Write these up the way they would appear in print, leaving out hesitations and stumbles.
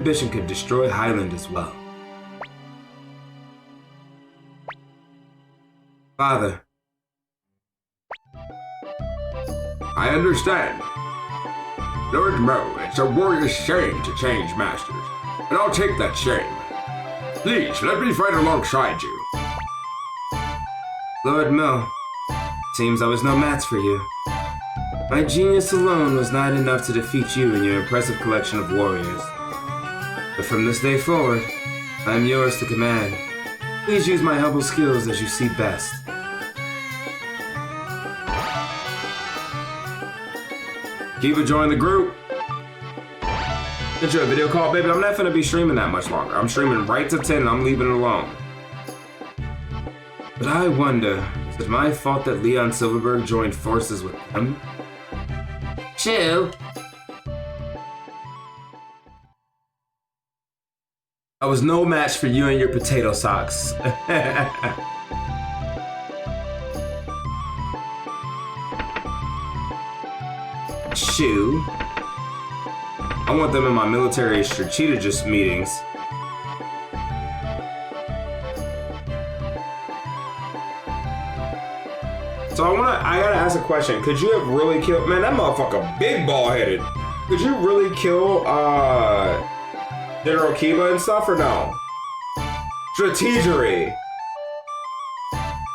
ambition could destroy Highland as well. Father. I understand. Lord Mo, it's a warrior's shame to change masters, and I'll take that shame. Please, let me fight alongside you. Lord Mo, seems I was no match for you. My genius alone was not enough to defeat you and your impressive collection of warriors. But from this day forward, I am yours to command. Please use my humble skills as you see best. Kiva joined the group. Sent you a video call, baby. I'm not gonna be streaming that much longer. I'm streaming right to 10 and I'm leaving it alone. But I wonder, is it my fault that Leon Silverberg joined forces with him? Chill. I was no match for you and your potato socks. Shoo. I want them in my military strategist meetings. So I gotta ask a question. Could you have really killed, man, that motherfucker big ball headed. Could you really kill General Kiba and stuff or no? Strategery.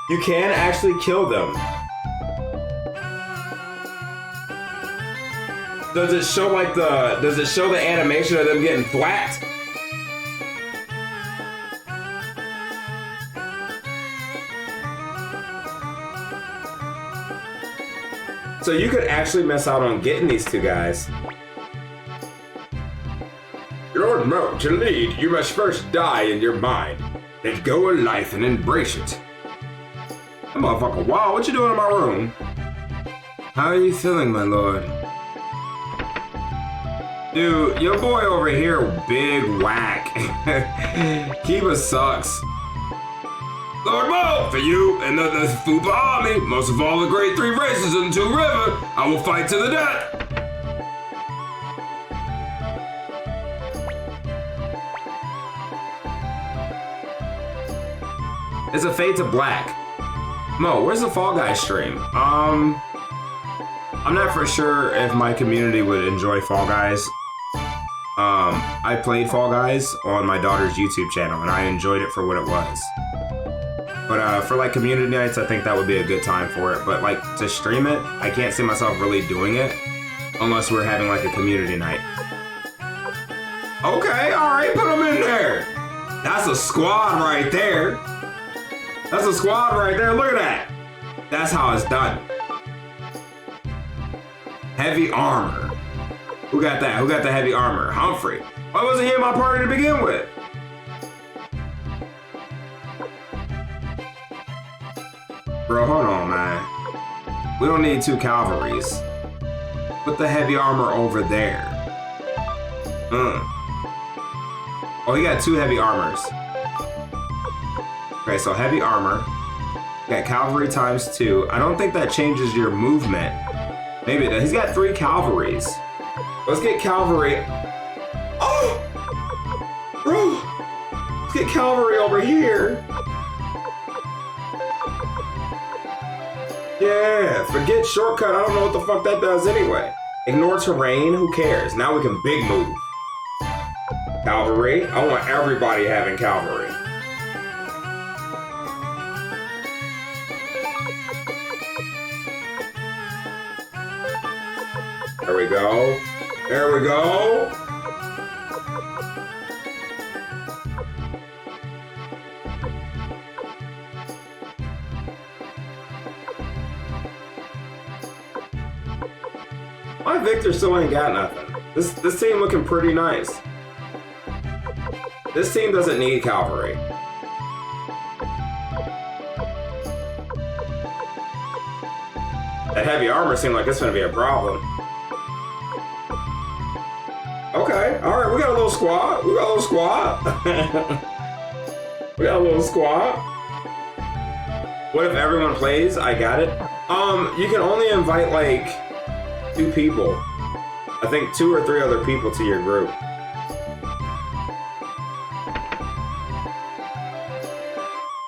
You can actually kill them. Does it show like does it show the animation of them getting thwacked? So you could actually miss out on getting these two guys. Lord Mo, to lead, you must first die in your mind. Let go of life and embrace it. That motherfucker, wow, what you doing in my room? How are you feeling, my lord? Dude, your boy over here, big whack. Kiba sucks. Lord Mo, for you and the Fupa army, most of all the great three races in the Two River, I will fight to the death. It's a fade to black. Mo, where's the Fall Guys stream? I'm not for sure if my community would enjoy Fall Guys. I played Fall Guys on my daughter's YouTube channel and I enjoyed it for what it was. But for like community nights, I think that would be a good time for it. But like to stream it, I can't see myself really doing it unless we're having like a community night. Okay, all right, put them in there. That's a squad right there. That's a squad right there. Look at that. That's how it's done. Heavy armor. Who got that? Who got the heavy armor? Humphrey. Why wasn't he in my party to begin with? Bro, hold on, man. We don't need two cavalries. Put the heavy armor over there. Oh, he got two heavy armors. Okay, so heavy armor. Got cavalry ×2. I don't think that changes your movement. Maybe it does. He's got 3 cavalries. Let's get cavalry. Oh! Bro! Let's get cavalry over here. Yeah, forget shortcut. I don't know what the fuck that does anyway. Ignore terrain, who cares? Now we can big move. Cavalry. I want everybody having cavalry. There we go. There we go. My Victor still ain't got nothing. This team looking pretty nice. This team doesn't need cavalry. That heavy armor seemed like it's gonna be a problem. Okay, alright, we got a little squad. We got a little squad. We got a little squad. What if everyone plays? I got it. You can only invite like 2 people. I think 2 or 3 other people to your group.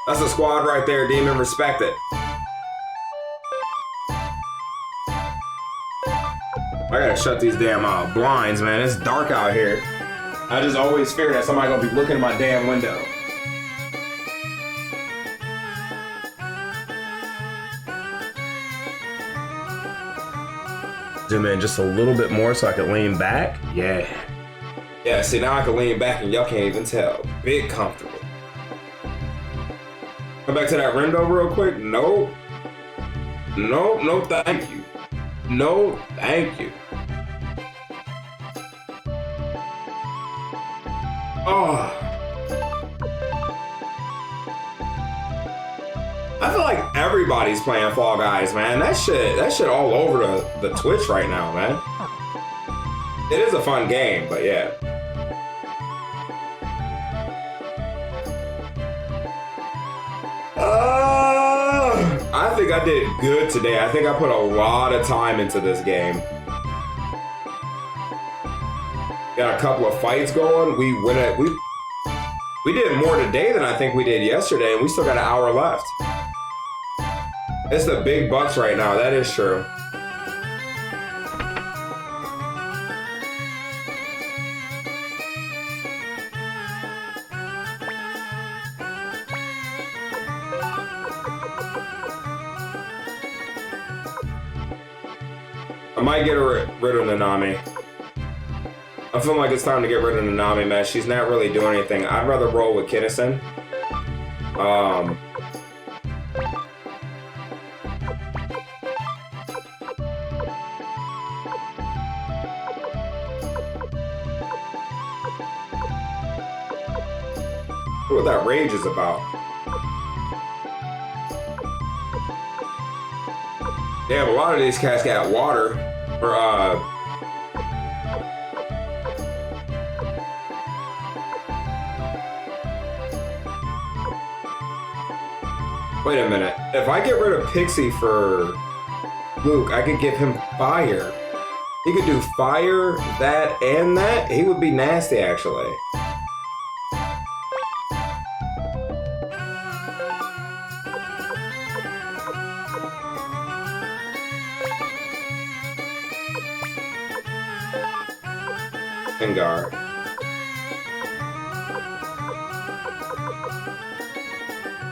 That's a squad right there, Demon. Respect it. I gotta shut these damn blinds, man. It's dark out here. I just always fear that somebody gonna be looking in my damn window. Zoom in just a little bit more so I can lean back. Yeah. Yeah, see, now I can lean back and y'all can't even tell. Big comfortable. Come back to that window real quick. Nope. Nope, no thank you. No thank you. Oh. I feel like everybody's playing Fall Guys, man. That shit all over the Twitch right now, man. It is a fun game, but yeah. I think I did good today. I think I put a lot of time into this game. Got a couple of fights going. We did more today than I think we did yesterday, and we still got an hour left. It's the big bucks right now. That is true. I might get rid of Nanami. I feel like it's time to get rid of Nanami, man. She's not really doing anything. I'd rather roll with Kinnison. What that rage is about. Damn, a lot of these cats got water. Or, wait a minute. If I get rid of Pixie for Luke, I could give him fire. He could do fire, that, and that. He would be nasty, actually. Tengar.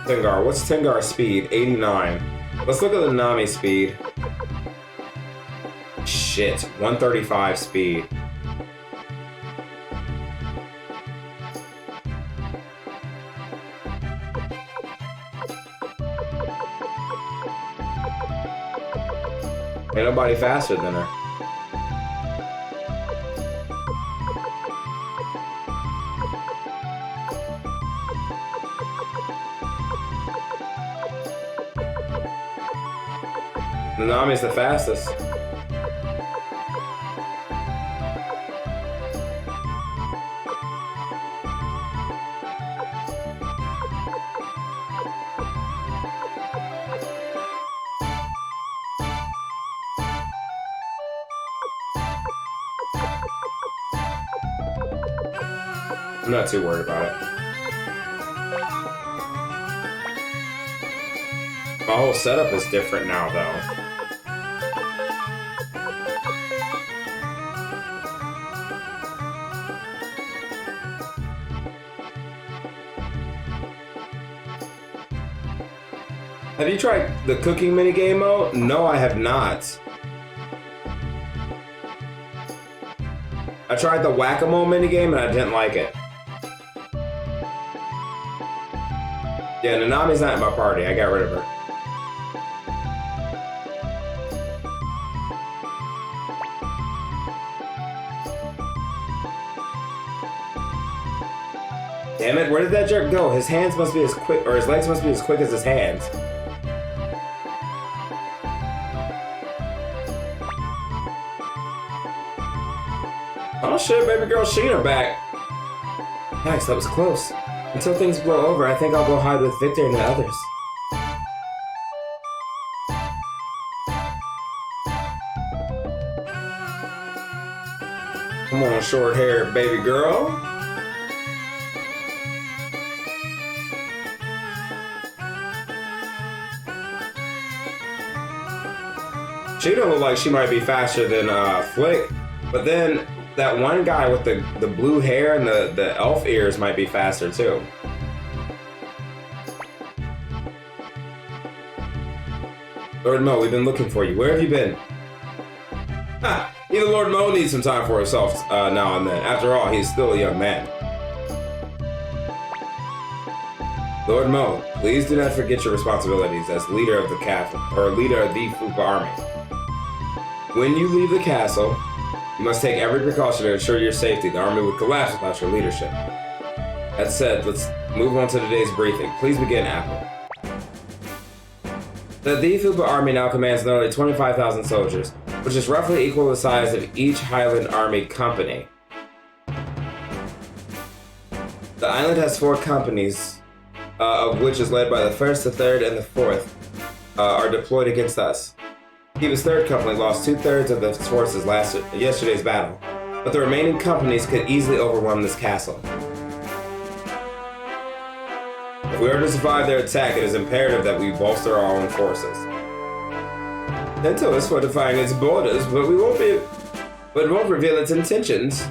Tengar, what's Tengar's speed? 89. Let's look at the Nami speed. Shit, 135 speed. Ain't nobody faster than her. Nanami's the fastest. I'm not too worried about it. My whole setup is different now, though. Have you tried the cooking minigame mode? No, I have not. I tried the whack-a-mole minigame and I didn't like it. Yeah, Nanami's not in my party. I got rid of her. Damn it, where did that jerk go? His hands must be as quick, or his legs must be as quick as his hands. Oh shit, baby girl Sheena back. Nice, that was close. Until things blow over, I think I'll go hide with Victor and the others. Come on, short hair, baby girl. She don't look like she might be faster than Flick, but then that one guy with the blue hair and the elf ears might be faster too. Lord Mo, we've been looking for you. Where have you been? Ha! Even Lord Mo needs some time for himself now and then. After all, he's still a young man. Lord Mo, please do not forget your responsibilities as leader of the castle, or leader of the Fupa army. When you leave the castle, you must take every precaution to ensure your safety. The army would collapse without your leadership. That said, let's move on to today's briefing. Please begin, Apple. The Fupa army now commands nearly 25,000 soldiers, which is roughly equal to the size of each Highland Army company. The island has 4 companies, of which is led by the 1st, the 3rd, and the 4th, are deployed against us. Kiva's 3rd company lost 2/3 of its forces yesterday's battle, but the remaining companies could easily overwhelm this castle. If we are to survive their attack, it is imperative that we bolster our own forces. Tento is fortifying its borders, but it won't reveal its intentions.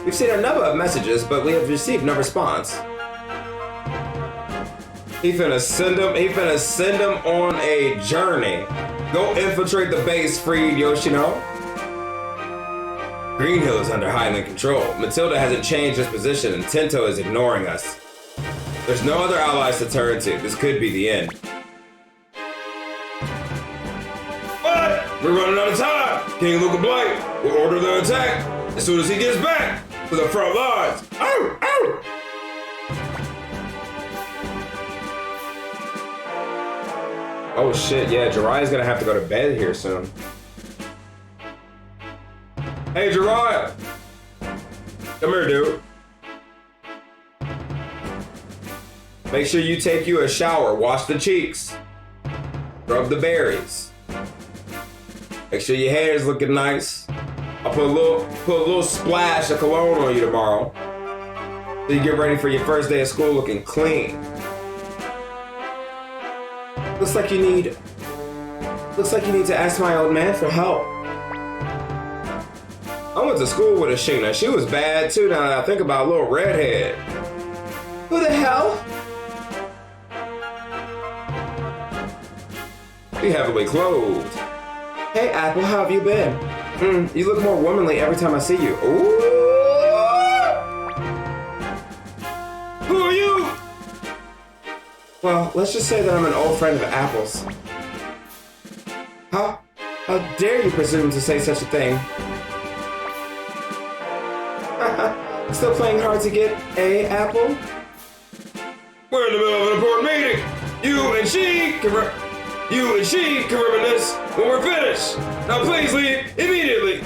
We've seen a number of messages, but we have received no response. He finna send him on a journey. Go infiltrate the base, freed Yoshino. Green Hill is under Highland control. Matilda hasn't changed his position, and Tento is ignoring us. There's no other allies to turn to. This could be the end. What? We're running out of time. King Luca Blight will order the attack as soon as he gets back to the front lines. Ow! Ow! Oh shit, yeah, Jiraiya's gonna have to go to bed here soon. Hey, Jiraiya! Come here, dude. Make sure you take you a shower, wash the cheeks, rub the berries. Make sure your hair is looking nice. I'll put a little splash of cologne on you tomorrow, so you get ready for your first day of school looking clean. Looks like you need to ask my old man for help. I went to school with Ashina. She was bad too. Now that I think about a little redhead. Who the hell? Be heavily clothed. Hey, Apple, how have you been? You look more womanly every time I see you. Ooh! Who are you? Well, let's just say that I'm an old friend of Apple's. How dare you presume to say such a thing? Still playing hard to get, Apple? We're in the middle of an important meeting. You and she can reminisce when we're finished. Now please leave immediately.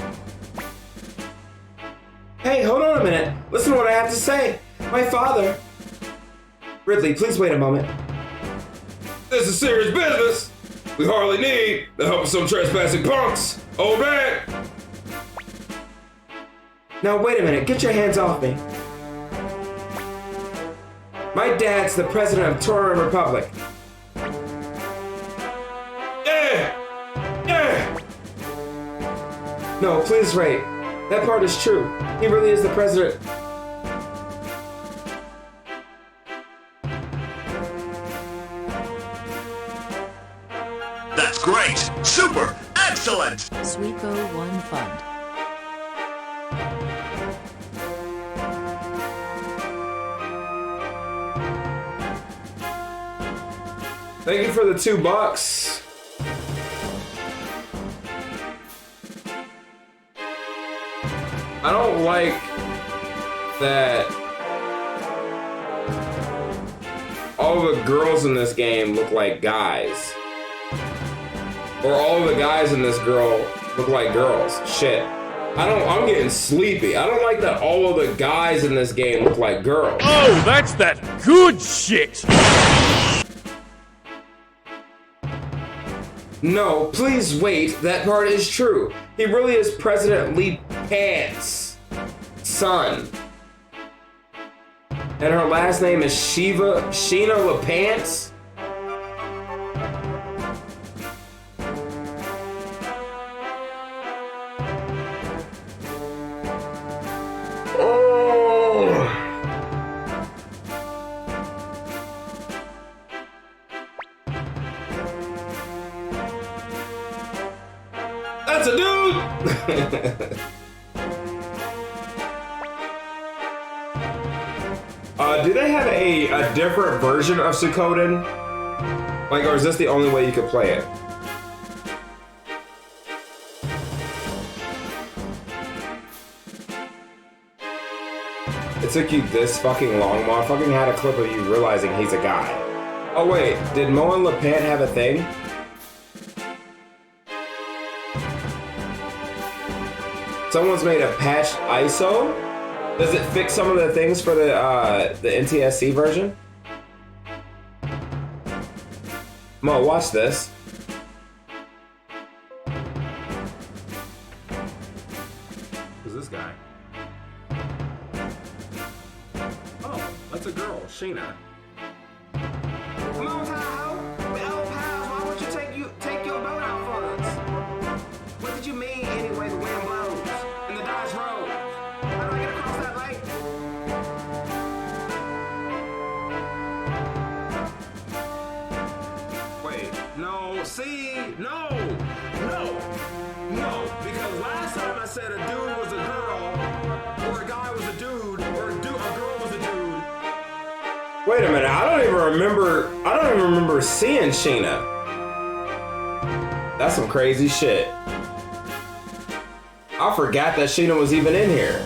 Hey, hold on a minute. Listen to what I have to say. My father. Ridley, please wait a moment. This is serious business. We hardly need the help of some trespassing punks. Old man. Now wait a minute. Get your hands off me. My dad's the president of Torin Republic. No, please wait. That part is true. He really is the president. That's great! Super! Excellent! Suikoden Fund. Thank you for the $2. I don't like that all the girls in this game look like guys. Or all the guys in this girl look like girls. Shit. I'm getting sleepy. I don't like that all of the guys in this game look like girls. Oh, that's that good shit! No, please wait. That part is true. He really is President Lee Pants' son. And her last name is Sheena LePants? Do they have a different version of Suikoden? Like, or is this the only way you could play it? It took you this fucking long, Mo. I fucking had a clip of you realizing he's a guy. Oh wait, did Mo and LePant have a thing? Someone's made a patched ISO? Does it fix some of the things for the NTSC version? Mo, watch this. Who's this guy? Oh, that's a girl, Sheena. Come on, Tahoe. We old pals. Why would you take your boat out for us? What did you mean anyway? The wind blows and the dice rolls. How do I get across that lake? Wait, no, see, no, because last time I said a dude was a girl, or a guy was a dude, or a girl was a dude. Wait a minute, I don't even remember seeing Sheena. That's some crazy shit. I forgot that Sheena was even in here.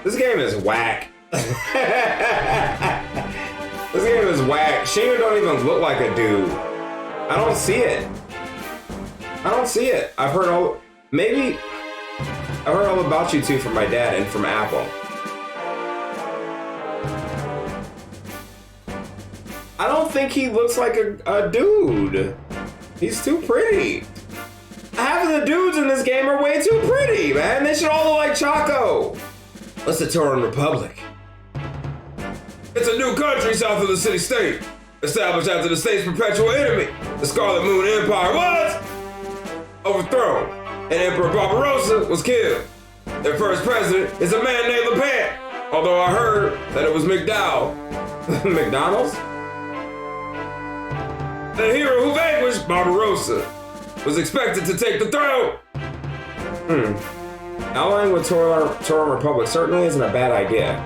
This game is whack. This game is whack. Sheena don't even look like a dude. I don't see it. I've heard all about you two from my dad and from Apple. I don't think he looks like a dude. He's too pretty. Half of the dudes in this game are way too pretty, man. They should all look like Chaco. What's the Tauran Republic? It's a new country south of the city-state, established after the state's perpetual enemy, the Scarlet Moon Empire, was overthrown, and Emperor Barbarossa was killed. Their first president is a man named LePant, although I heard that it was McDowell. McDonald's? The hero who vanquished Barbarossa was expected to take the throne. Allying with Tauran Republic certainly isn't a bad idea.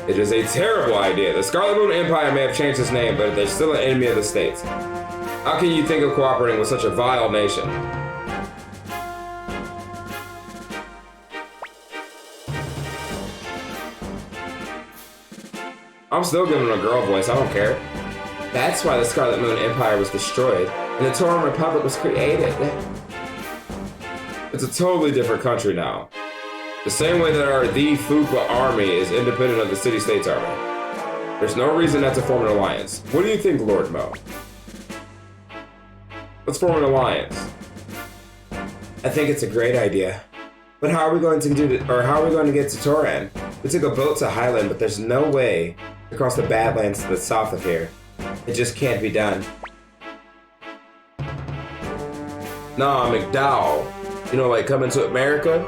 It is a terrible idea. The Scarlet Moon Empire may have changed its name, but they're still an enemy of the states. How can you think of cooperating with such a vile nation? I'm still giving him a girl voice, I don't care. That's why the Scarlet Moon Empire was destroyed, and the Tauran Republic was created. It's a totally different country now. The same way that our The Fuqua army is independent of the city-states army. There's no reason not to form an alliance. What do you think, Lord Mo? Let's form an alliance. I think it's a great idea. But how are we going to how are we going to get to Tauran? We took a boat to Highland, but there's no way to cross the Badlands to the south of here. It just can't be done. Nah, McDowell. You know, like coming to America?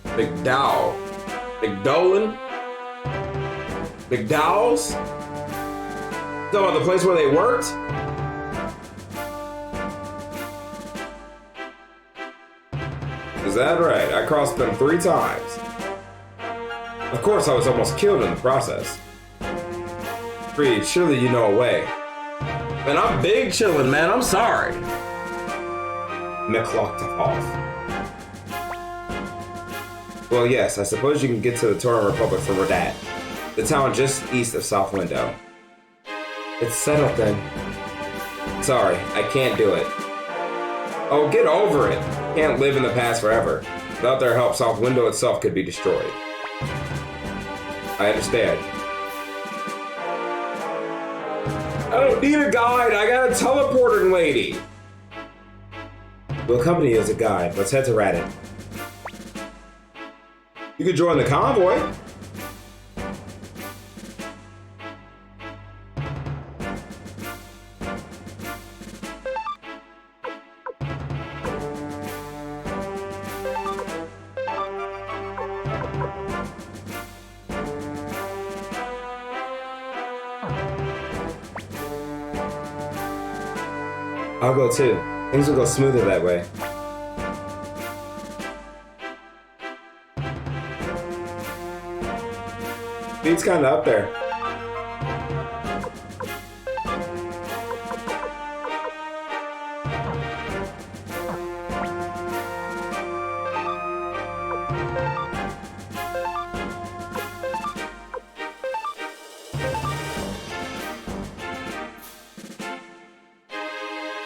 McDowell. McDolan? McDowell's? Talking about the place where they worked? Is that right? I crossed them 3 times. Of course, I was almost killed in the process. Creed, surely you know a way. Man, I'm big chillin', man. I'm sorry. off. Well, yes, I suppose you can get to the Tauran Republic from Radat, the town just east of South Window. It's settled then. Sorry, I can't do it. Oh, get over it. Can't live in the past forever. Without their help, South Window itself could be destroyed. I understand. I don't need a guide. I got a teleporting lady. We'll accompany you as a guide. Let's head to Radit. You could join the convoy. I'll go too. Things will go smoother that way. Speed's kind of up there.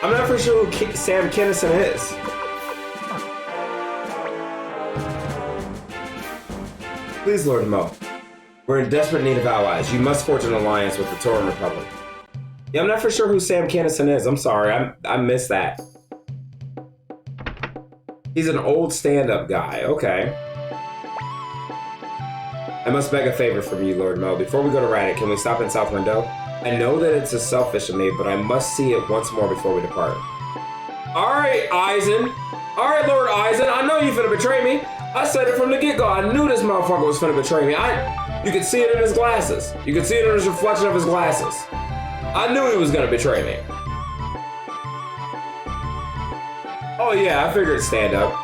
I'm not for sure who Sam Kinison is. Please, Lord Mo. We're in desperate need of allies. You must forge an alliance with the Tauren Republic. Yeah, I'm not for sure who Sam Kinison is. I'm sorry. I missed that. He's an old stand-up guy. Okay. I must beg a favor from you, Lord Mo. Before we go to Radit, can we stop in South Window? I know that it's selfish of me, but I must see it once more before we depart. Alright, Eisen. Alright, Lord Eisen. I know you finna betray me. I said it from the get-go. I knew this motherfucker was finna betray me. You could see it in his glasses. You could see it in his reflection of his glasses. I knew he was gonna betray me. Oh yeah, I figured stand up.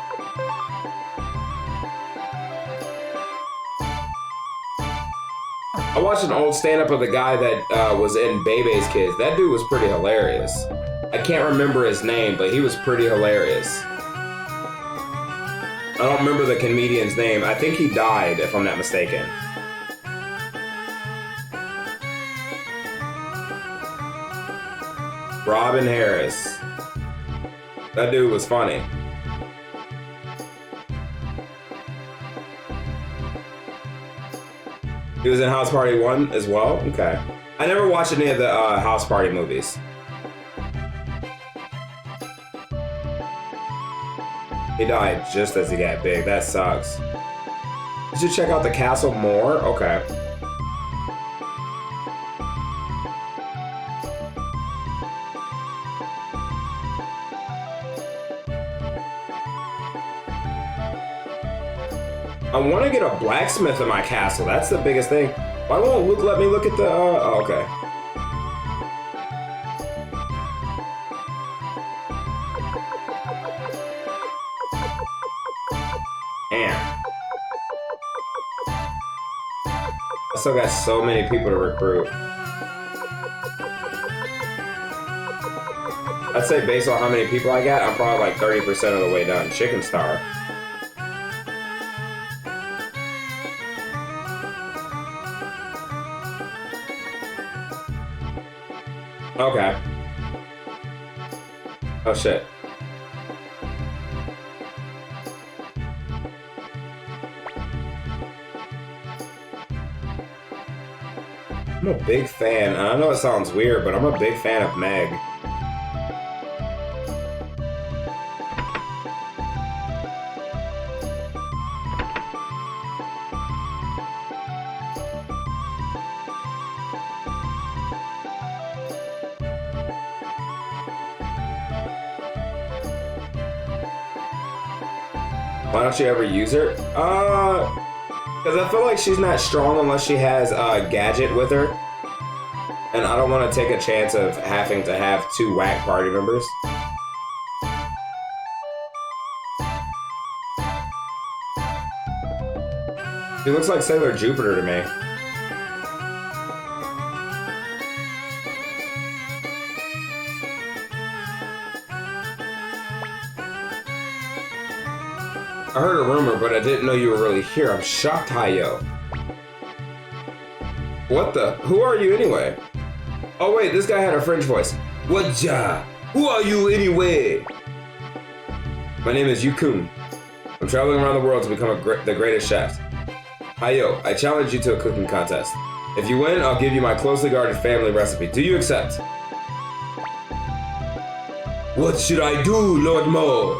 I watched an old stand-up of the guy that was in Bebe's Kids. That dude was pretty hilarious. I can't remember his name, but he was pretty hilarious. I don't remember the comedian's name. I think he died, if I'm not mistaken. Robin Harris. That dude was funny. He was in House Party 1 as well? Okay. I never watched any of the House Party movies. He died just as he got big. That sucks. You should check out the castle more? Okay. I want to get a blacksmith in my castle. That's the biggest thing. Why won't Luke let me look at the... oh, okay. Damn. I still got so many people to recruit. I'd say based on how many people I got, I'm probably like 30% of the way done. Chicken Star. Okay. Oh shit. I'm a big fan. I know it sounds weird, but I'm a big fan of Meg. Why don't you ever use her? Because I feel like she's not strong unless she has a gadget with her. And I don't want to take a chance of having to have 2 whack party members. She looks like Sailor Jupiter to me. I heard a rumor, but I didn't know you were really here. I'm shocked, Hayo. What the? Who are you anyway? Oh wait, this guy had a French voice. Whatja? Who are you anyway? My name is Yukun. I'm traveling around the world to become the greatest chef. Hayo, I challenge you to a cooking contest. If you win, I'll give you my closely guarded family recipe. Do you accept? What should I do, Lord Mo?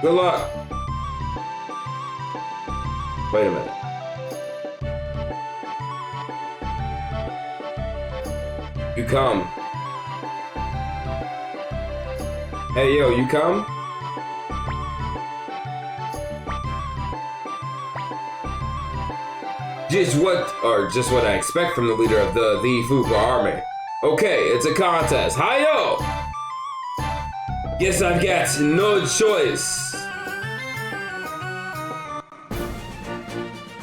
Good luck. Wait a minute. You come. Hey, yo, you come? Just what I expect from the leader of the Fuka army. Okay, it's a contest. Hi-yo! Guess I've got no choice.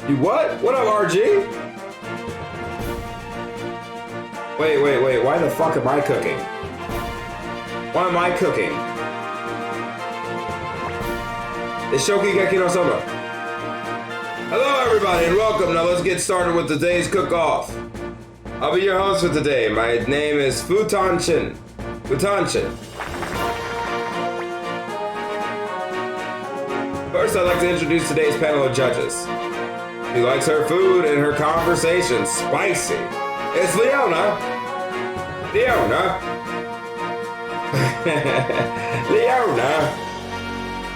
You what? What up, RG? Wait. Why the fuck am I cooking? Why am I cooking? It's Shokigeki no Soma. Hello, everybody, and welcome. Now let's get started with today's cook-off. I'll be your host for today. My name is Futan-chin. First, I'd like to introduce today's panel of judges. She likes her food and her conversation spicy. It's Leona. Leona.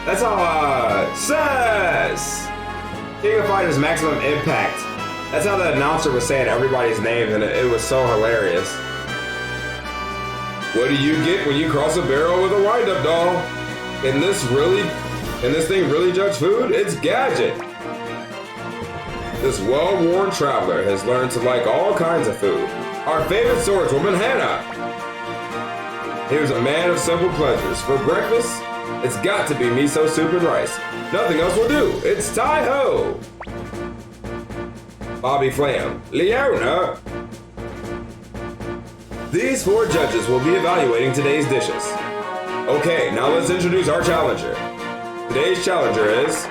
That's all, says King of Fighters Maximum Impact. That's how the announcer was saying everybody's names, and it was so hilarious. What do you get when you cross a barrel with a wind-up doll? Can this thing really judge food? It's Gadget. This well-worn traveler has learned to like all kinds of food. Our favorite swordswoman, Hannah. Here's a man of simple pleasures. For breakfast, it's got to be miso soup and rice. Nothing else will do. It's Tai-Ho. Bobby Flam. Leona. These 4 judges will be evaluating today's dishes. Okay, now let's introduce our challenger. Today's challenger is...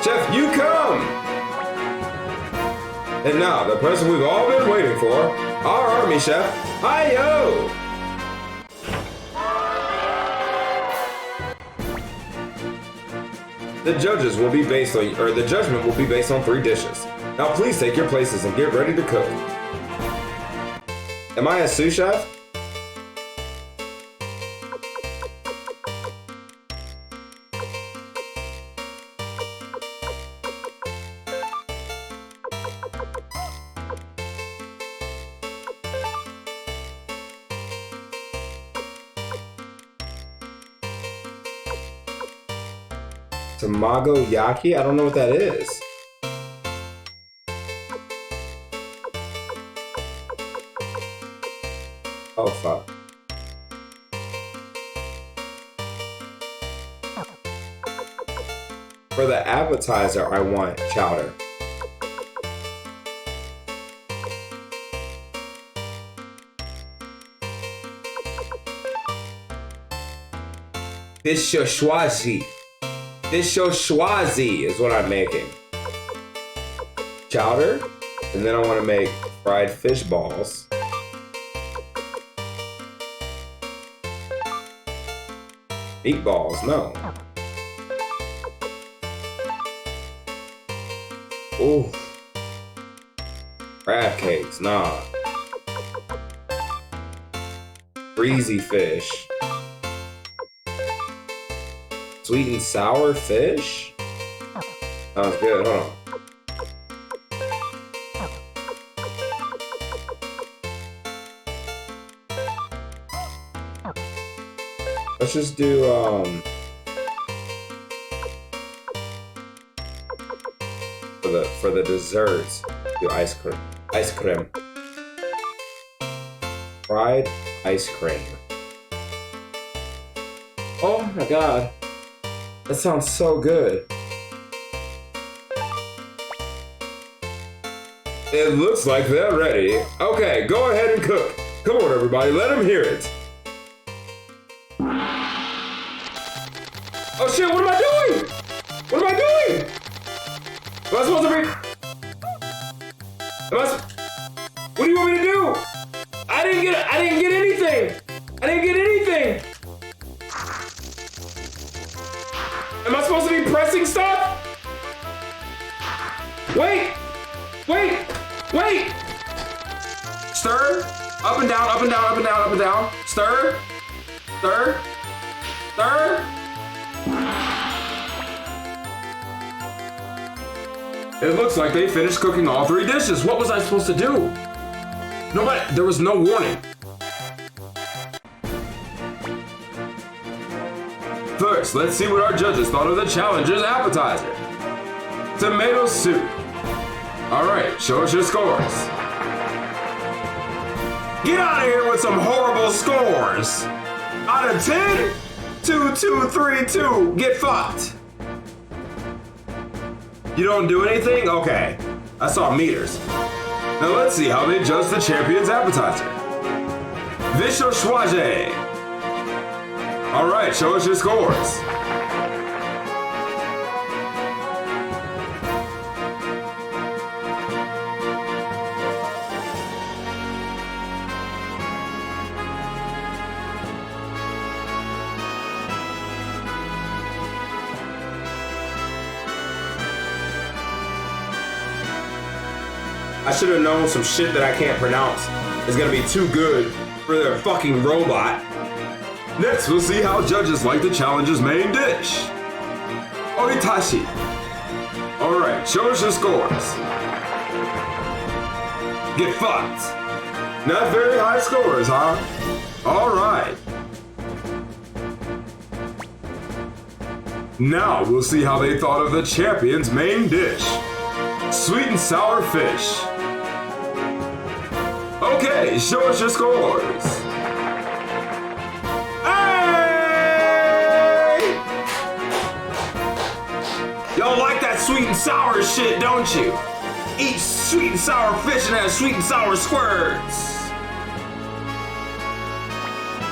Chef Yukon! And now, the person we've all been waiting for, our army chef, Hi-Yo! The judgment will be based on 3 dishes. Now please take your places and get ready to cook. Am I a sous chef? Tamago Yaki? I don't know what that is. Oh, fuck. For the appetizer, I want chowder. Bishoshwazi. Bishoshwazi is what I'm making. Chowder. And then I want to make fried fish balls. Meatballs, no. Ooh. Crab cakes, nah. Breezy fish. Sweet and sour fish? Sounds good, hold on. Let's just do, for the desserts, do ice cream. Fried ice cream. Oh my god. That sounds so good. It looks like they're ready. Okay, go ahead and cook. Come on, everybody, let them hear it. Oh shit, what am I doing? What am I doing? Am I supposed to be... What do you want me to do? I didn't get anything. I didn't get anything. Am I supposed to be pressing stuff? Wait. Stir. Up and down, up and down, up and down, up and down. Stir. Stir. Stir. It looks like they finished cooking all 3 dishes. What was I supposed to do? There was no warning. First, let's see what our judges thought of the challenger's appetizer. Tomato soup. All right, show us your scores. Get out of here with some horrible scores. Out of 10, 2, 2, 3, 2. Get fucked. You don't do anything? Okay. I saw meters. Now let's see how they judge the champion's appetizer. Vishoshwaje. All right, show us your scores. I should have known some shit that I can't pronounce is gonna be too good for their fucking robot. Next, we'll see how judges like the challenge's main dish. Oitashi. Alright, show us your scores. Get fucked. Not very high scores, huh? Alright. Now we'll see how they thought of the champion's main dish. Sweet and sour fish. Okay, show us your scores. Hey! Y'all like that sweet and sour shit, don't you? Eat sweet and sour fish and have sweet and sour squirts.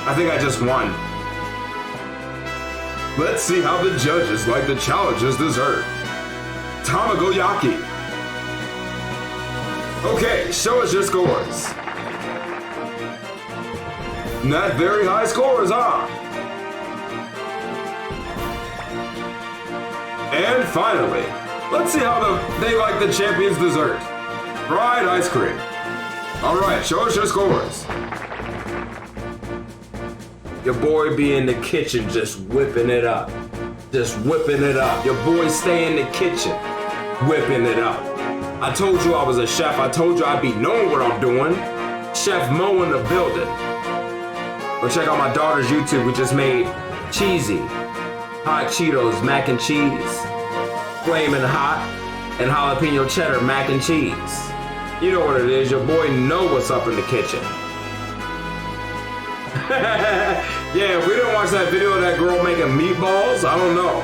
I think I just won. Let's see how the judges like the challenge's dessert. Tamagoyaki. Okay, show us your scores. Not very high scores, huh? And finally, let's see how they like the champion's dessert. Fried ice cream. All right, show us your scores. Your boy be in the kitchen just whipping it up. Just whipping it up. Your boy stay in the kitchen, whipping it up. I told you I was a chef. I told you I'd be knowing what I'm doing. Chef Mo in the building. Go check out my daughter's YouTube. We just made cheesy hot Cheetos mac and cheese, flaming hot, and jalapeno cheddar mac and cheese. You know what it is. Your boy know what's up in the kitchen. Yeah, if we didn't watch that video of that girl making meatballs, I don't know.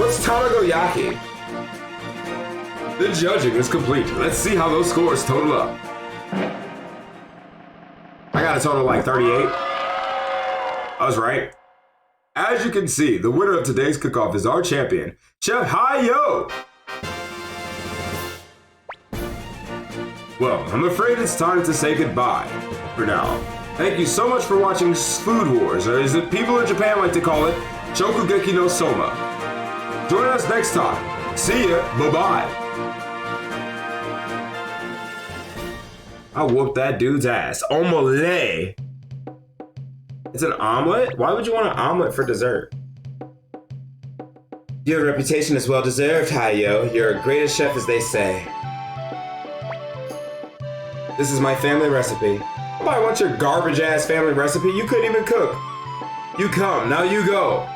What's Tamagoyaki? The judging is complete. Let's see how those scores total up. I got a total of like 38. I was right. As you can see, the winner of today's cook-off is our champion, Chef Hi-Yo. Well, I'm afraid it's time to say goodbye for now. Thank you so much for watching Food Wars, or as the people in Japan like to call it, Chokugeki no Soma. Join us next time. See ya. Bye-bye. I whooped that dude's ass. Omelette. It's an omelet? Why would you want an omelet for dessert? Your reputation is well deserved, Hi-Yo. You're a greatest chef, as they say. This is my family recipe. Nobody wants your garbage ass family recipe. You couldn't even cook. You come, now you go.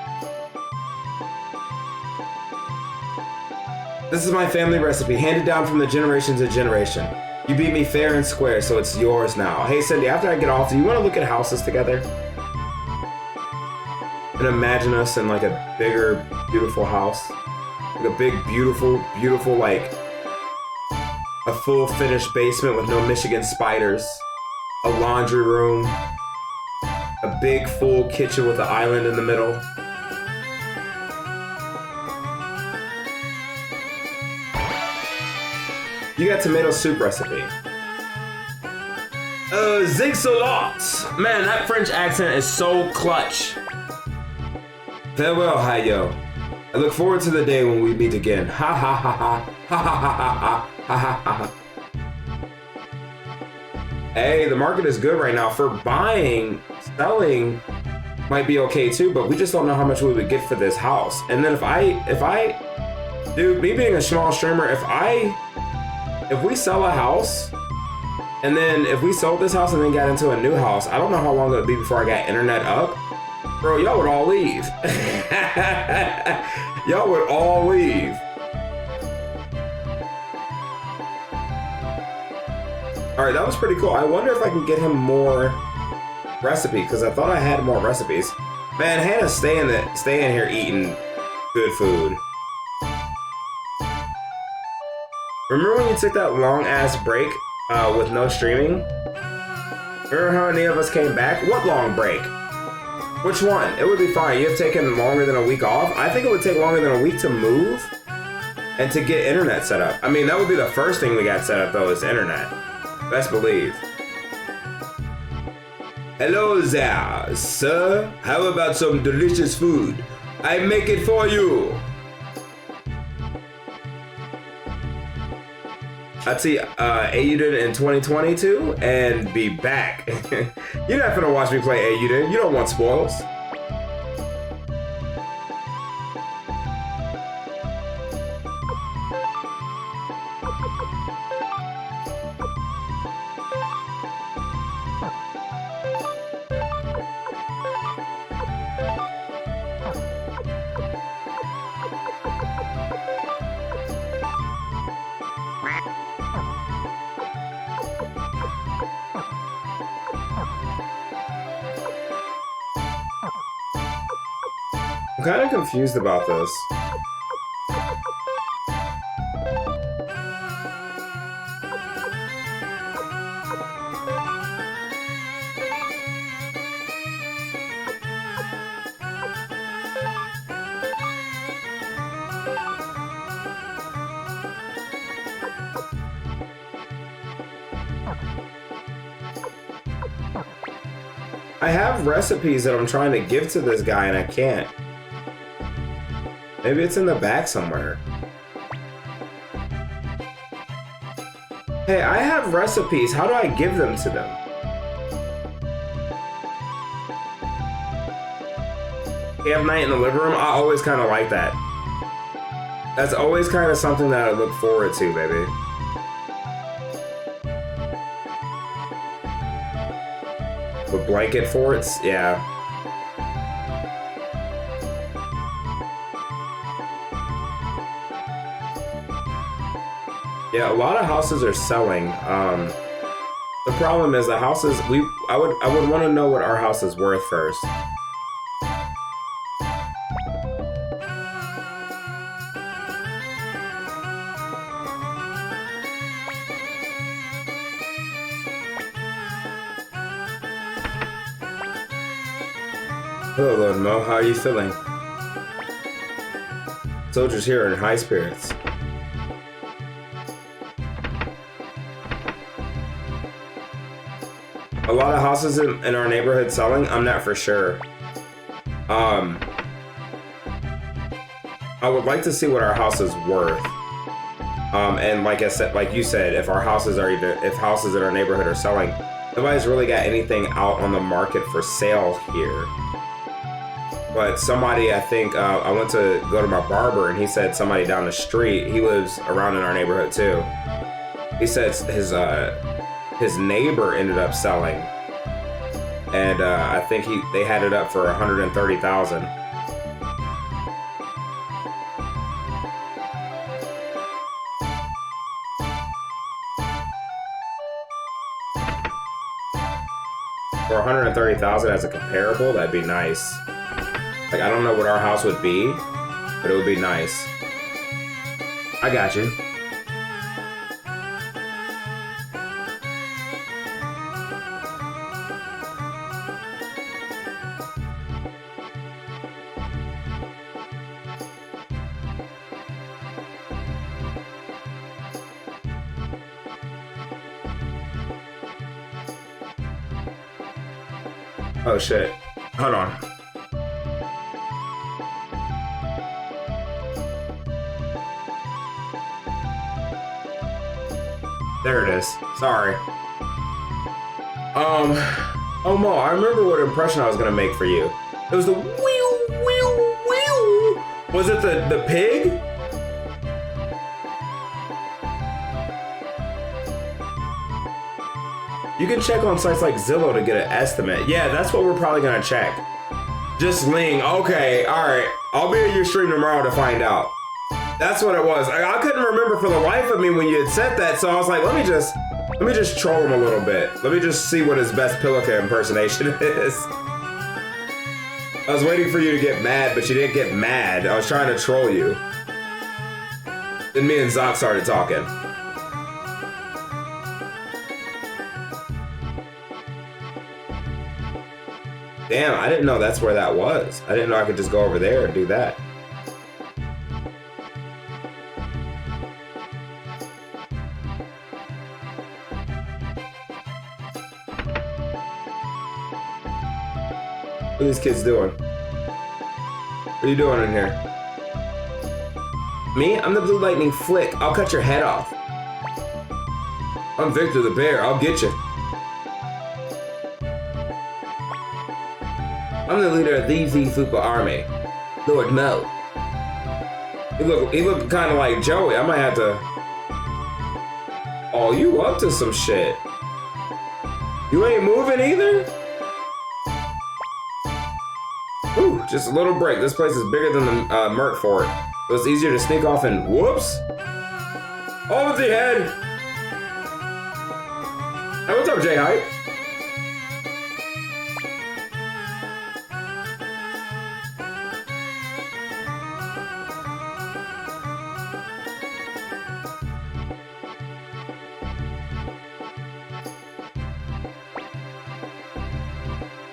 This is my family recipe, handed down from the generation to generation. You beat me fair and square, so it's yours now. Hey Cindy, after I get off, do you want to look at houses together? And imagine us in like a bigger, beautiful house. Like a big, beautiful, like a full finished basement with no Michigan spiders. A laundry room. A big, full kitchen with an island in the middle. You got tomato soup recipe. Zigsalot! Man, that French accent is so clutch. Farewell, Hi-Yo. I look forward to the day when we meet again. Ha ha ha ha. Ha ha ha ha ha ha ha. Hey, the market is good right now. For buying, selling might be okay too, but we just don't know how much we would get for this house. And then if I, dude, me being a small streamer, if we sell a house, and then if we sold this house and then got into a new house, I don't know how long it would be before I got internet up. Bro, y'all would all leave. Y'all would all leave. All right, that was pretty cool. I wonder if I can get him more recipes because I thought I had more recipes. Man, Hannah's staying here eating good food. Remember when you took that long ass break with no streaming? Remember how any of us came back? What long break? Which one? It would be fine. You have taken longer than a week off. I think it would take longer than a week to move and to get internet set up. I mean, that would be the first thing we got set up though, is internet. Best believe. Hello there, sir. How about some delicious food? I make it for you. I'd see Ayuden in 2022 and be back. You're not gonna watch me play Ayuden. You don't want spoils. I'm kind of confused about this. I have recipes that I'm trying to give to this guy and I can't. Maybe it's in the back somewhere. Hey, I have recipes. How do I give them to them? Camp night in the living room? I always kind of like that. That's always kind of something that I look forward to, baby. With blanket forts? Yeah. Yeah, a lot of houses are selling. The problem is the houses I would want to know what our house is worth first. Hello, Lord Mo. How are you feeling? Soldiers here are in high spirits. A lot of houses in our neighborhood selling? I'm not for sure. I would like to see what our house is worth. And like I said, like you said, if houses in our neighborhood are selling, nobody's really got anything out on the market for sale here. But somebody, I think, I went to go to my barber and he said somebody down the street, he lives around in our neighborhood too. He said his neighbor ended up selling, and I think they had it up for $130,000. For $130,000 as a comparable, that'd be nice. Like, I don't know what our house would be, but it would be nice. I got you. Oh shit. Hold on. There it is. Sorry. Oh Mo, I remember what impression I was gonna make for you. It was the wheel, wheel, wheel. Was it the pig? You can check on sites like Zillow to get an estimate. Yeah, that's what we're probably gonna check. Just Ling. Okay, alright. I'll be at your stream tomorrow to find out. That's what it was. I couldn't remember for the life of me when you had said that, so I was like, let me just Let me just troll him a little bit. Let me just see what his best Pillica impersonation is. I was waiting for you to get mad, but you didn't get mad. I was trying to troll you. Then me and Zoc started talking. Damn, I didn't know that's where that was. I didn't know I could just go over there and do that. What are these kids doing? What are you doing in here? Me? I'm the Blue Lightning Flick. I'll cut your head off. I'm Victor the Bear. I'll get you. I'm the leader of the Z Fupa Army, Lord Mo. He looked kind of like Joey. I might have to. Oh, you up to some shit? You ain't moving either? Ooh, just a little break. This place is bigger than the Merc Fort, so it's easier to sneak off and whoops. Over the head. Hey, what's up, J-Hype?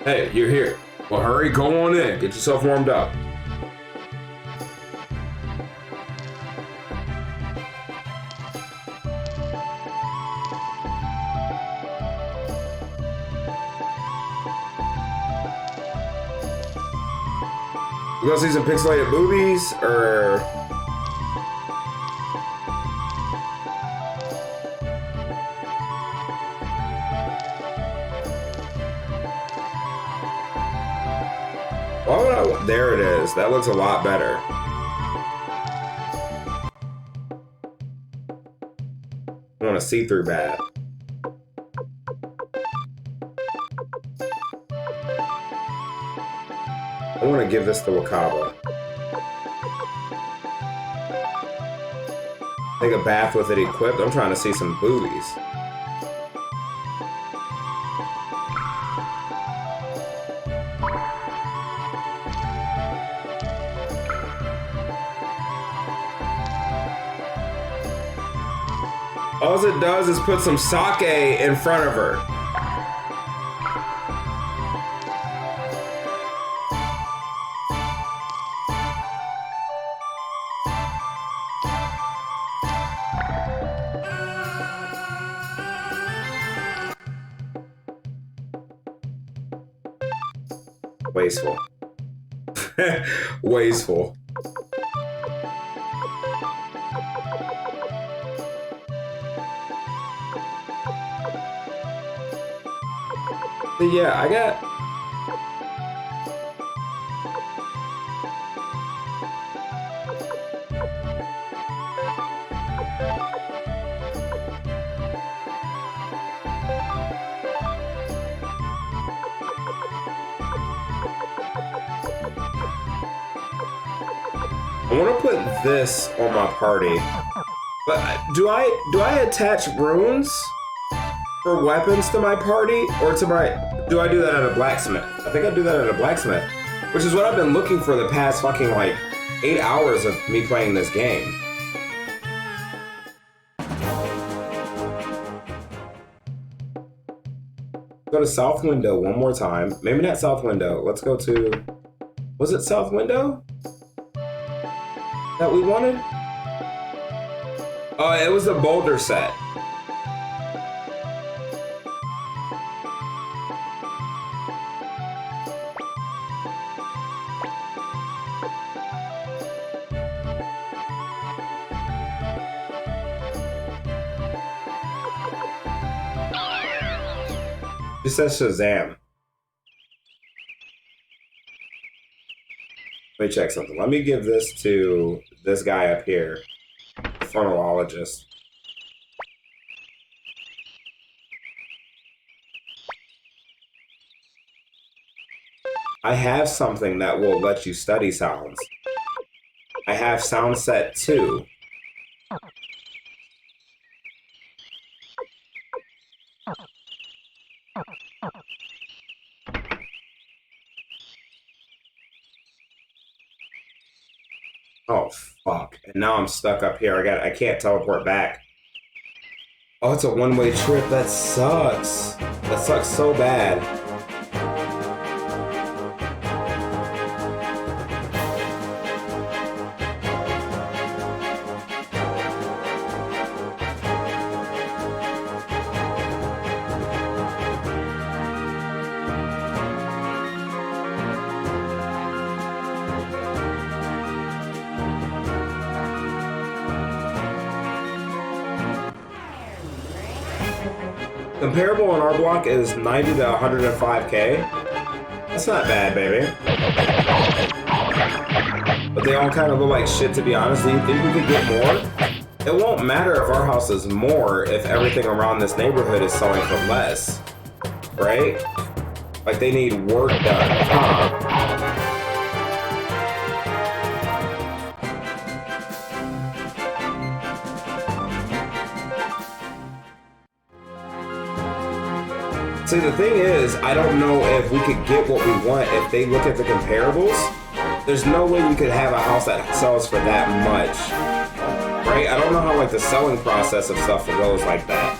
Hey, you're here. Well, hurry, go on in. Get yourself warmed up. You gonna see some pixelated boobies, or... Oh, there it is. That looks a lot better. I want a see-through bat. I want to give this to Wakaba. Take a bath with it equipped. I'm trying to see some boobies. All it does is put some sake in front of her. Wasteful. Wasteful. But yeah, I got... I want to put this on my party, but do I attach runes for weapons to my party, or to my... Do I do that at a blacksmith? I think I do that at a blacksmith, which is what I've been looking for the past fucking like 8 hours of me playing this game. Go to South Window one more time. Maybe not South Window. Let's go to... Was it South Window that we wanted? Oh, it was the boulder set. It says Shazam. Let me check something. Let me give this to this guy up here, the phonologist. I have something that will let you study sounds. I have sound set 2. Oh fuck! And now I'm stuck up here. I can't teleport back. Oh, it's a one-way trip. That sucks. That sucks so bad. Comparable on our block is 90 to 105k. That's not bad, baby. But they all kind of look like shit, to be honest. Do you think we could get more? It won't matter if our house is more if everything around this neighborhood is selling for less. Right? Like, they need work done. Huh? See, the thing is, I don't know if we could get what we want if they look at the comparables. There's no way we could have a house that sells for that much, right? I don't know how, like, the selling process of stuff goes like that.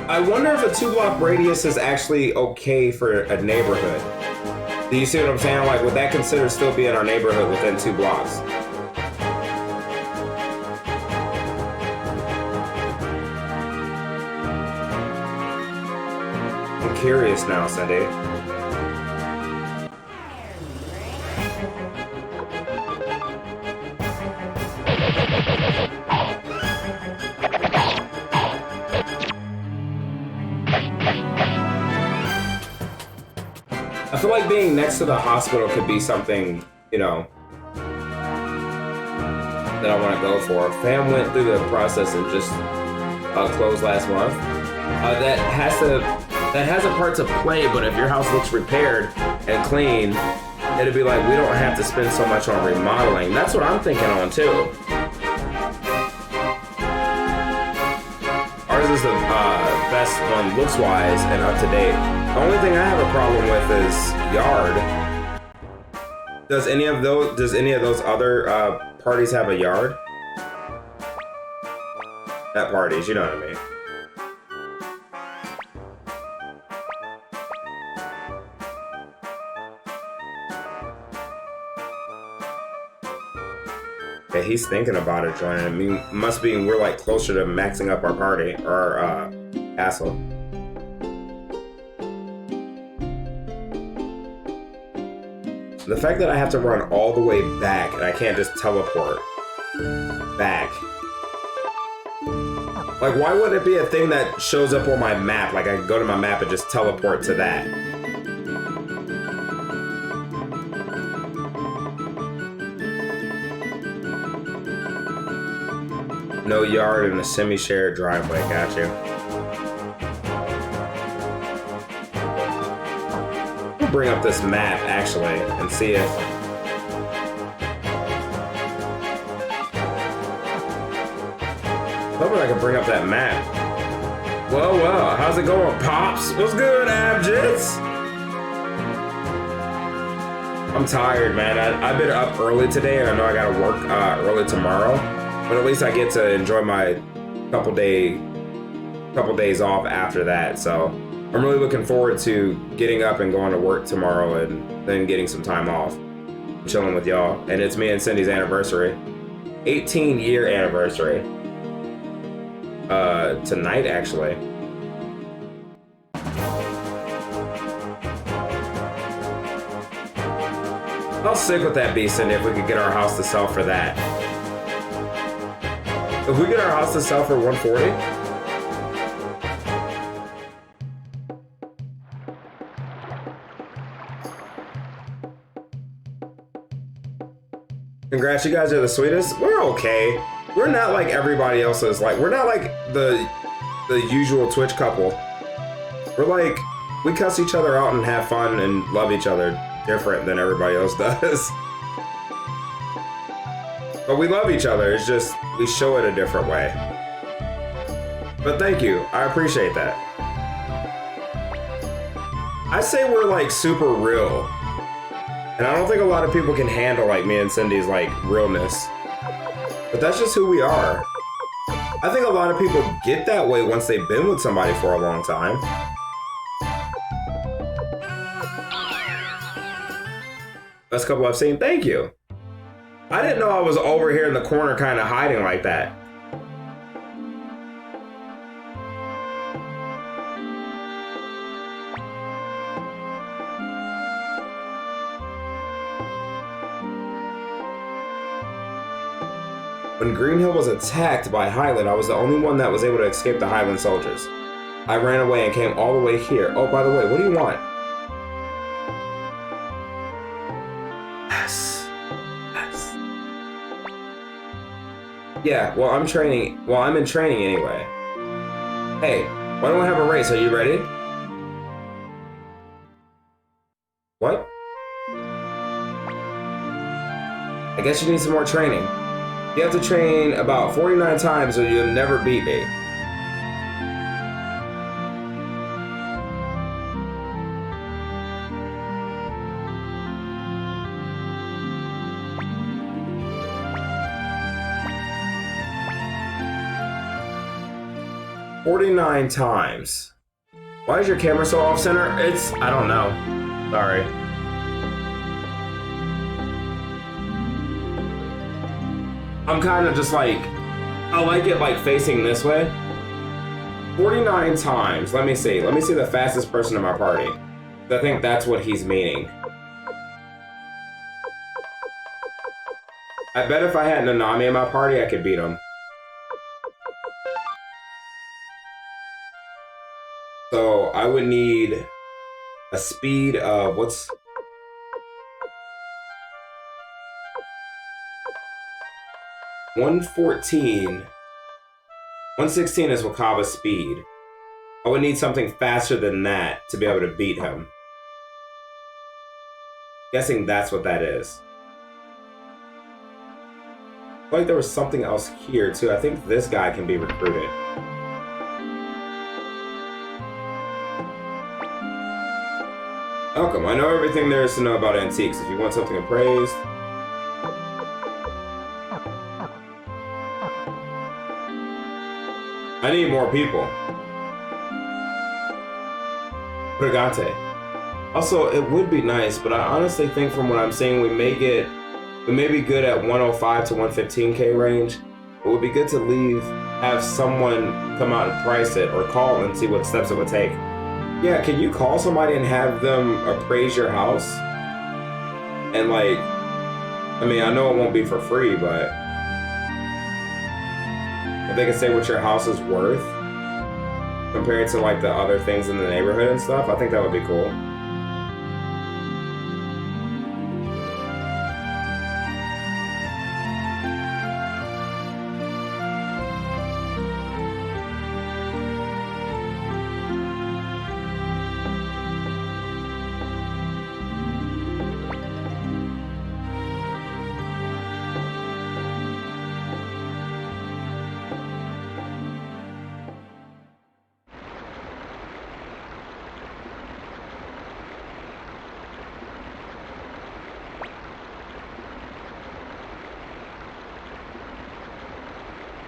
I wonder if a 2-block radius is actually okay for a neighborhood. Do you see what I'm saying? Like, would that consider still being our neighborhood within 2 blocks? I'm curious now, Cindy. I feel like being next to the hospital could be something, you know, that I want to go for. Fam went through the process and just closed last month. That has a part to play, but if your house looks repaired and clean, it'd be like, we don't have to spend so much on remodeling. That's what I'm thinking on too. Ours is the best one looks-wise and up to date. The only thing I have a problem with is yard. Does any of those other parties have a yard? Not parties, you know what I mean. Okay, he's thinking about it joining. I mean, must be we're like closer to maxing up our party or our castle. The fact that I have to run all the way back and I can't just teleport back. Like, why wouldn't it be a thing that shows up on my map? Like, I can go to my map and just teleport to that. No yard and a semi-shared driveway, got you. I'll bring up this map, actually, and see if... Hoping I can bring up that map. Whoa, how's it going, Pops? What's good, Abjits? I'm tired, man. I've been up early today, and I know I gotta work early tomorrow. But at least I get to enjoy my couple days off after that. So I'm really looking forward to getting up and going to work tomorrow and then getting some time off, chilling with y'all. And it's me and Cindy's anniversary, 18-year anniversary. Tonight, actually. How sick would that be, Cindy, if we could get our house to sell for that? If we get our house to sell for 140? Congrats, you guys are the sweetest. We're okay. We're not like everybody else's. Like, we're not like the usual Twitch couple. We're like, we cuss each other out and have fun and love each other different than everybody else does. But we love each other. It's just, we show it a different way. But thank you. I appreciate that. I say we're like super real. And I don't think a lot of people can handle like me and Cindy's like realness. But that's just who we are. I think a lot of people get that way once they've been with somebody for a long time. Best couple I've seen, thank you. I didn't know I was over here in the corner kind of hiding like that. When Green Hill was attacked by Highland, I was the only one that was able to escape the Highland soldiers. I ran away and came all the way here. Oh, by the way, what do you want? Yes. Yes. Yeah, well, I'm training. Well, I'm in training anyway. Hey, why don't we have a race? Are you ready? What? I guess you need some more training. You have to train about 49 times or you'll never beat me. "49 times. Why is your camera so off center? I don't know. Sorry. I'm kind of just like, I like it like facing this way. 49 times. Let me see. Let me see the fastest person in my party. I think that's what he's meaning. I bet if I had Nanami in my party, I could beat him. So I would need a speed of, what's... 114. 116 is Wakaba's speed. I would need something faster than that to be able to beat him. Guessing that's what that is. I feel like there was something else here too. I think this guy can be recruited. Welcome. I know everything there is to know about antiques. If you want something appraised, I need more people. Brigante. Also, it would be nice, but I honestly think from what I'm seeing, we may be good at 105 to 115k range. It would be good to have someone come out and price it or call and see what steps it would take. Yeah, can you call somebody and have them appraise your house? And like, I mean, I know it won't be for free, but if they can say what your house is worth compared to like the other things in the neighborhood and stuff, I think that would be cool.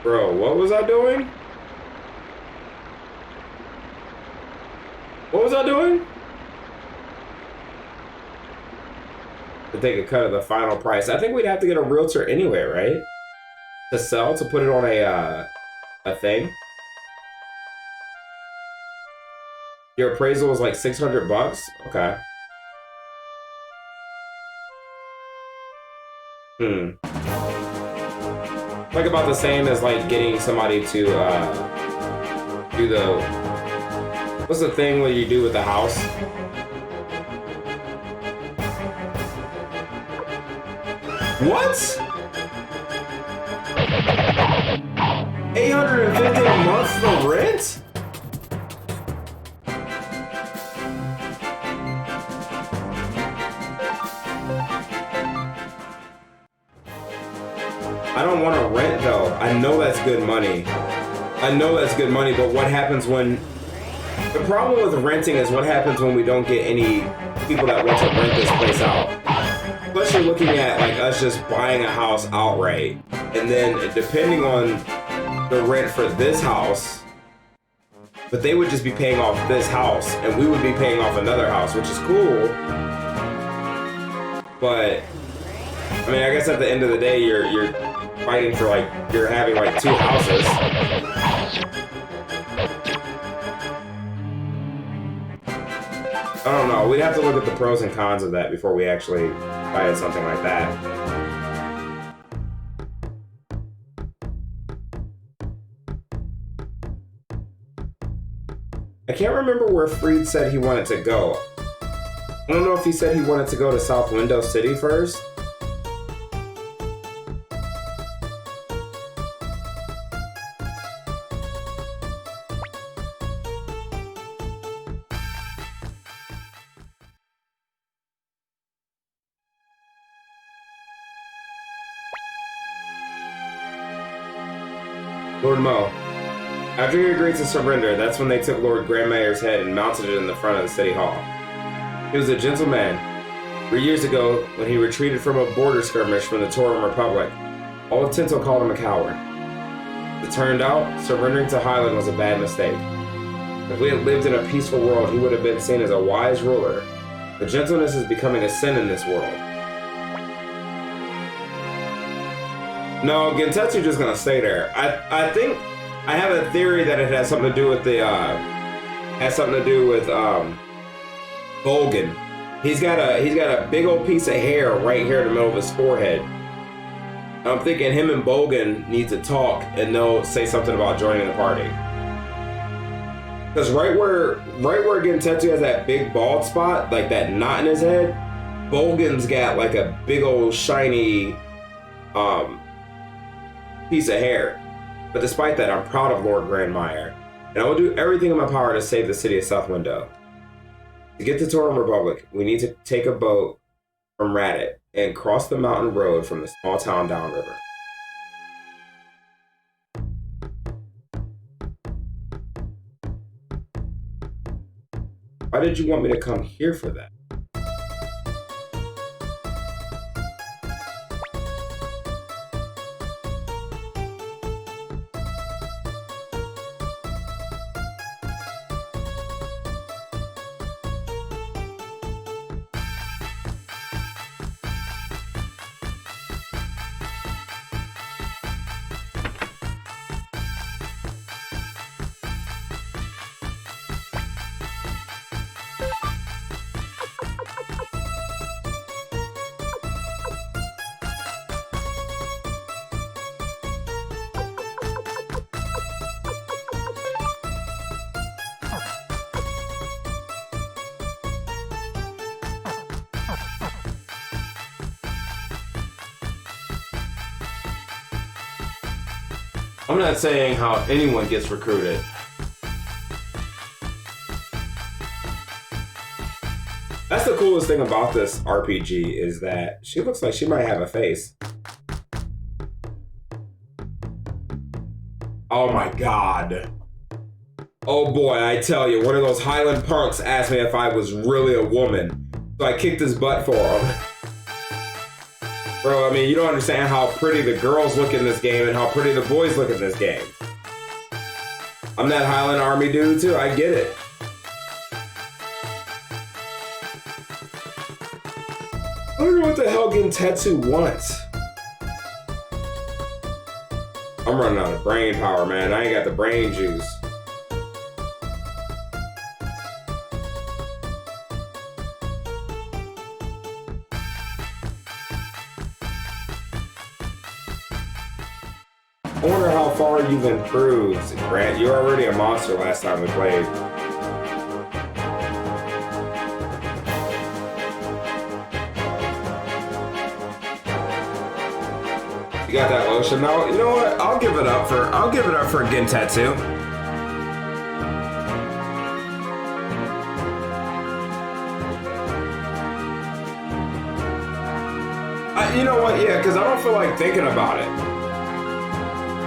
Bro, what was I doing? What was I doing? To take a cut of the final price. I think we'd have to get a realtor anyway, right? To sell, to put it on a thing. Your appraisal was like 600 bucks? Okay. Like about the same as like getting somebody to do the, what's the thing where you do with the house? What? $850 a month for rent? I don't want to rent though. I know that's good money. I know that's good money, but what happens when... The problem with renting is what happens when we don't get any people that want to rent this place out. Plus you're looking at like us just buying a house outright. And then depending on the rent for this house, but they would just be paying off this house and we would be paying off another house, which is cool. But I mean, I guess at the end of the day, you're fighting for like, you're having like two houses. I don't know. We'd have to look at the pros and cons of that before we actually buy something like that. I can't remember where Freed said he wanted to go. I don't know if he said he wanted to go to South Window City first. Lord Mo. After he agreed to surrender, that's when they took Lord Grandmayor's head and mounted it in the front of the city hall. He was a gentleman. 3 years ago, when he retreated from a border skirmish from the Tauren Republic, all of Tinto called him a coward. As it turned out, surrendering to Highland was a bad mistake. If we had lived in a peaceful world, he would have been seen as a wise ruler. But gentleness is becoming a sin in this world. No, Gentetsu's just gonna stay there. I think I have a theory that it has something to do with the Bolgan. He's got a big old piece of hair right here in the middle of his forehead. I'm thinking him and Bolgan need to talk and they'll say something about joining the party. Because right where Gentetsu has that big bald spot, like that knot in his head, Bolgan's got like a big old shiny piece of hair. But despite that, I'm proud of Lord Grandmire, and I will do everything in my power to save the city of South Window. To get to Tauren Republic, we need to take a boat from Radit and cross the mountain road from the small town downriver. Why did you want me to come here for that? I'm not saying how anyone gets recruited. That's the coolest thing about this RPG is that she looks like she might have a face. Oh my god. Oh boy, I tell you, one of those Highland punks asked me if I was really a woman. So I kicked his butt for him. Bro, I mean, you don't understand how pretty the girls look in this game and how pretty the boys look in this game. I'm that Highland Army dude too, I get it. I wonder what the hell Gentetsu wants. I'm running out of brain power, man. I ain't got the brain juice. I wonder how far you've improved, Grant. You were already a monster last time we played. You got that lotion now? You know what? I'll give it up for a Gentetsu. You know what? Yeah, because I don't feel like thinking about it.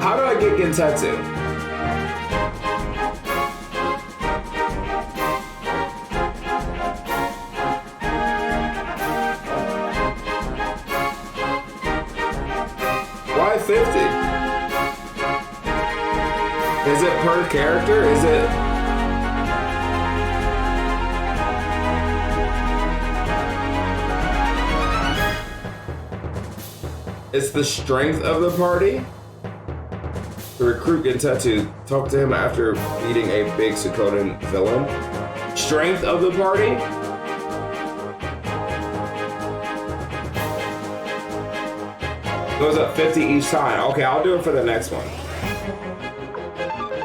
How do I get Gentetsu? Why 50? Is it per character? Is it? It's the strength of the party. To recruit Gentetsu, talk to him after beating a big Suikoden villain. Strength of the party? Goes up 50 each time. Okay, I'll do it for the next one.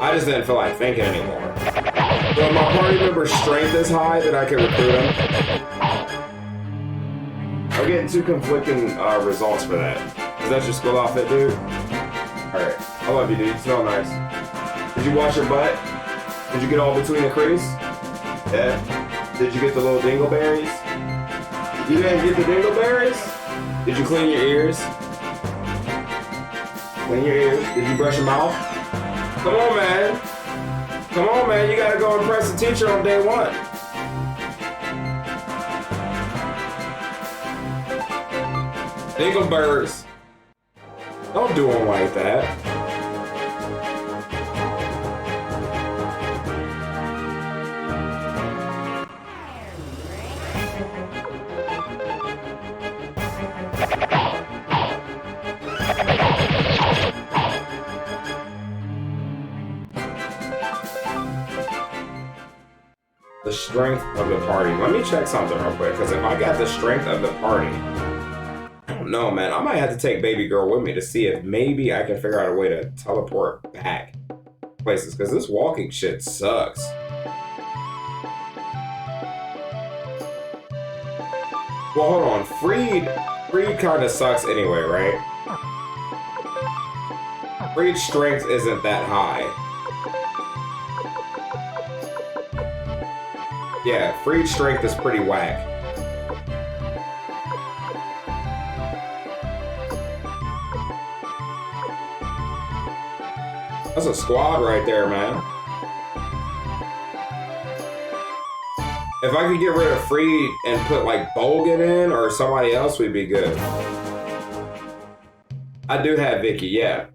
I just didn't feel like thinking anymore. So if my party member's strength is high, then I can recruit him. I'm getting two conflicting results for that. Is that your school outfit, dude? Alright. I love you, dude. You smell nice. Did you wash your butt? Did you get all between the crease? Yeah. Did you get the little dingleberries? You didn't get the dingleberries? Did you clean your ears? Clean your ears? Did you brush your mouth? Come on, man. Come on, man. You gotta go impress the teacher on day one. Dingleberries. Don't do them like that. The strength of the party. Let me check something real quick, because if I got the strength of the party, I don't know, man. I might have to take baby girl with me to see if maybe I can figure out a way to teleport back places, because this walking shit sucks. Well, hold on. Freed kind of sucks anyway, right? Freed strength isn't that high. Yeah, freed strength is pretty whack. That's a squad right there, man. If I could get rid of Freed and put like Bogan in or somebody else, we'd be good. I do have Vicky, yeah.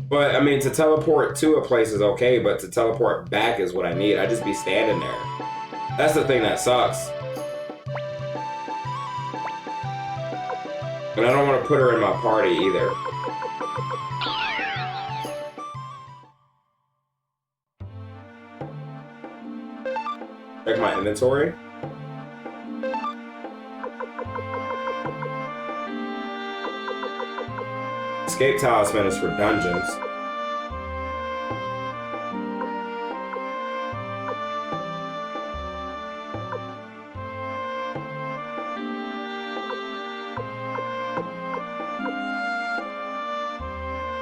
But I mean, to teleport to a place is okay, but to teleport back is what I need. I just be standing there. That's the thing that sucks. And I don't want to put her in my party either. Check my inventory. Escape talisman is for dungeons.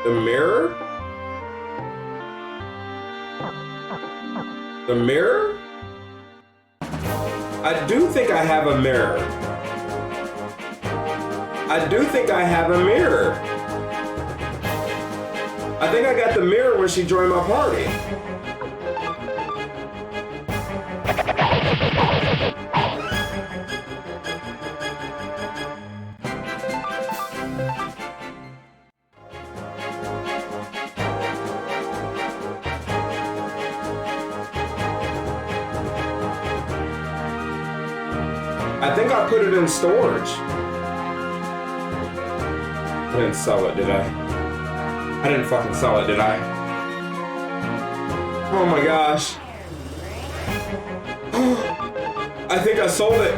The mirror? The mirror? I do think I have a mirror. I do think I have a mirror. I think I got the mirror when she joined my party. I think I put it in storage. I didn't sell it, did I? I didn't fucking sell it, did I? Oh my gosh. I think I sold it.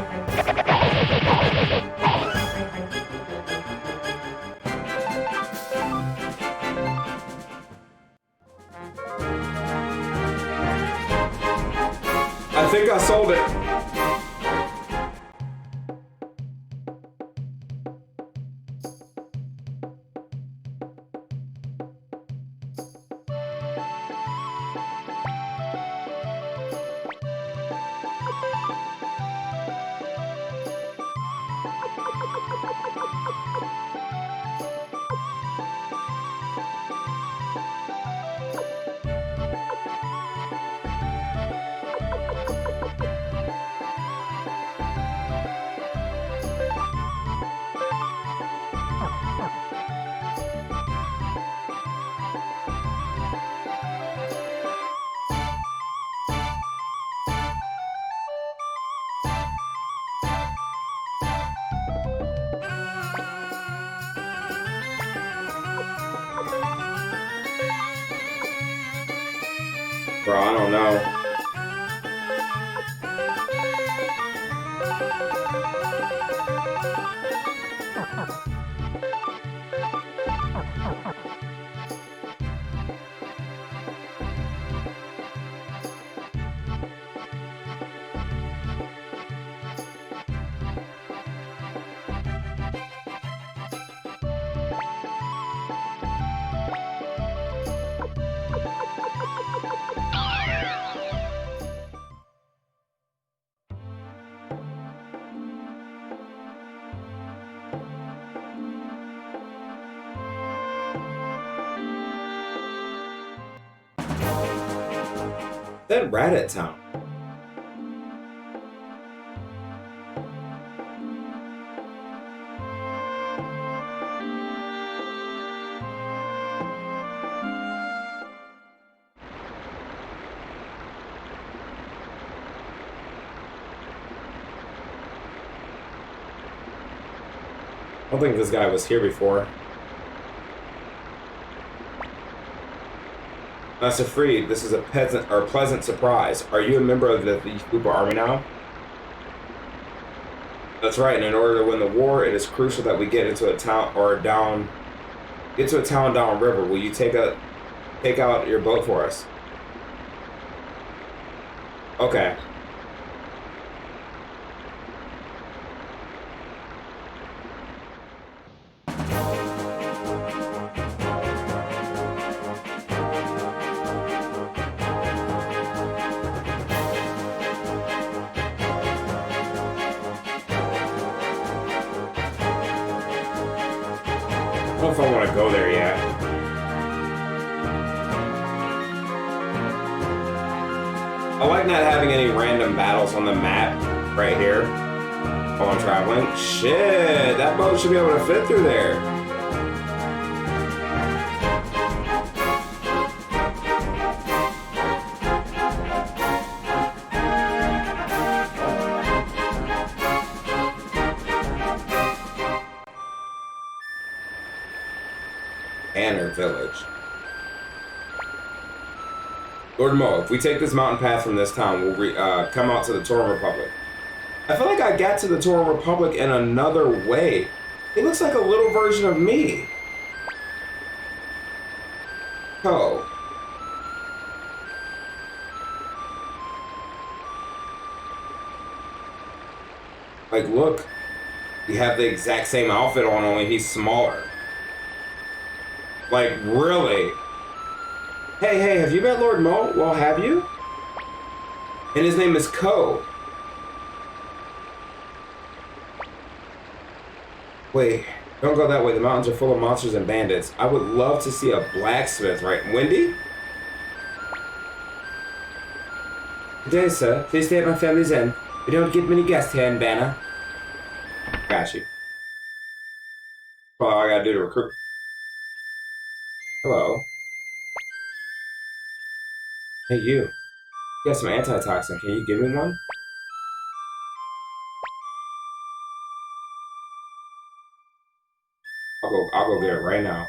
I think I sold it. Bro, I don't know. That Rabbit Town. I don't think this guy was here before. Master Freed, this is a pleasant surprise. Are you a member of the Koopa army now? That's right, and in order to win the war, it is crucial that we get into a town downriver. Will you take out your boat for us? Okay. I don't know if I want to go there yet. I like not having any random battles on the map right here while I'm traveling. Shit, that boat should be able to fit through there. Banner Village. Lord Mo, if we take this mountain path from this town, we'll come out to the Tauren Republic. I feel like I got to the Tauren Republic in another way. It looks like a little version of me. Oh. Like, look. We have the exact same outfit on, only he's smaller. Like, really? Hey, have you met Lord Mo? Well, have you? And his name is Ko. Wait, don't go that way. The mountains are full of monsters and bandits. I would love to see a blacksmith, right? Wendy? Good day, sir. Please stay at my family's inn. We don't get many guests here in Banner. Got you. Well, all I gotta do to recruit. Hello. Hey, you. You got some antitoxin. Can you give me one? I'll go get it right now.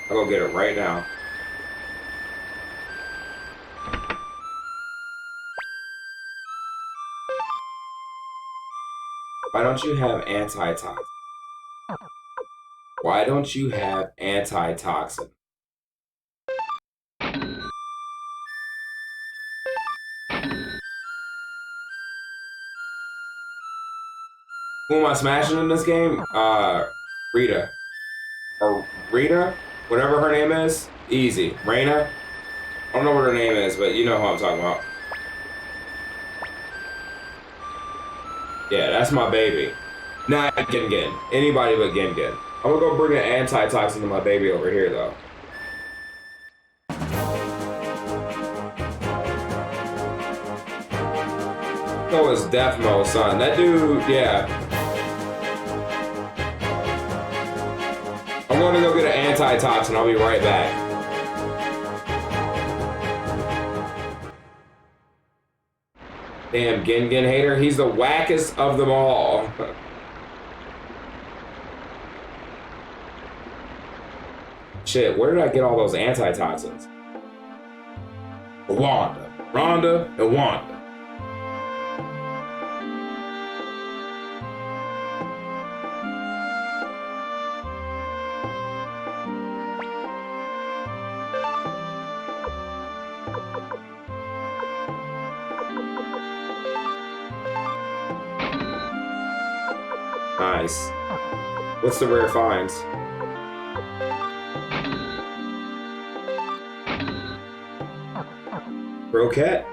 I'll go get it right now. Why don't you have antitoxin? Why don't you have antitoxin? Who am I smashing in this game? Rita. Or Rita? Whatever her name is. Easy. Raina? I don't know what her name is, but you know who I'm talking about. Yeah, that's my baby. Not Gin. Anybody but Gin. I'm gonna go bring an antitoxin to my baby over here, though. So is Death Mo's son. That dude, yeah. I'm gonna go get an antitoxin. I'll be right back. Damn, Gin hater. He's the wackest of them all. Shit, where did I get all those antitoxins? Wanda. Rhonda and Wanda. Nice. What's the rare finds? Croquette?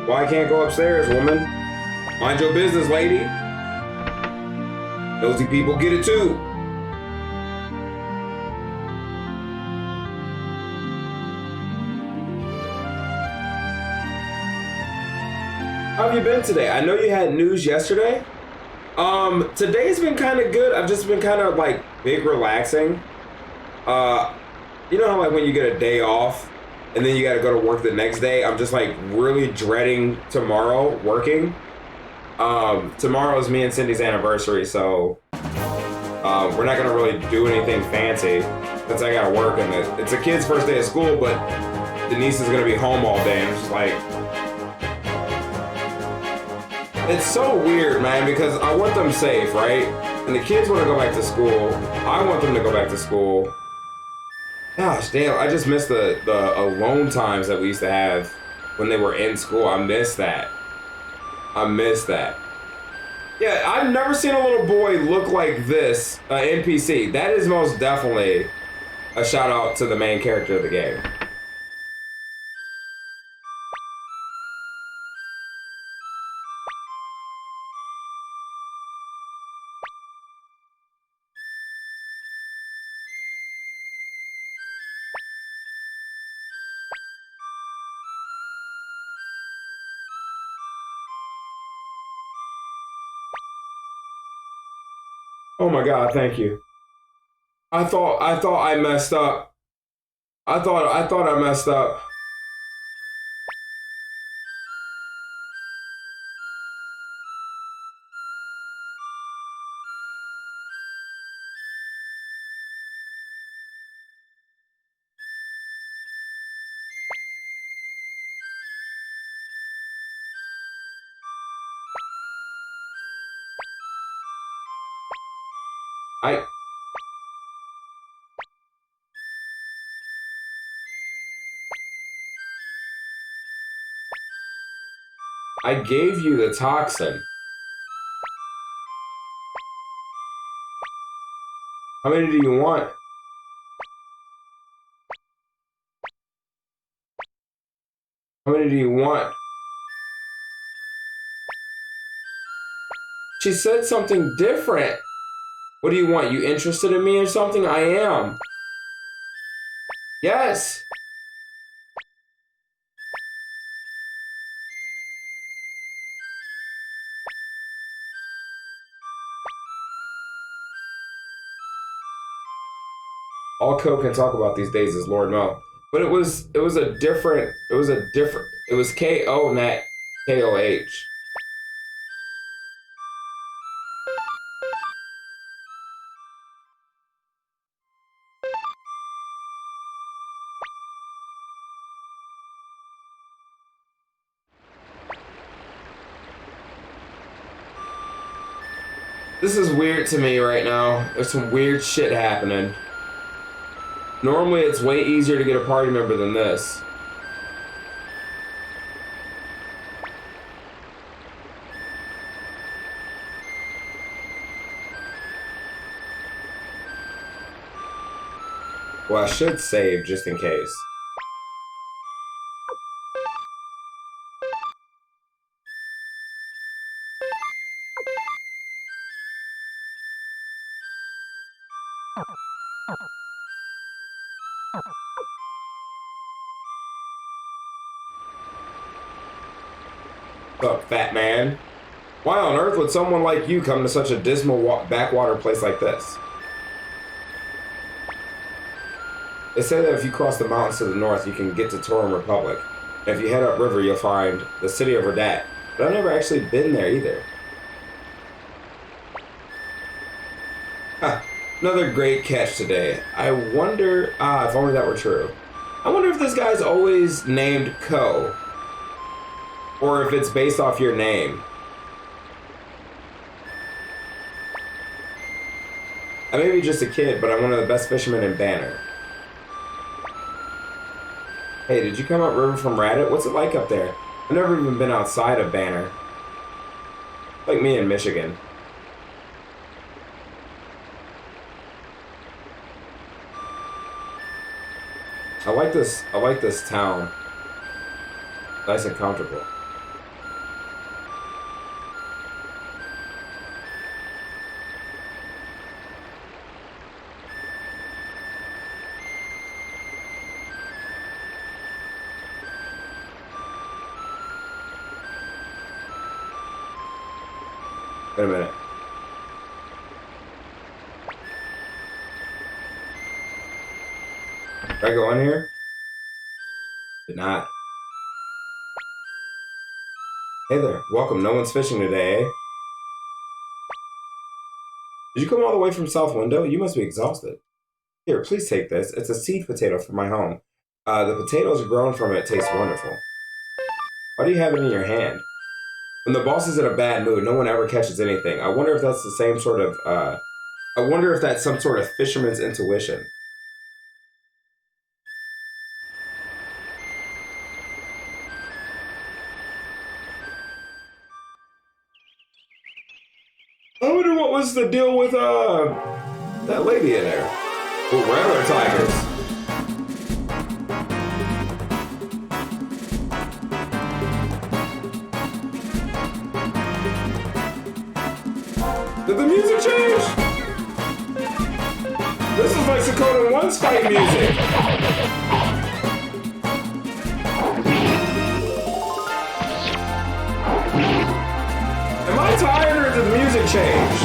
Why I can't go upstairs, woman? Mind your business, lady. Nosy people get it too. How have you been today? I know you had news yesterday. Today's been kind of good. I've just been kind of like big relaxing. You know how like when you get a day off and then you got to go to work the next day? I'm just like really dreading tomorrow working. Tomorrow is me and Cindy's anniversary, so we're not gonna really do anything fancy since I gotta work and it's a kid's first day of school, but Denise is gonna be home all day and it's just like, it's so weird, man, because I want them safe, right? And the kids want to go back to school. I want them to go back to school. Gosh, damn, I just miss the alone times that we used to have when they were in school. I miss that. I miss that. Yeah, I've never seen a little boy look like this, NPC. That is most definitely a shout out to the main character of the game. Oh my God, thank you. I thought I messed up. I thought I messed up. I gave you the toxin. How many do you want? How many do you want? She said something different. What do you want? You interested in me or something? I am. Yes. All Coke can talk about these days is Lord Mo. But it was K-O, not K-O-H. This is weird to me right now. There's some weird shit happening. Normally it's way easier to get a party member than this. Well, I should save just in case. What's up, fat man? Why on earth would someone like you come to such a dismal backwater place like this? They say that if you cross the mountains to the north, you can get to Torum Republic. And if you head upriver, you'll find the city of Radat. But I've never actually been there either. Huh. Another great catch today. I wonder... if only that were true. I wonder if this guy's always named Ko. Or if it's based off your name. I may be just a kid, but I'm one of the best fishermen in Banner. Hey, did you come upriver from Radit? What's it like up there? I've never even been outside of Banner. Like me in Michigan. I like this town. Nice and comfortable. Wait a minute. Did I go in here? Did not. Hey there, welcome. No one's fishing today, eh? Did you come all the way from South Window? You must be exhausted. Here, please take this. It's a seed potato from my home. The potatoes grown from it taste wonderful. Why do you have it in your hand? When the boss is in a bad mood, no one ever catches anything. I wonder if that's the same sort of, I wonder if that's some sort of fisherman's intuition. I wonder what was the deal with, that lady in there. With regular tigers. Did the music change? This is like Suikoden 1's fight music. Am I tired or did the music change?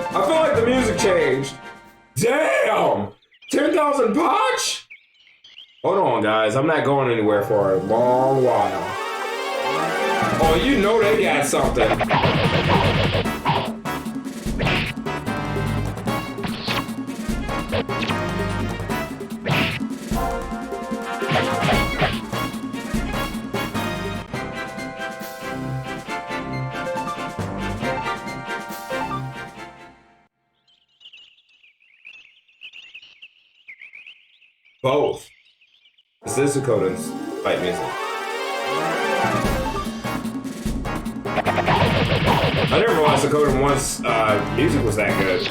I feel like the music changed. Damn! 10,000 potch? Hold on, guys. I'm not going anywhere for a long while. Oh, you know they got something. Both. This is Suikoden's fight music. I never realized Suikoden 1's music was that good.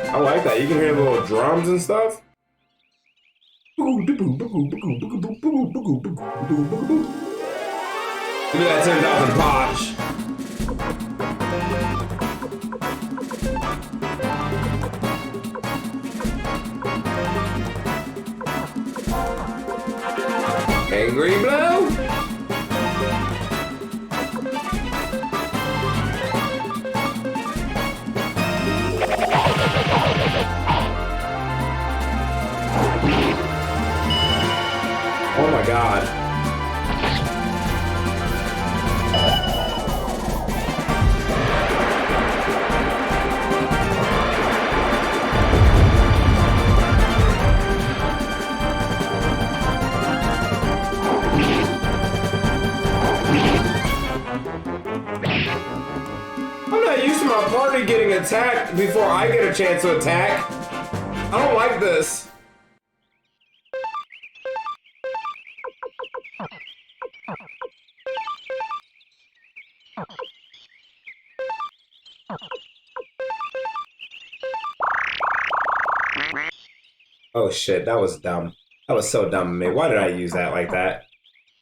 I like that. You can hear the little drums and stuff. Give me that 10,000 potch. Angry Blue? Oh my god. I'm not used to my party getting attacked before I get a chance to attack. I don't like this. Oh shit, that was dumb. That was so dumb of me. Why did I use that like that?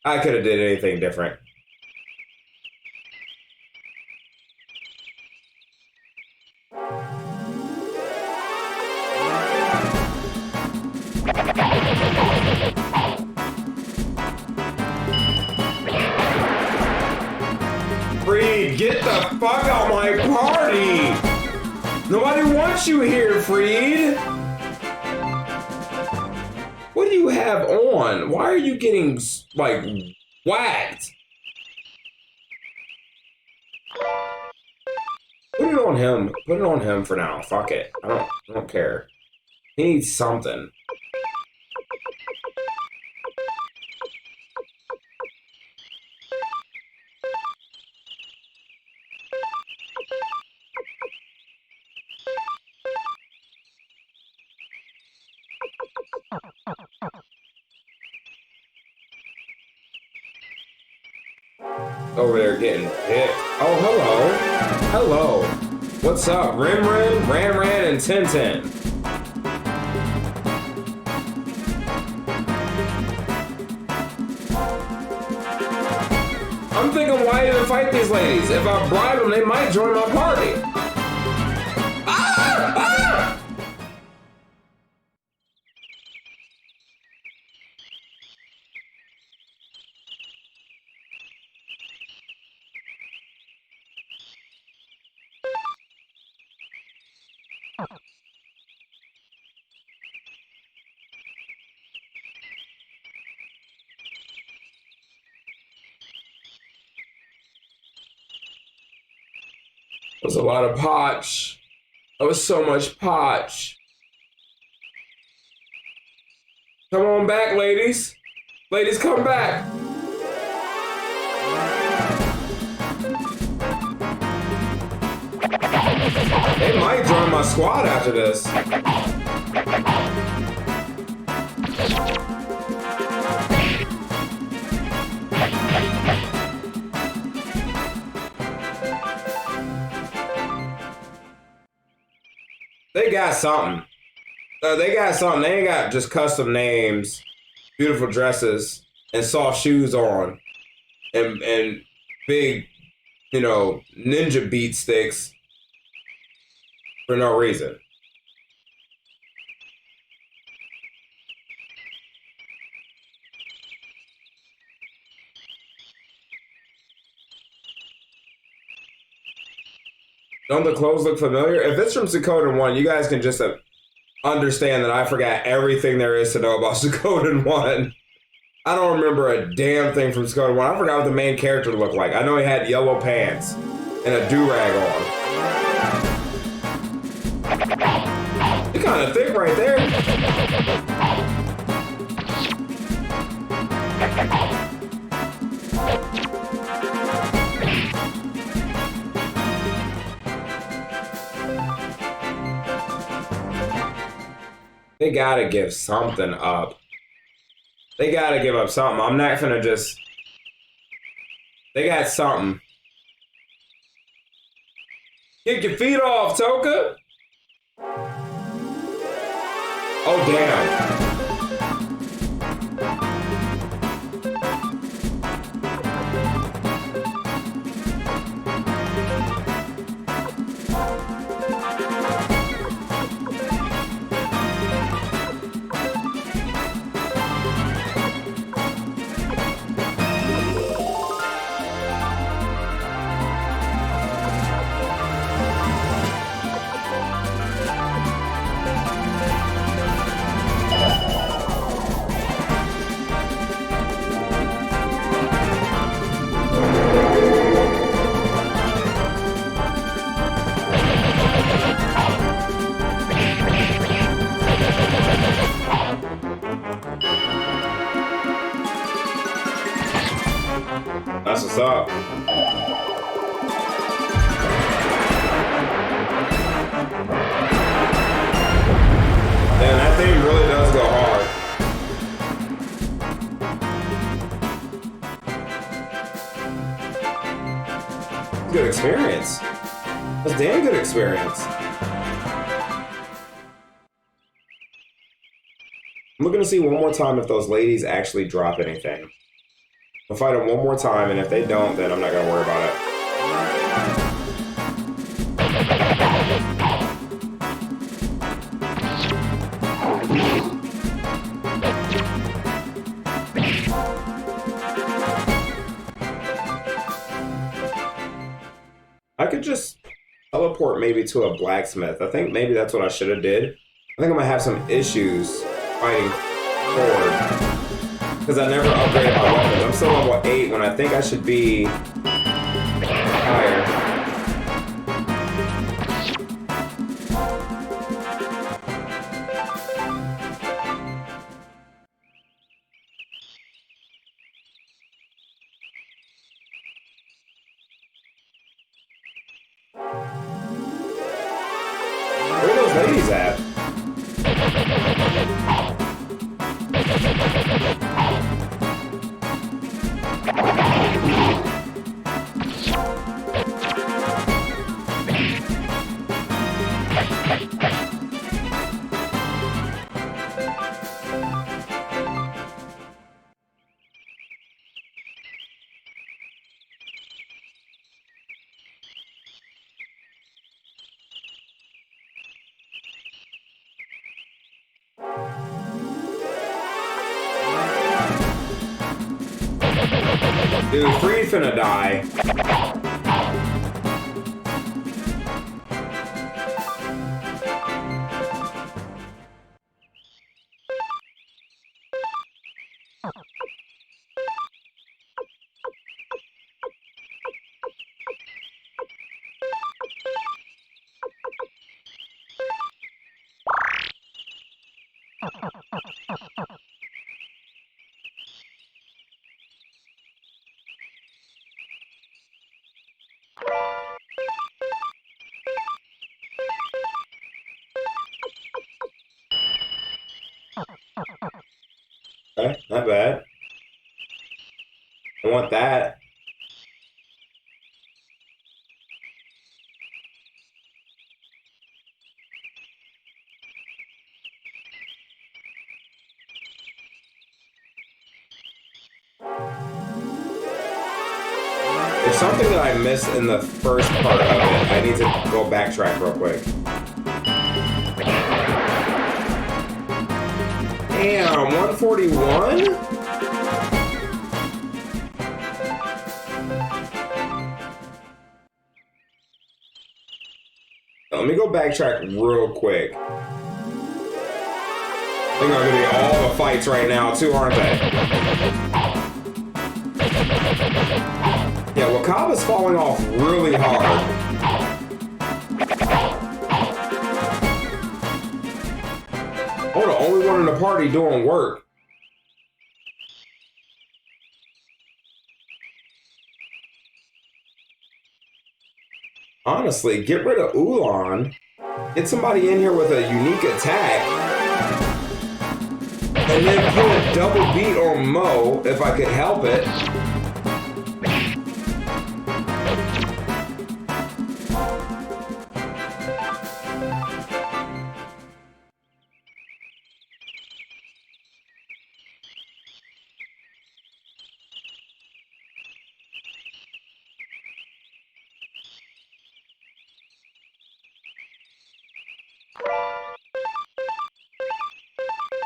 I could have did anything different. Freed, get the fuck out my party! Nobody wants you here, Freed! What do you have on? Why are you getting, like, whacked? Put it on him. Put it on him for now. Fuck it. I don't care. He needs something. Over there getting hit. Oh, hello. Hello. What's up? Rin, Ran, and Tintin. I'm thinking, why even fight these ladies? If I bribe them, they might join my party. Ah! Ah! That was a lot of potch. That was so much potch. Come on back, ladies. Ladies, come back. They might join my squad after this. They got something. They got something. They ain't got just custom names, beautiful dresses, and soft shoes on, and big, you know, ninja beat sticks for no reason. Don't the clothes look familiar? If it's from Suikoden 1, you guys can just understand that I forgot everything there is to know about Suikoden 1. I don't remember a damn thing from Suikoden 1. I forgot what the main character looked like. I know he had yellow pants and a do-rag on. You're kind of thick right there. They gotta give something up. They gotta give up something. I'm not gonna just... They got something. Kick your feet off, Toka! Oh, damn. That's what's up. Damn, that thing really does go hard. Good experience. That's damn good experience. I'm looking to see one more time if those ladies actually drop anything. I'll fight them one more time, and if they don't, then I'm not gonna worry about it. I could just teleport maybe to a blacksmith. I think maybe that's what I should have did. I think I'm gonna have some issues fighting forward because I never upgraded my weapons. I'm still level 8 when I think I should be higher. Where are those ladies at? Dude, Freed finna die. Okay, not bad. I want that. There's something that I missed in the first part of it. I need to go backtrack real quick. Damn, 141? Let me go backtrack real quick. I think I'm gonna be all the fights right now too, aren't they? Yeah, Wakaba's falling off really hard. I'm the only one in the party doing work. Honestly, get rid of Ulan. Get somebody in here with a unique attack. And then put a double beat on Mo, if I could help it.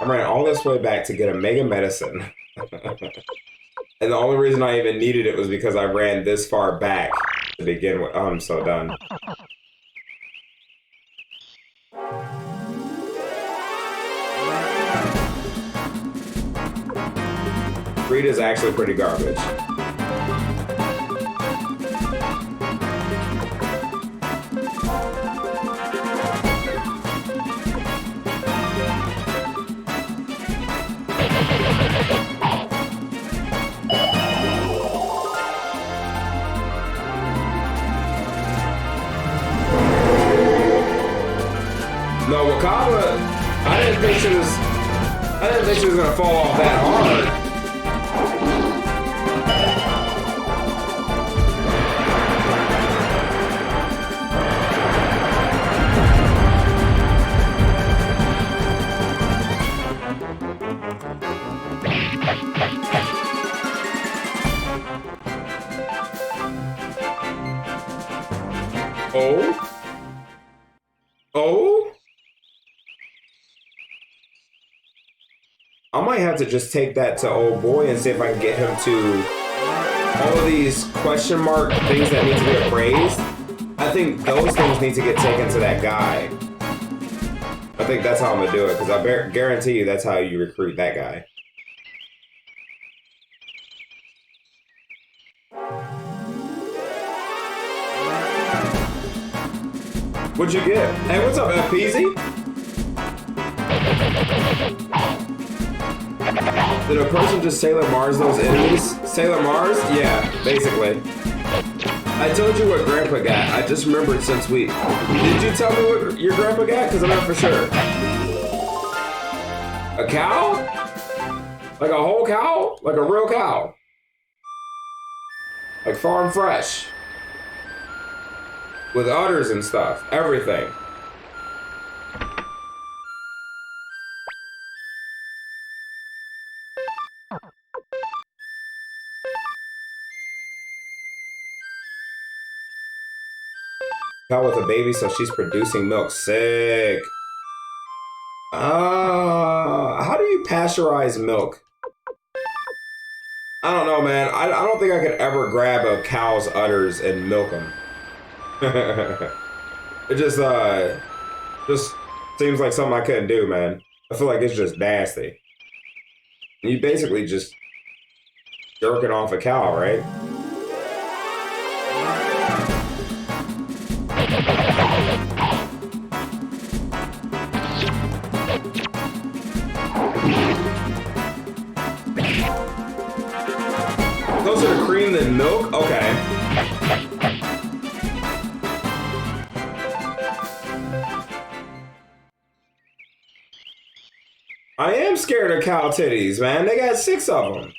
I ran all this way back to get a Mega Medicine. And the only reason I even needed it was because I ran this far back to begin with. Oh, I'm so done. Rita's actually pretty garbage. No, Wakaba, I didn't think she was gonna fall off that hard. Oh? Oh? I might have to just take that to old boy and see if I can get him to all of these question mark things that need to be appraised. I think those things need to get taken to that guy. I think that's how I'm gonna do it, because I guarantee you that's how you recruit that guy. What'd you get? Hey, what's up, FPZ? Did a person just Sailor Mars those enemies? Sailor Mars? Yeah, basically. I told you what Grandpa got. I just remembered since we... Did you tell me what your Grandpa got? Because I'm not for sure. A cow? Like a whole cow? Like a real cow? Like farm fresh? With udders and stuff. Everything. Cow with a baby, so she's producing milk. Sick. How do you pasteurize milk? I don't know, man. I don't think I could ever grab a cow's udders and milk them. It just seems like something I couldn't do, man. I feel like it's just nasty. You basically just jerking off a cow, right? Closer to cream than milk? Okay. I am scared of cow titties, man. They got 6 of them.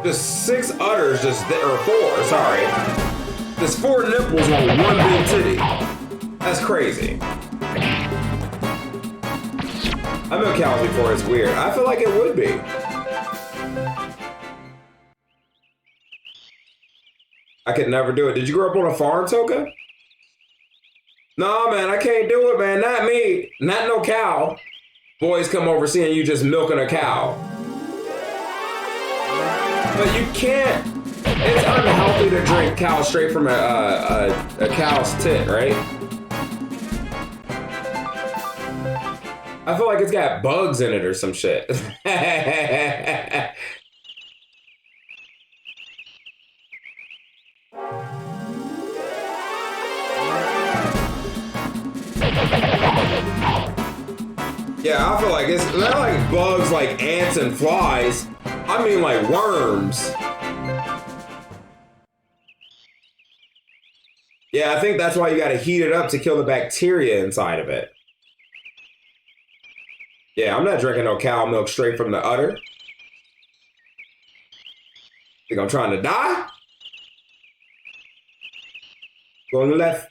Just 6 udders, or 4, sorry. There's 4 nipples on one big titty. That's crazy. I milk cows before, it's weird. I feel like it would be. I could never do it. Did you grow up on a farm, Toka? Nah, man, I can't do it, man. Not me. Not no cow. Boys come over seeing you just milking a cow. But you can't. It's unhealthy to drink cow straight from a cow's tit, right? I feel like it's got bugs in it or some shit. Yeah, I feel like it's not like bugs like ants and flies. I mean like worms. Yeah, I think that's why you gotta heat it up to kill the bacteria inside of it. Yeah, I'm not drinking no cow milk straight from the udder. Think I'm trying to die? Go on the left.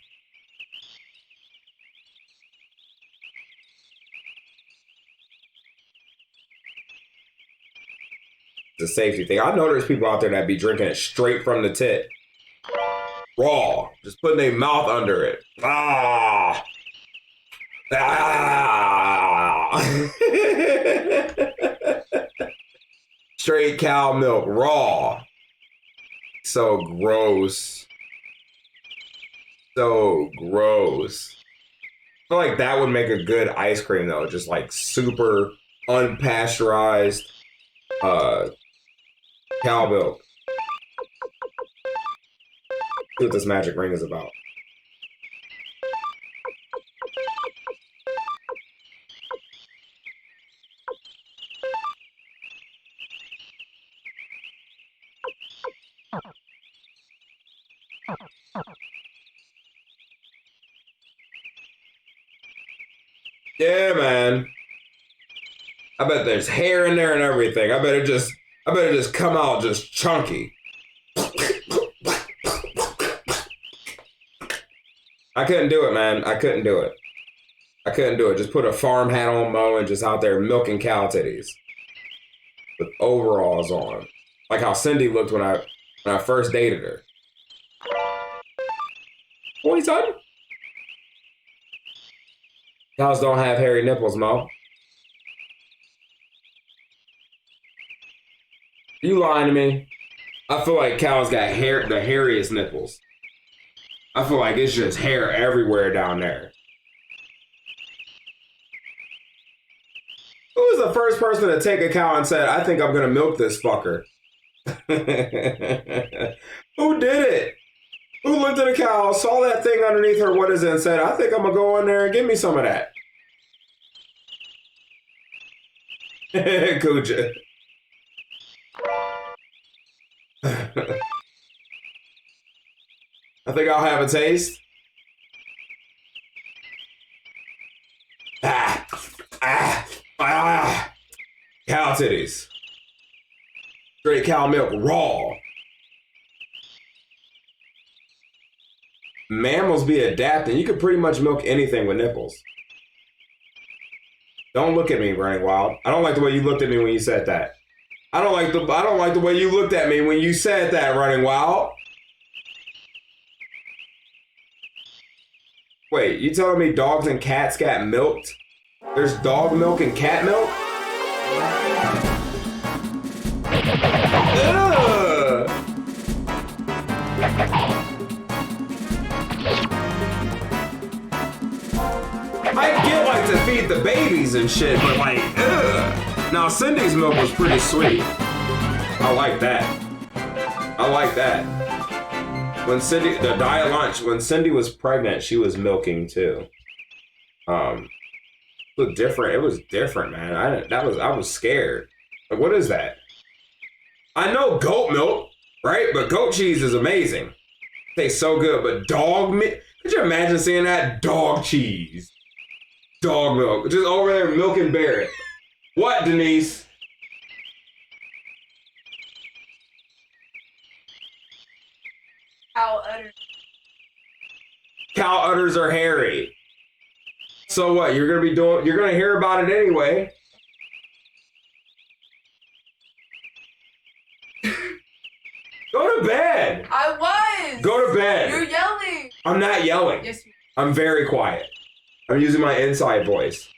It's a safety thing. I know there's people out there that be drinking it straight from the tit. Raw. Just putting their mouth under it. Ah. Ah. Straight cow milk. Raw. So gross. So gross. I feel like that would make a good ice cream though. Just like super unpasteurized cow milk. See what this magic ring is about. Yeah, man. I bet there's hair in there and everything. I bet it just come out just chunky. I couldn't do it, man. I couldn't do it. I couldn't do it. Just put a farm hat on, Mo, and just out there milking cow titties with overalls on, like how Cindy looked when I first dated her. Boy, son. Cows don't have hairy nipples, Mo. You lying to me? I feel like cows got the hairiest nipples. I feel like it's just hair everywhere down there. Who was the first person to take a cow and said, I think I'm going to milk this fucker? Who did it? Who looked at a cow, saw that thing underneath her, what is it, and said, I think I'm going to go in there and give me some of that. Kuja. I think I'll have a taste. Cow titties. Straight cow milk, raw. Mammals be adapting. You could pretty much milk anything with nipples. Don't look at me, Running Wild. I don't like the way you looked at me when you said that. I don't like the way you looked at me when you said that, Running Wild. Wait, you telling me dogs and cats got milked? There's dog milk and cat milk? Ugh. I get like to feed the babies and shit, but like, ugh. Now Cindy's milk was pretty sweet. I like that. I like that. When Cindy, the diet lunch, when Cindy was pregnant, she was milking too. It was different. It was different, man. I was scared. Like, what is that? I know goat milk, right? But goat cheese is amazing. Tastes so good. But dog milk? Could you imagine seeing that? Dog cheese. Dog milk. Just over there milking Barrett. What, Denise? Cow udders. Cow udders are hairy. So what? You're gonna hear about it anyway. Go to bed. I was. Go to bed. You're yelling. I'm not yelling. Yes. You I'm very quiet. I'm using my inside voice.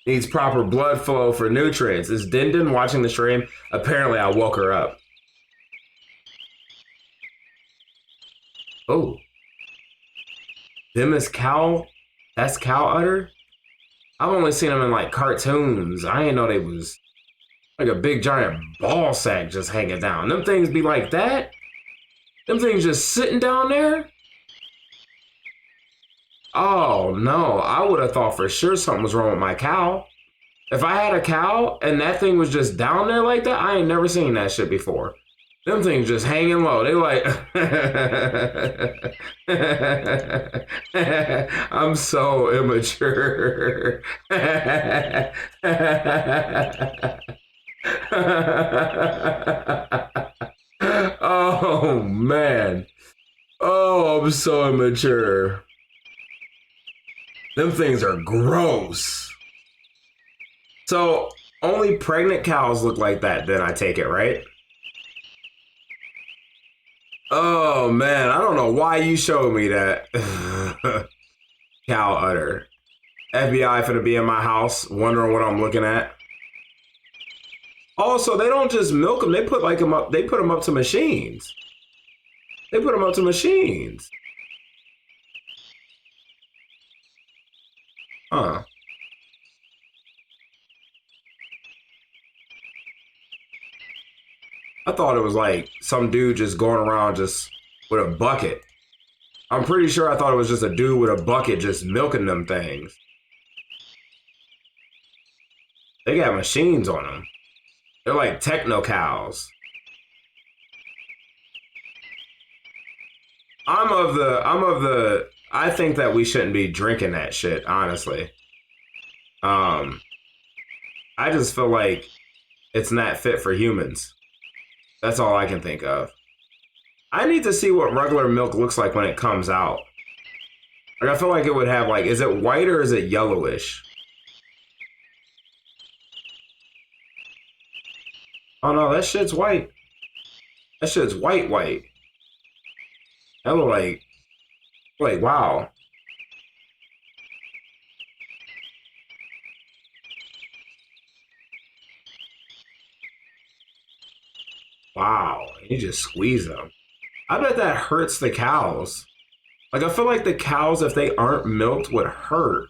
Needs proper blood flow for nutrients. Is Din watching the stream? Apparently I woke her up. Oh. Them is cow? That's cow udder? I've only seen them in like cartoons. I didn't know they was like a big giant ball sack just hanging down. Them things be like that? Them things just sitting down there? Oh no, I would have thought for sure something was wrong with my cow. If I had a cow and that thing was just down there like that, I ain't never seen that shit before. Them things just hanging low. They like, I'm so immature. Oh man. Oh, I'm so immature. Them things are gross. So only pregnant cows look like that, then I take it, right? Oh man, I don't know why you showed me that. Cow udder. FBI finna be in my house wondering what I'm looking at. Also, they don't just milk them, they put them up to machines. They put them up to machines. Huh. I thought it was like some dude just going around just with a bucket. I'm pretty sure I thought it was just a dude with a bucket just milking them things. They got machines on them. They're like techno cows. I think that we shouldn't be drinking that shit, honestly. I just feel like it's not fit for humans. That's all I can think of. I need to see what regular milk looks like when it comes out. Like, I feel like it would have like, is it white or is it yellowish? Oh no, that shit's white. That shit's white. That look like wow. Wow, you just squeeze them. I bet that hurts the cows. Like, I feel like the cows, if they aren't milked, would hurt.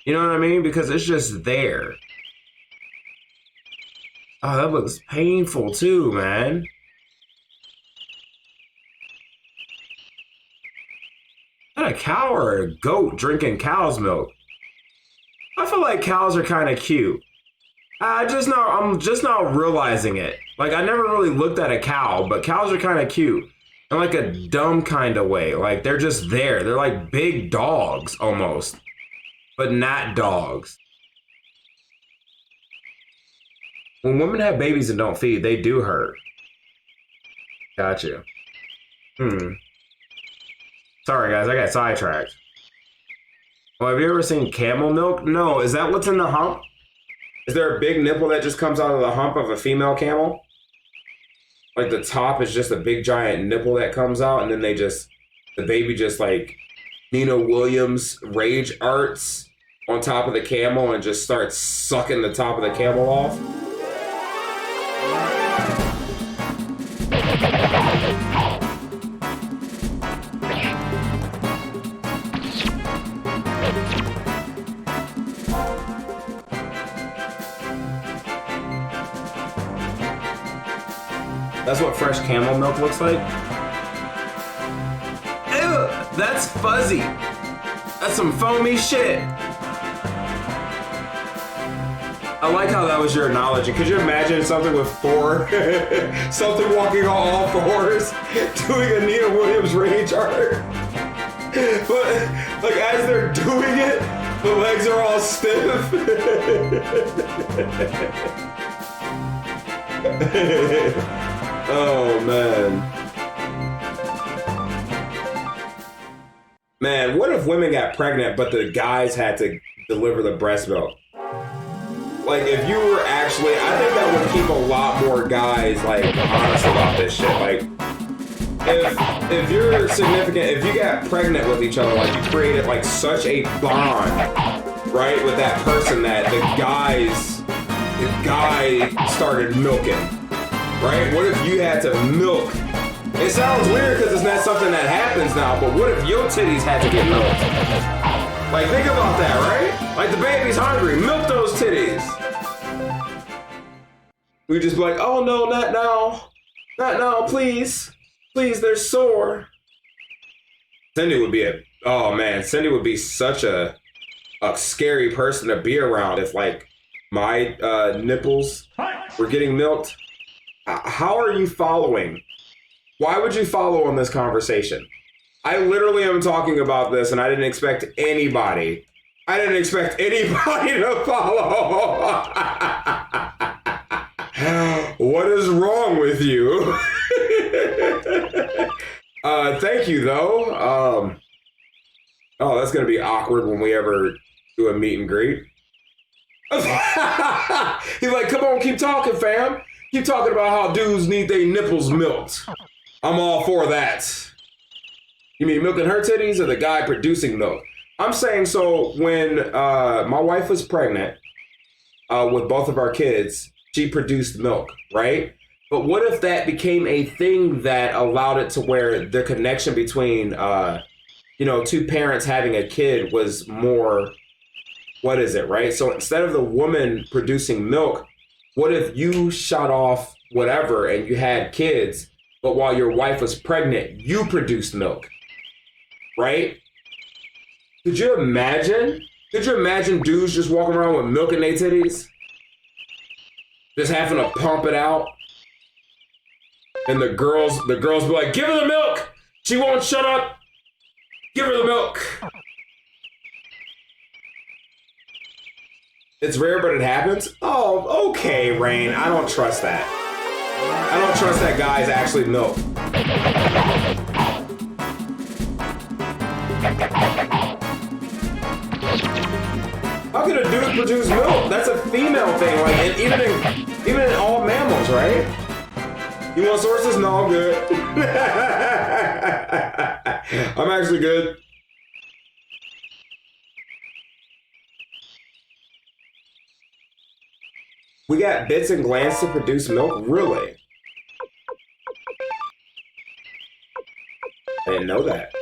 You know what I mean? Because it's just there. Oh, that looks painful too, man. Not a cow or a goat drinking cow's milk. I feel like cows are kind of cute. I'm just now realizing it. Like, I never really looked at a cow, but cows are kind of cute. In like a dumb kind of way. Like, they're just there. They're like big dogs almost, but not dogs. When women have babies and don't feed, they do hurt. Gotcha. Sorry, guys, I got sidetracked. Well, have you ever seen camel milk? No. Is that what's in the hump? Is there a big nipple that just comes out of the hump of a female camel? Like the top is just a big giant nipple that comes out, and then the baby just like Nina Williams rage arts on top of the camel and just starts sucking the top of the camel off. That's what fresh camel milk looks like. Ew, that's fuzzy. That's some foamy shit. I like how that was your analogy. Could you imagine something with something walking on all fours, doing a Nina Williams rage art? But like as they're doing it, the legs are all stiff. Oh, man. Man, what if women got pregnant, but the guys had to deliver the breast milk? Like, if you were actually, I think that would keep a lot more guys, like, honest about this shit. Like, if you're significant, if you got pregnant with each other, like, you created, like, such a bond, right, with that person that the guy started milking. Right? What if you had to milk? It sounds weird because it's not something that happens now, but what if your titties had to get milked? Like, think about that, right? Like, the baby's hungry. Milk those titties. We just be like, oh no, not now. Not now, please. Please, they're sore. Cindy would be such a scary person to be around if, like, my nipples were getting milked. How are you following? Why would you follow on this conversation? I literally am talking about this and I didn't expect anybody to follow. What is wrong with you? Thank you though. Oh, that's gonna be awkward when we ever do a meet and greet. He's like, come on, keep talking, fam. Keep talking about how dudes need their nipples milked. I'm all for that. You mean milking her titties or the guy producing milk? I'm saying, so when my wife was pregnant with both of our kids, she produced milk, right? But what if that became a thing that allowed it to where the connection between, two parents having a kid was more, what is it, right? So instead of the woman producing milk, what if you shot off whatever and you had kids, but while your wife was pregnant, you produced milk, right? Could you imagine? Could you imagine dudes just walking around with milk in their titties? Just having to pump it out? And the girls be like, give her the milk! She won't shut up! Give her the milk! It's rare, but it happens? Oh, okay, Rain. I don't trust that. I don't trust that guys actually milk. How can a dude produce milk? That's a female thing. Like, and even in all mammals, right? You want sources? No, I'm good. I'm actually good. We got bits and glands to produce milk? Really? I didn't know that.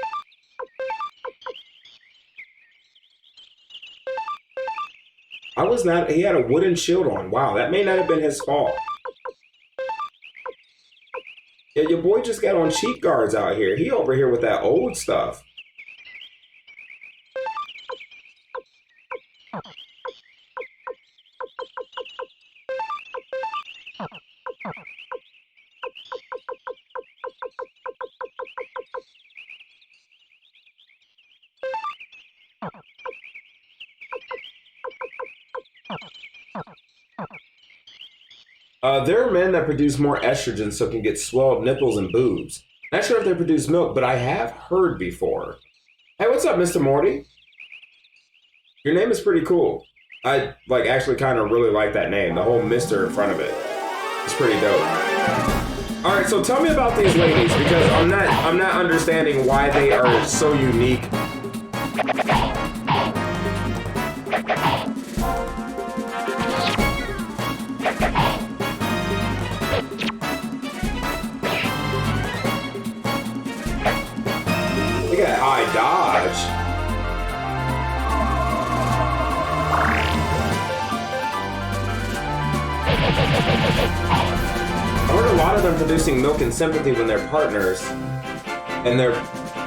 I was not, he had a wooden shield on. Wow, that may not have been his fault. Yeah, your boy just got on cheek guards out here. He over here with that old stuff. There are men that produce more estrogen so can get swelled nipples and boobs. Not sure if they produce milk, but I have heard before. Hey, what's up, Mr. Morty? Your name is pretty cool. I like actually kind of really like that name. The whole Mr. in front of it. It's pretty dope. All right, so tell me about these ladies because I'm not understanding why they are so unique. Look at high dodge. I heard a lot of them producing milk and sympathy when they're partners. And they're...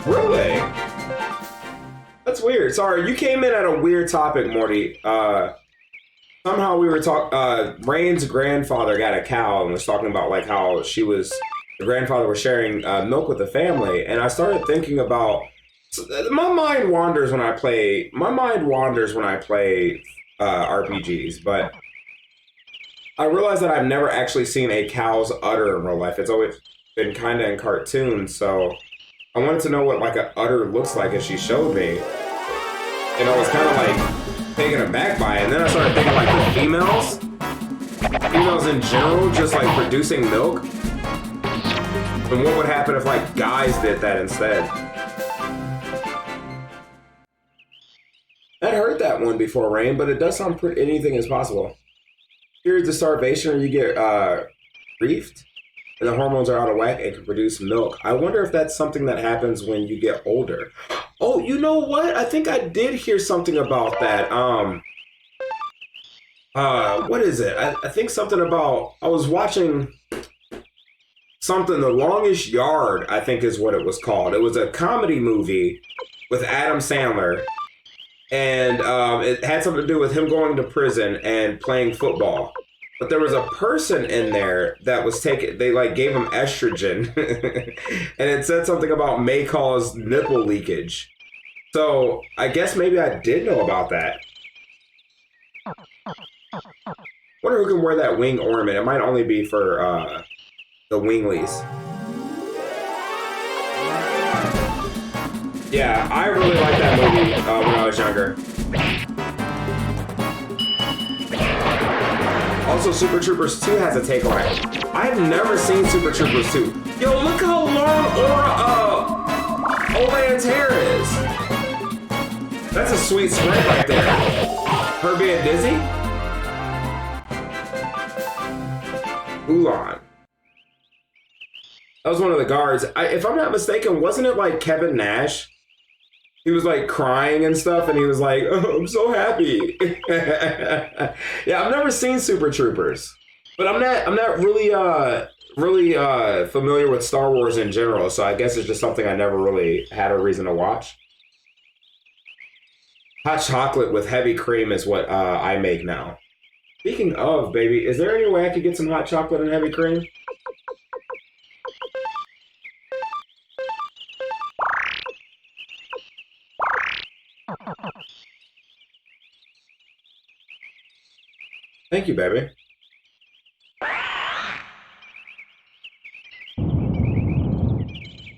Really? That's weird. Sorry, you came in at a weird topic, Morty. Somehow we were talking... Rain's grandfather got a cow and was talking about like how she was... The grandfather was sharing milk with the family. And I started thinking about... My mind wanders when I play... RPGs, but... I realized that I've never actually seen a cow's udder in real life. It's always been kind of in cartoons, so I wanted to know what like an udder looks like as she showed me. And I was kind of like taken aback by it. And then I started thinking like the females in general, just like producing milk. And what would happen if like guys did that instead? I'd heard that one before, Rain, but it does sound pretty, anything is possible. Periods of starvation or you get reefed and the hormones are out of whack and can produce milk. I wonder if that's something that happens when you get older. Oh, you know what? I think I did hear something about that. What is it? I think something about, I was watching something, The Longest Yard, I think is what it was called. It was a comedy movie with Adam Sandler. And it had something to do with him going to prison and playing football. But there was a person in there that was taking, they like gave him estrogen. And it said something about may cause nipple leakage. So I guess maybe I did know about that. Wonder who can wear that wing ornament. It might only be for the winglies. Yeah, I really liked that movie when I was younger. Also, Super Troopers 2 has a take on it. I've never seen Super Troopers 2. Yo, look how long Olan's hair is. That's a sweet spread right there. Her being dizzy? Ulan. That was one of the guards. If I'm not mistaken, wasn't it like Kevin Nash? He was like crying and stuff, and he was like, "Oh, I'm so happy." Yeah, I've never seen Super Troopers, but I'm not really familiar with Star Wars in general. So I guess it's just something I never really had a reason to watch. Hot chocolate with heavy cream is what I make now. Speaking of, baby, is there any way I could get some hot chocolate and heavy cream? Thank you, baby.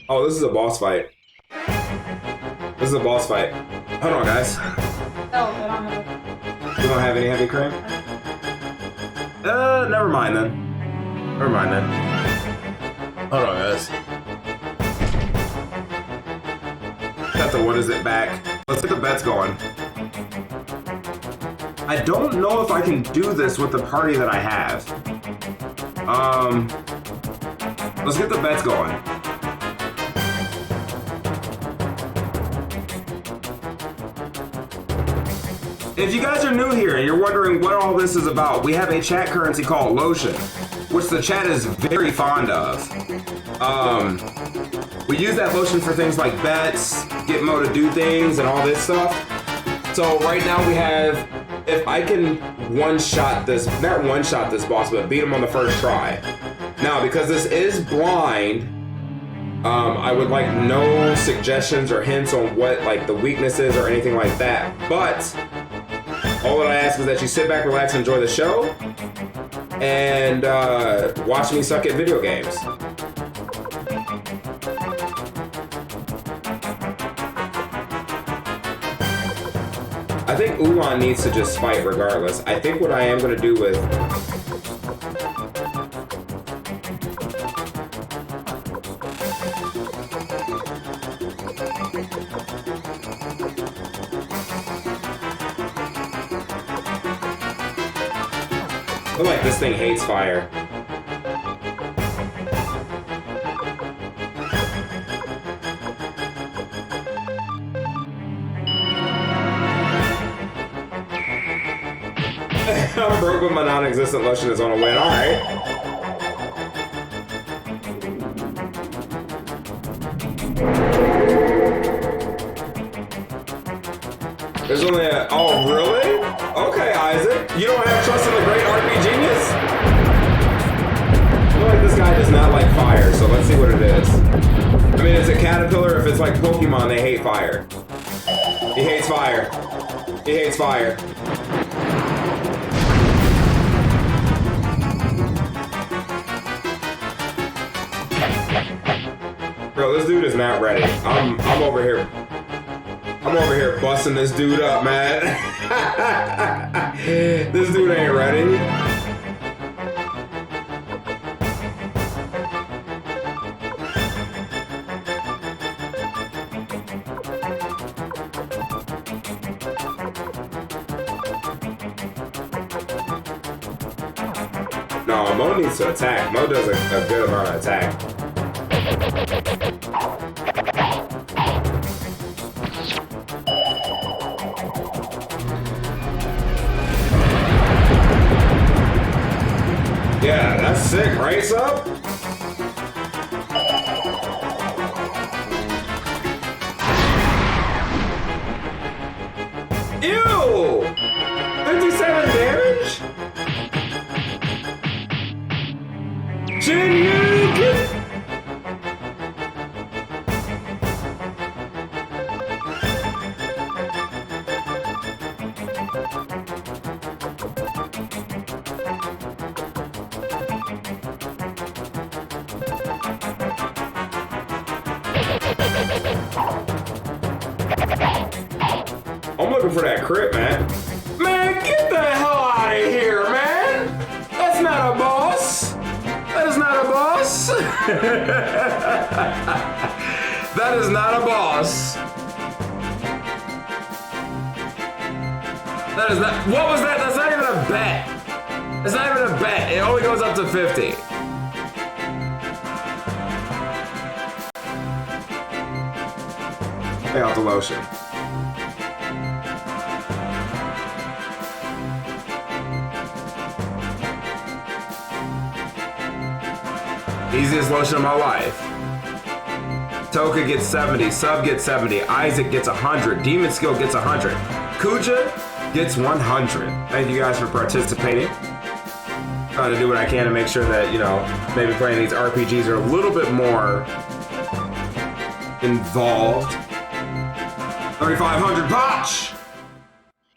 Oh, this is a boss fight. This is a boss fight. Hold on, guys. No, I don't have it. You don't have any heavy cream? Never mind then. Never mind then. Hold on, guys. Got the what is it back. Let's get the bets going. I don't know if I can do this with the party that I have. Let's get the bets going. If you guys are new here and you're wondering what all this is about, we have a chat currency called Lotion, which the chat is very fond of. We use that lotion for things like bets, get Mo to do things, and all this stuff. So right now we have, if I can one-shot this, not one-shot this boss, but beat him on the first try. Now, because this is blind, I would like no suggestions or hints on what like the weakness is or anything like that. But all that I ask is that you sit back, relax, and enjoy the show, and watch me suck at video games. I think Ulan needs to just fight regardless. I think what I am going to do with... I feel like this thing hates fire. I'm broke with my non-existent lotion is on a win. Alright. There's only a... Oh, really? Okay, Isaac. You don't have trust in the great RP genius? I feel like this guy does not like fire, so let's see what it is. I mean, it's a caterpillar. If it's like Pokemon, they hate fire. He hates fire. He hates fire. Bro, this dude is not ready. I'm over here. I'm over here busting this dude up, man. This dude ain't ready. No, Mo needs to attack. Mo does a good amount of attack. Yeah, that's sick, right, Sub? Ew! 57 damage? Jinyu! I'm looking for that crit, man. Man, get the hell out of here, man! That's not a boss! That is not a boss! That is not a boss! That is not... What was that? That's not even a bet! It's not even a bet. It only goes up to 50. Take out the lotion. Easiest lotion of my life. Toka gets 70, Sub gets 70, Isaac gets 100, Demon Skill gets 100, Kuja gets 100. Thank you guys for participating. Trying to do what I can to make sure that, you know, maybe playing these RPGs are a little bit more involved. 3,500 botch!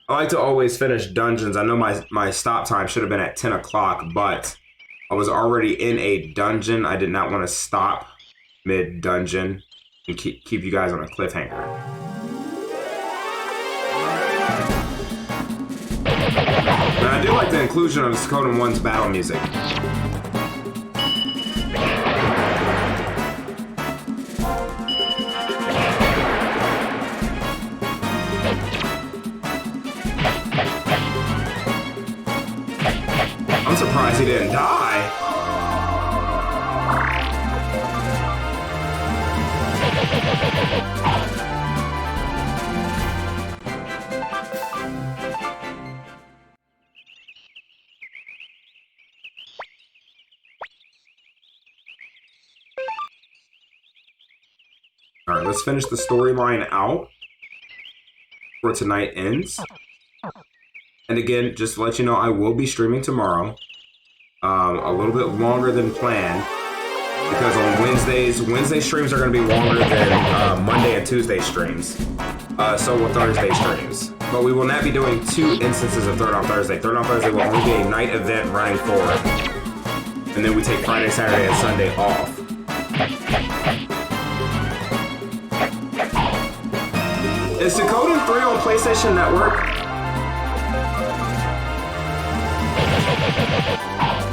I like to always finish dungeons. I know my stop time should have been at 10 o'clock, but I was already in a dungeon. I did not want to stop mid-dungeon and keep you guys on a cliffhanger. And I do like the inclusion of Suikoden 1's battle music. surprised he didn't die. All right, let's finish the storyline out before tonight ends. And again, just to let you know, I will be streaming tomorrow, a little bit longer than planned, because on Wednesday streams are going to be longer than Monday and Tuesday streams. So will Thursday streams. But we will not be doing 2 instances of Third on Thursday. Third on Thursday will only be a night event running forward. And then we take Friday, Saturday, and Sunday off. Is Suikoden 3 on PlayStation Network?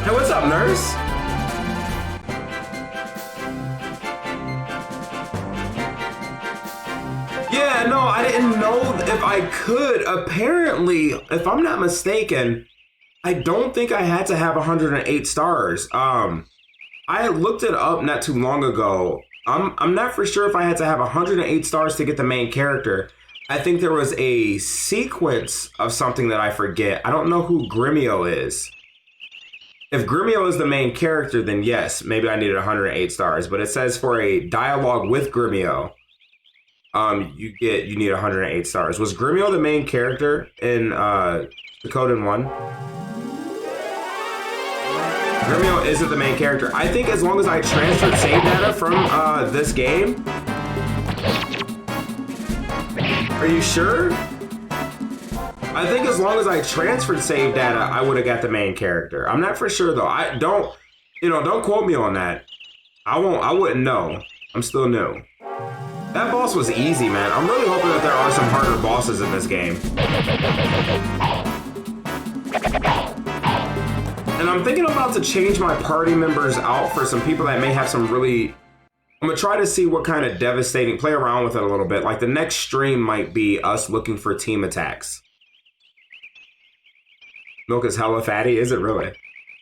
Hey, what's up, nurse? Yeah, no, I didn't know if I could. Apparently, if I'm not mistaken, I don't think I had to have 108 stars. I looked it up not too long ago. I'm not for sure if I had to have 108 stars to get the main character. I think there was a sequence of something that I forget. I don't know who Gremio is. If Gremio is the main character, then yes, maybe I needed 108 stars. But it says for a dialogue with Gremio, you need 108 stars. Was Gremio the main character in Suikoden 1? Gremio isn't the main character. I think as long as I transferred save data from this game. Are you sure? I think as long as I transferred save data, I would have got the main character. I'm not for sure though. Don't quote me on that. I wouldn't know. I'm still new. That boss was easy, man. I'm really hoping that there are some harder bosses in this game. And I'm thinking about to change my party members out for some people that may have some really... I'm going to try to see what kind of devastating... Play around with it a little bit. Like the next stream might be us looking for team attacks. Milk is hella fatty, is it really?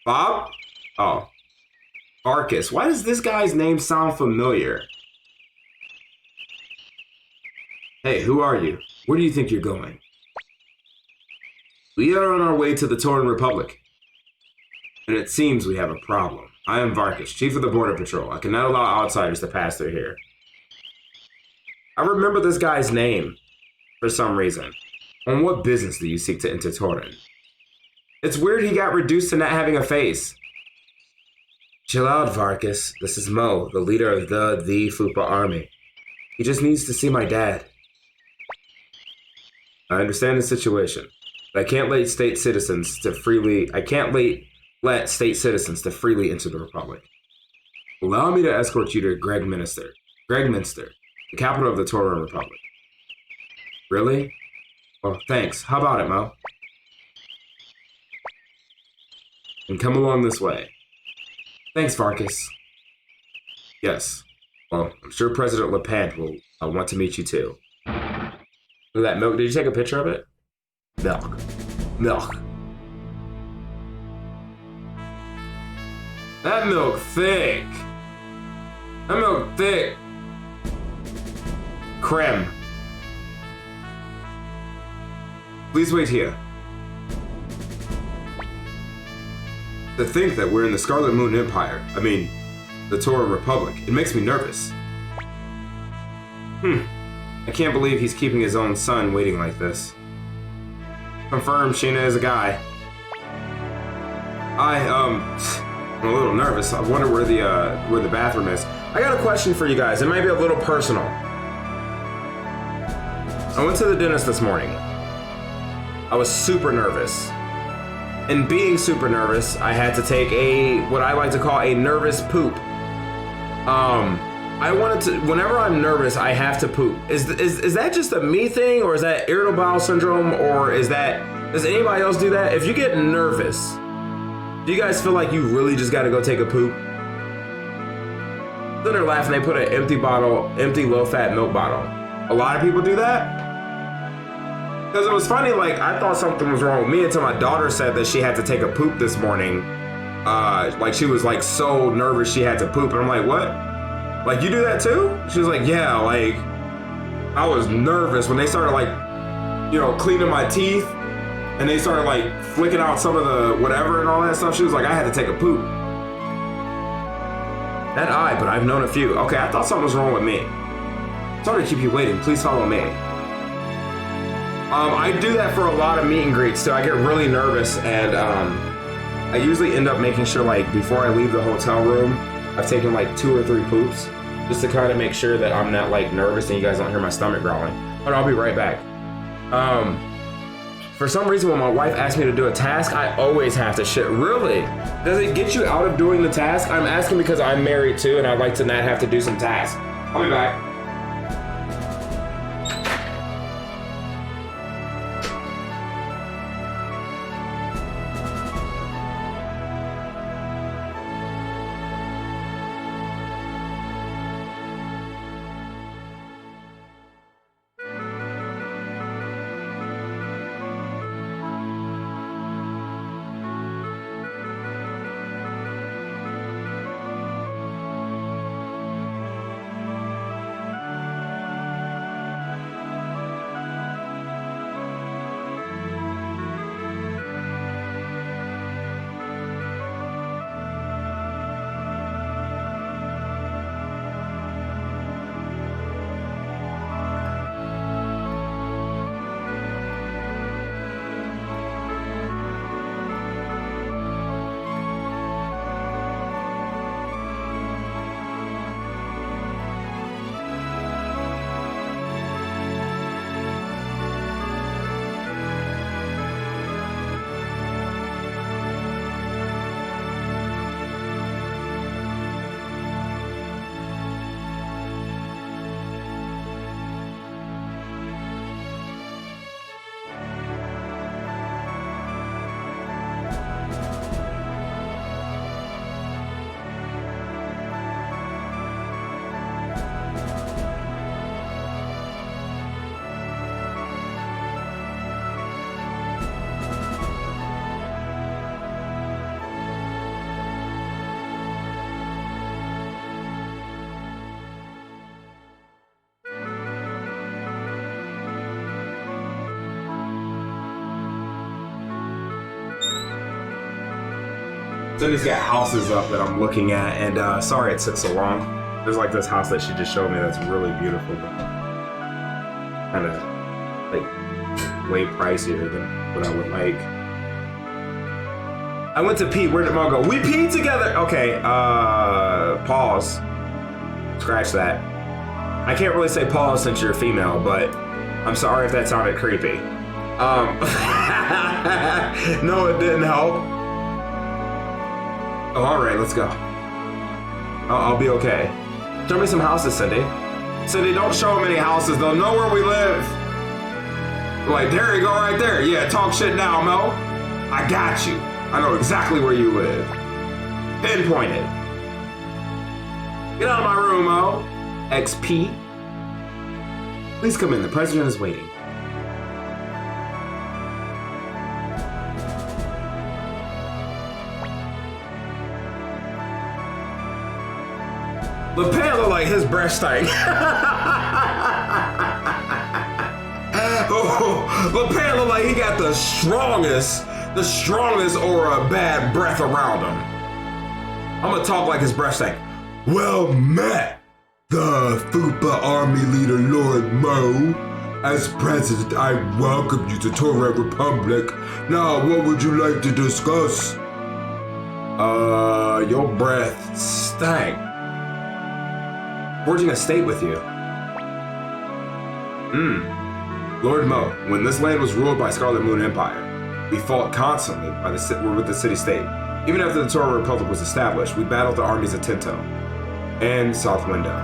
Bob? Oh. Arcus. Why does this guy's name sound familiar? Hey, who are you? Where do you think you're going? We are on our way to the Tauren Republic. And it seems we have a problem. I am Varkish, Chief of the Border Patrol. I cannot allow outsiders to pass through here. I remember this guy's name for some reason. On what business do you seek to enter Tauren? It's weird he got reduced to not having a face. Chill out, Varkish. This is Mo, the leader of the Fupa army. He just needs to see my dad. I understand the situation. But I can't let state citizens to freely enter the Republic. Allow me to escort you to Gregminster, the capital of the Tauren Republic. Really? Well, thanks. How about it, Mo? And come along this way. Thanks, Varkish. Yes. Well, I'm sure President LePant will want to meet you too. Look at that milk. Did you take a picture of it? Milk. Milk. That milk thick. That milk thick. Creme. Please wait here. To think that we're in the Scarlet Moon Empire. I mean, the Tauren Republic. It makes me nervous. I can't believe he's keeping his own son waiting like this. Confirmed Sheena is a guy. I'm a little nervous. I wonder where the bathroom is. I got a question for you guys. It might be a little personal. I went to the dentist this morning. I was super nervous. And being super nervous, I had to take what I like to call a nervous poop. Whenever I'm nervous, I have to poop. Is that just a me thing, or is that irritable bowel syndrome, or does anybody else do that? If you get nervous, do you guys feel like you really just gotta go take a poop? Then they're laughing, they put an empty low-fat milk bottle. A lot of people do that? Because it was funny, like, I thought something was wrong with me until my daughter said that she had to take a poop this morning. like she was like so nervous she had to poop, and I'm like, what? Like, you do that too? She was like, yeah, like, I was nervous when they started like, you know, cleaning my teeth, and they started like flicking out some of the whatever and all that stuff. She was like, I had to take a poop. That eye, but I've known a few. Okay, I thought something was wrong with me. Sorry to keep you waiting, please follow me. I do that for a lot of meet and greets too. I get really nervous, and I usually end up making sure, like, before I leave the hotel room, I've taken like 2 or 3 poops, just to kind of make sure that I'm not like nervous and you guys don't hear my stomach growling. But I'll be right back. For some reason, when my wife asks me to do a task, I always have to shit. Really? Does it get you out of doing the task? I'm asking because I'm married too, and I'd like to not have to do some tasks. I'll be back. Cindy's got houses up that I'm looking at, and sorry it took so long. There's like this house that she just showed me that's really beautiful, but kind of like way pricier than what I would like. I went to pee. Where did Mo go? We peed together. Okay, pause. Scratch that. I can't really say pause since you're a female, but I'm sorry if that sounded creepy. No, it didn't help. Oh, all right, let's go. I'll be okay. Show me some houses, Cindy. Cindy, don't show them any houses. They'll know where we live. Like, there you go right there. Yeah, talk shit now, Mo. I got you. I know exactly where you live. Pinpointed. Get out of my room, Mo. XP. Please come in. The president is waiting. LePan look like his breath stank. Oh, LePan look like he got the strongest aura of bad breath around him. I'm gonna talk like his breath stank. Well met, the Fupa Army Leader Lord Mo. As president, I welcome you to Torah Republic. Now, what would you like to discuss? Your breath stank. Forging a state with you. Lord Mo, when this land was ruled by Scarlet Moon Empire, we fought constantly with the city-state. Even after the Torah Republic was established, we battled the armies of Tinto and South Window,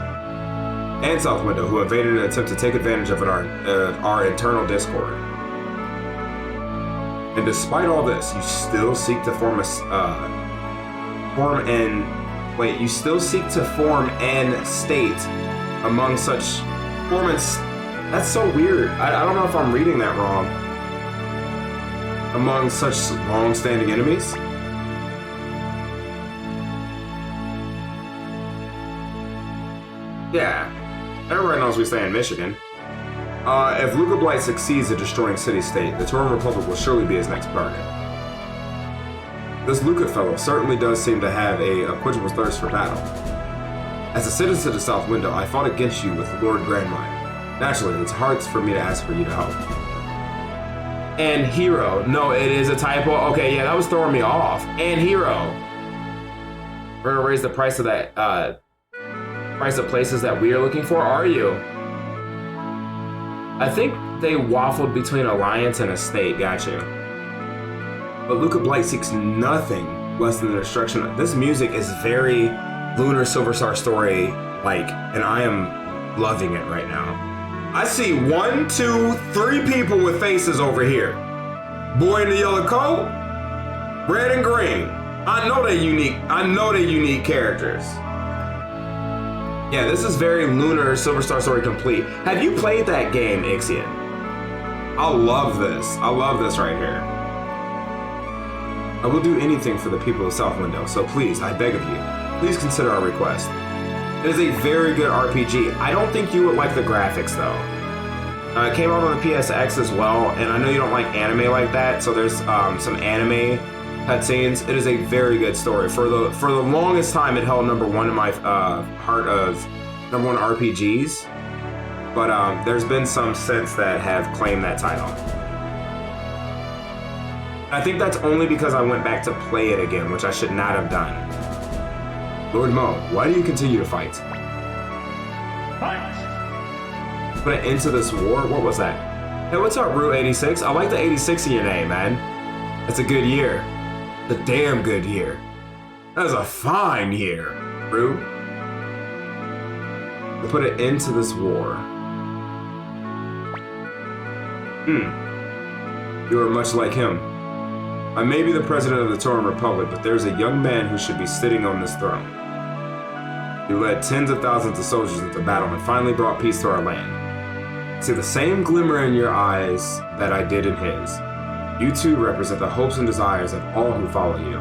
who invaded in an attempt to take advantage of our internal discord. And despite all this, you still seek to form an state among such that's so weird. I don't know if I'm reading that wrong. Among such long-standing enemies? Yeah. Everybody knows we stay in Michigan. If Luca Blight succeeds at destroying City State, the Tauren Republic will surely be his next target. This Luca fellow certainly does seem to have a unquenchable thirst for battle. As a citizen of South Window, I fought against you with Lord Grandmine. Naturally, it's hard for me to ask for you to help. And hero. No, it is a typo. Okay, yeah, that was throwing me off. And hero. We're gonna raise the price of that, price of places that we are looking for. Are you? I think they waffled between Alliance and Estate. Got you. But Luca Blight seeks nothing less than the destruction. This music is very Lunar Silver Star Story like, and I am loving it right now. I see 1, 2, 3 people with faces over here. Boy in the yellow coat, red and green. I know they're unique. I know they're unique characters. Yeah, this is very Lunar Silver Star Story complete. Have you played that game, Ixion? I love this. I love this right here. I will do anything for the people of South Window, so please, I beg of you, please consider our request. It is a very good RPG. I don't think you would like the graphics, though. It came out on the PSX as well, and I know you don't like anime like that, so there's some anime cutscenes. It is a very good story. For the longest time, it held #1 in my heart of #1 RPGs, but there's been some since that have claimed that title. I think that's only because I went back to play it again, which I should not have done. Lord Mo, why do you continue to fight? Fight! Put an end to this war? What was that? Hey, what's up, Rue 86? I like the 86 in your name, man. That's a good year. A damn good year. That was a fine year, Rue. To put an end to this war. You are much like him. I may be the president of the Tauren Republic, but there's a young man who should be sitting on this throne. He led tens of thousands of soldiers into battle and finally brought peace to our land. See the same glimmer in your eyes that I did in his. You too represent the hopes and desires of all who follow you.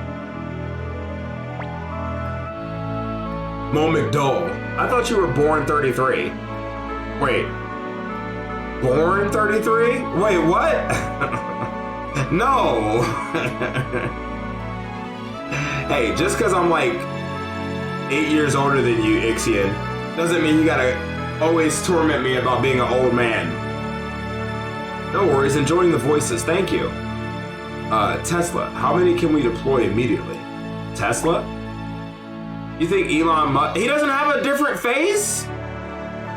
Mo McDowell, I thought you were born 33. Wait. Born 33? Wait, what? No. Hey, just because I'm like 8 years older than you, Ixion, doesn't mean you gotta always torment me about being an old man. No worries, enjoying the voices, thank you. Tesla, how many can we deploy immediately? Tesla? You think Elon Musk, he doesn't have a different face?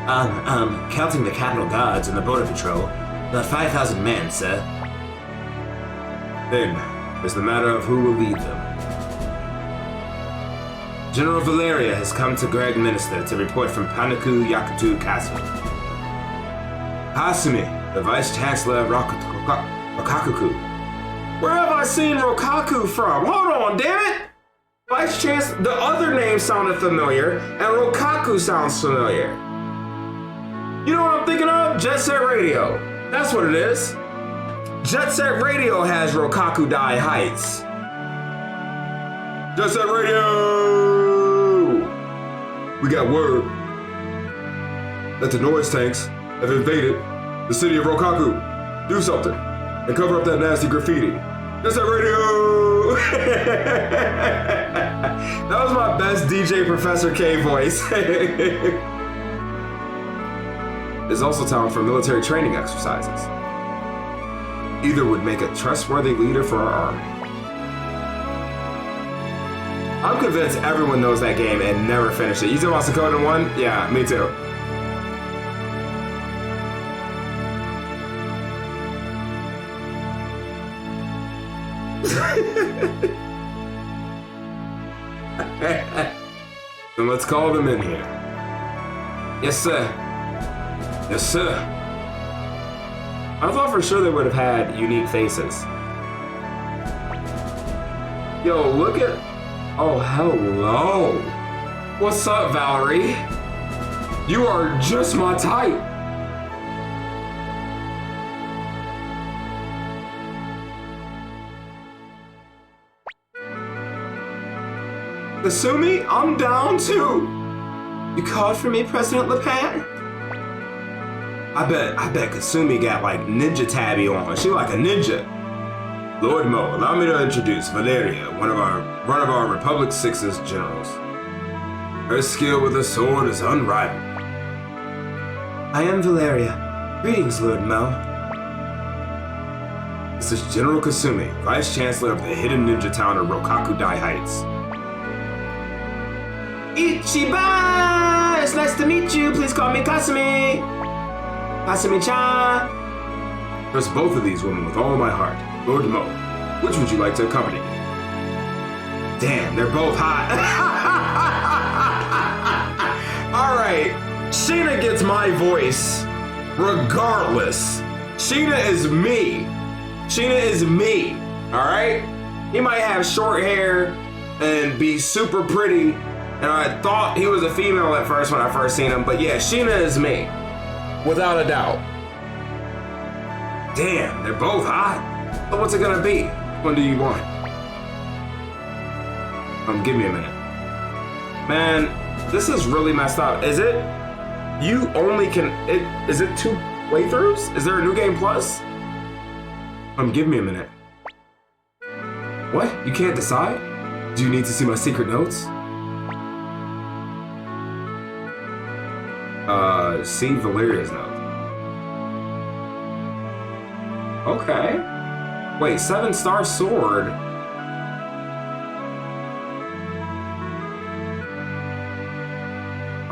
Counting the Capitol Guards and the Border Patrol, about 5,000 men, sir. Then, it's the matter of who will lead them. General Valeria has come to Greg Minister to report from Panaku Yakutu Castle. Hasumi, the Vice Chancellor of Rokaku. Where have I seen Rokaku from? Hold on, damn it! Vice Chancellor, the other name sounded familiar, and Rokaku sounds familiar. You know what I'm thinking of? Jet Set Radio. That's what it is. Jet Set Radio has Rokaku Dai Heights. Jet Set Radio! We got word that the noise tanks have invaded the city of Rokaku. Do something and cover up that nasty graffiti. Jet Set Radio! That was my best DJ Professor K voice. It's also time for military training exercises. Either would make a trustworthy leader for our army. I'm convinced everyone knows that game and never finished it. You talking about Suikoden 1? Yeah, me too. Then let's call them in here. Yes, sir. Yes, sir. I thought for sure they would have had unique faces. Yo, look at... Oh, hello. What's up, Valerie? You are just my type. Kasumi, I'm down too. You called for me, President LePan? I bet Kasumi got like ninja tabby on her. She like a ninja. Lord Mo, allow me to introduce Valeria, one of our Republic Six's generals. Her skill with the sword is unrivaled. I am Valeria. Greetings, Lord Mo. This is General Kasumi, Vice Chancellor of the hidden ninja town of Rokakudai Heights. Ichiban! It's nice to meet you. Please call me Kasumi. Kasumi-chan. Trust both of these women with all my heart. Lord Mo, which would you like to accompany me? Damn, they're both hot. Alright, Sheena gets my voice regardless. Sheena is me. Sheena is me. Alright? He might have short hair and be super pretty. And I thought he was a female at first when I first seen him. But yeah, Sheena is me. Without a doubt. Damn, they're both hot. So what's it gonna be? What do you want? Give me a minute. Man, this is really messed up. Is it? You only can... Is it 2 playthroughs? Is there a new game plus? Give me a minute. What? You can't decide? Do you need to see my secret notes? See Valeria's note. Okay. Wait, 7-star sword?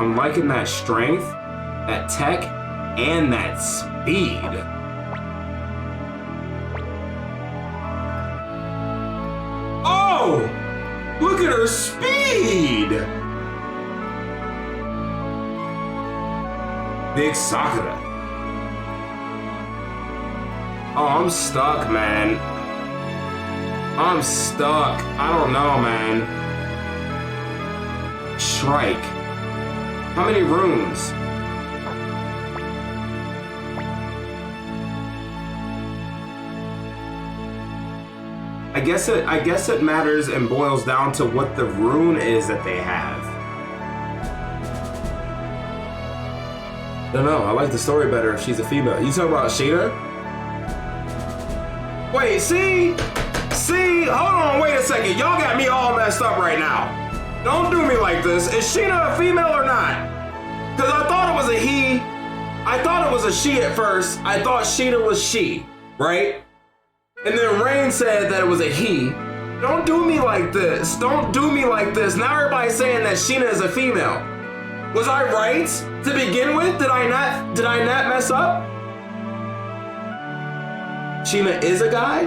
I'm liking that strength, that tech, and that speed. Oh! Look at her speed! Big Sakura. Oh, I'm stuck, man. I'm stuck. I don't know, man. Shrike. How many rooms? I guess it matters and boils down to what the rune is that they have. I don't know, I like the story better if she's a female. You talking about Sheena? Wait, see, hold on, wait a second. Y'all got me all messed up right now. Don't do me like this. Is Sheena a female or not? Because I thought it was a he. I thought it was a she at first. I thought Sheena was she, right? And then Rain said that it was a he. Don't do me like this. Don't do me like this. Now everybody's saying that Sheena is a female. Was I right to begin with? Did I not mess up? Sheena is a guy?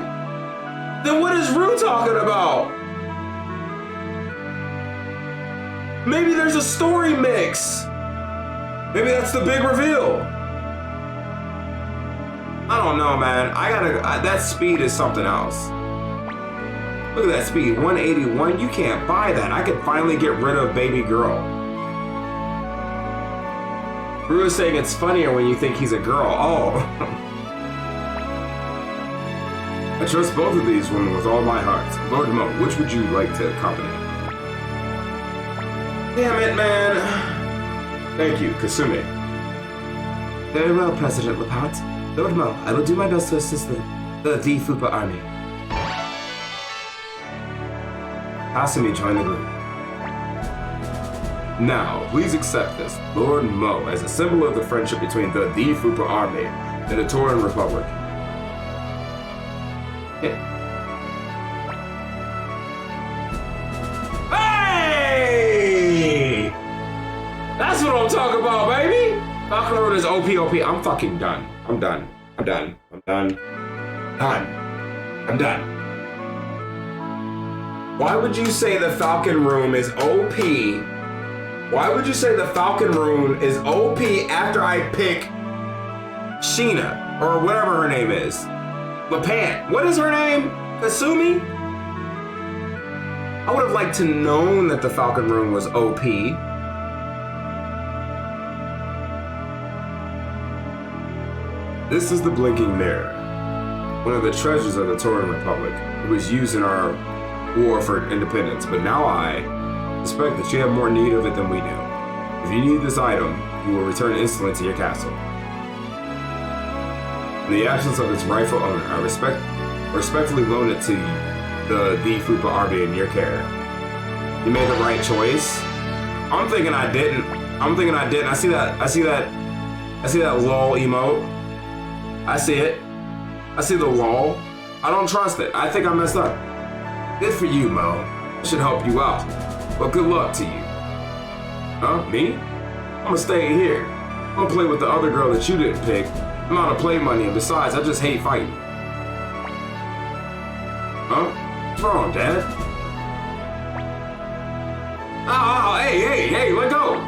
Then what is Rue talking about? Maybe there's a story mix. Maybe that's the big reveal. I don't know, man. That speed is something else. Look at that speed, 181. You can't buy that. I could finally get rid of baby girl. Rue is saying it's funnier when you think he's a girl. Oh. I trust both of these women with all my heart. Lord Mo, which would you like to accompany? Damn it, man. Thank you, Kasumi. Very well, President Lapat. Lord Mo, I will do my best to assist the Fupa army. Kasumi joined the group. Now, please accept this, Lord Mo, as a symbol of the friendship between the Fupa army and the Tauran Republic. Hey! That's what I'm talking about, baby! Falcon Road is OP. I'm fucking done. I'm done. Why would you say the Falcon Rune is OP? Why would you say the Falcon Rune is OP after I pick Sheena, or whatever her name is? Lapant. What is her name? Kasumi? I would have liked to known that the Falcon Rune was OP. This is the Blinking Mirror, one of the treasures of the Tauran Republic. It was used in our war for independence, but now I suspect that you have more need of it than we do. If you need this item, you will return instantly to your castle. In the absence of its rightful owner, I respectfully loan it to the Fupa army in your care. You made the right choice. I'm thinking I didn't. I see that lol emote. I see it. I see the lol. I don't trust it. I think I messed up. Good for you, Mo. It should help you out. But good luck to you. Huh? Me? I'm gonna stay here. I'm gonna play with the other girl that you didn't pick. I'm out of play money, and besides, I just hate fighting. Huh? What's wrong, Dad? Oh, hey, let go!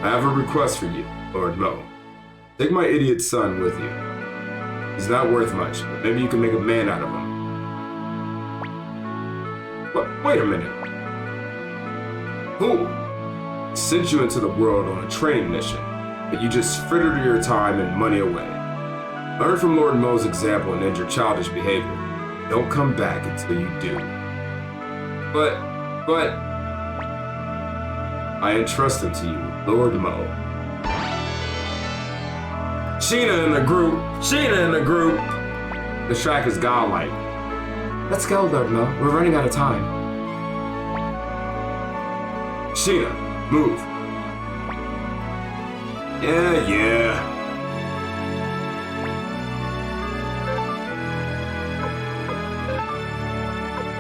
I have a request for you, Lord Mo. Take my idiot son with you. He's not worth much, but maybe you can make a man out of him. What? Wait a minute. Who sent you into the world on a training mission, but you just frittered your time and money away? Learn from Lord Mo's example and end your childish behavior. Don't come back until you do. But, I entrust him to you, Lord Mo. Sheena in the group. The track is godlike. Let's go, Lord Mo. We're running out of time. Sheena, move. Yeah.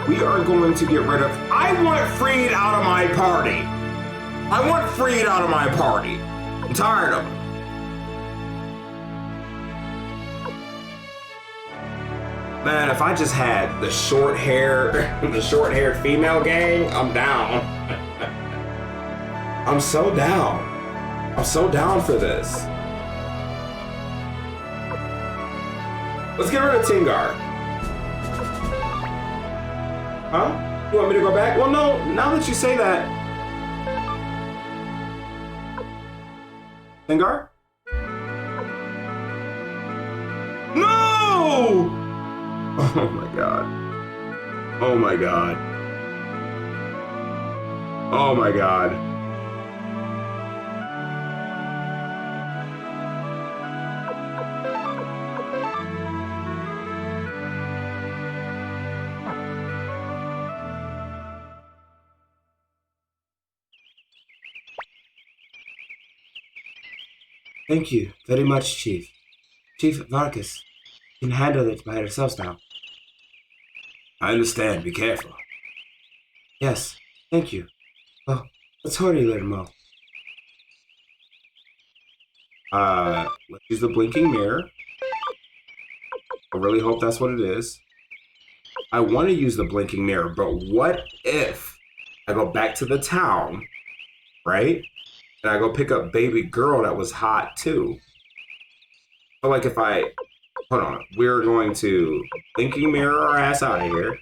We are going to get rid of... I want Freed out of my party. I'm tired of him. Man, if I just had the short-haired female gang, I'm down. I'm so down. I'm so down for this. Let's get rid of Tingar. Huh? You want me to go back? Well, no, now that you say that. Tingar? No! Oh my god. Oh my god. Oh my god. Thank you very much, Chief. Chief Vargas can handle it by ourselves now. I understand. Be careful. Yes, thank you. Well, let's hurry, little Mo. Let's use the blinking mirror. I really hope that's what it is. I want to use the blinking mirror, but what if I go back to the town, right? And I go pick up baby girl that was hot too. But like if I... Hold on. We're going to blinking mirror our ass out of here.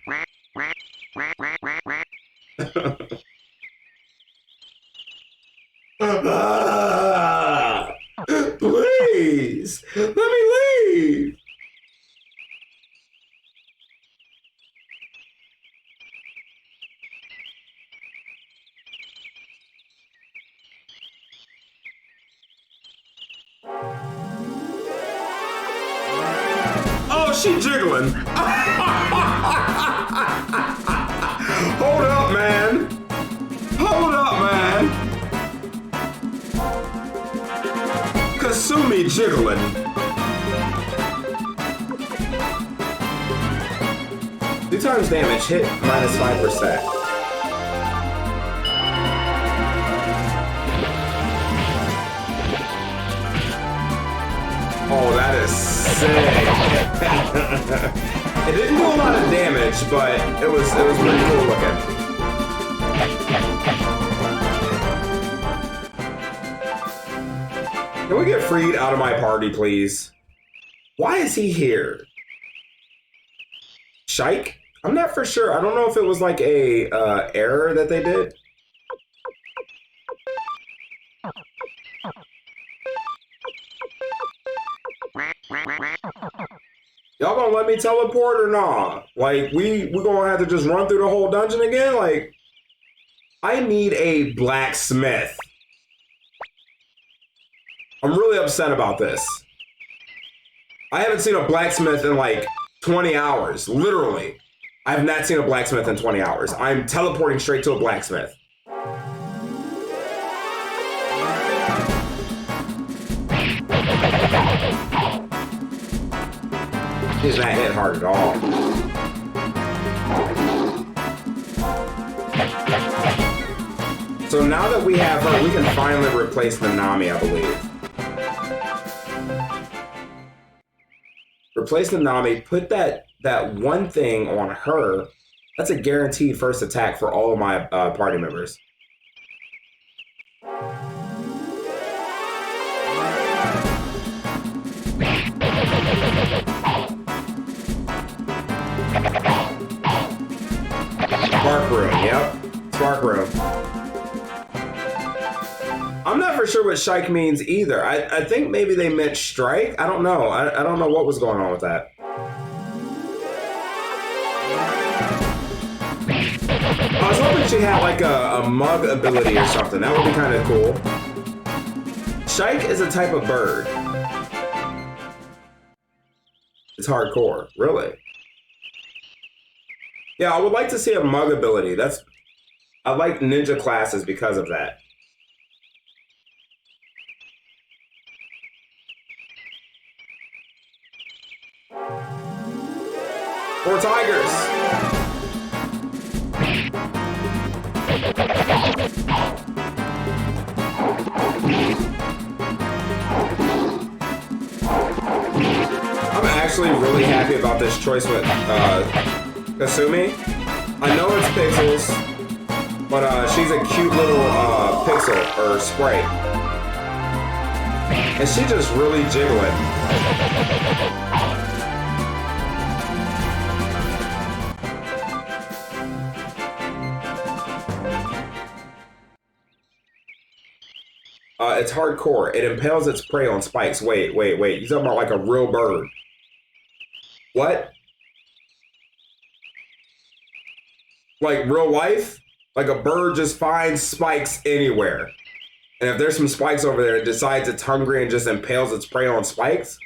Please! Let me leave! Oh, she jiggling. Hold up, man. Hold up, man. Kasumi jiggling. Two times damage hit minus 5%. Oh, that is sick. It didn't do a lot of damage, but it was pretty cool looking. Can we get Freed out of my party, please? Why is he here? Shike? I'm not for sure. I don't know if it was like a error that they did. Y'all gonna let me teleport or not? Like, we gonna have to just run through the whole dungeon again? Like, I need a blacksmith. I'm really upset about this. I haven't seen a blacksmith in like 20 hours, literally. I have not seen a blacksmith in 20 hours. I'm teleporting straight to a blacksmith. She's not hit hard at all. So now that we have her, we can finally replace the Nami, I believe. Replace the Nami, put that one thing on her. That's a guaranteed first attack for all of my party members. Spark Room, yep. Spark Room. I'm not for sure what Shike means either. I think maybe they meant strike. I don't know. I don't know what was going on with that. I was hoping she had like a mug ability or something. That would be kind of cool. Shike is a type of bird. It's hardcore, really. Yeah, I would like to see a mug ability. I like ninja classes because of that. Four tigers. I'm actually really happy about this choice with Kasumi. I know it's pixels, but she's a cute little pixel or sprite. And she's just really jiggling. It's hardcore. It impales its prey on spikes. Wait. You talking about like a real bird? What? Like real life? Like a bird just finds spikes anywhere. And if there's some spikes over there, it decides it's hungry and just impales its prey on spikes?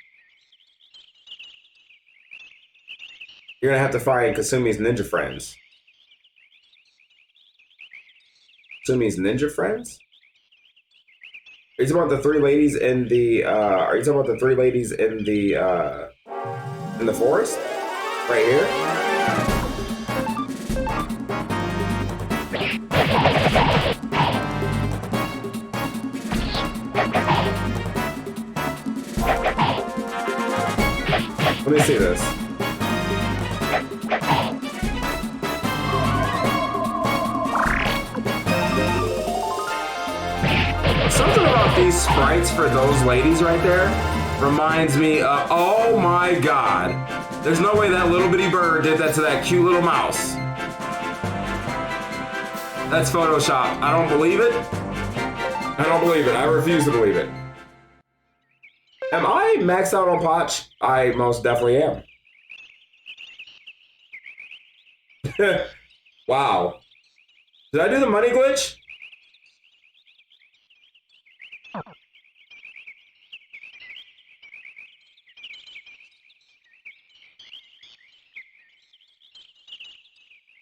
You're gonna have to find Kasumi's ninja friends. Kasumi's ninja friends? Are you talking about the three ladies in the in the forest? Right here? Let me see this. Something about these sprites for those ladies right there reminds me of, oh my god. There's no way that little bitty bird did that to that cute little mouse. That's Photoshop. I don't believe it. I don't believe it. I refuse to believe it. Am I maxed out on Potch? I most definitely am. Wow. Did I do the money glitch?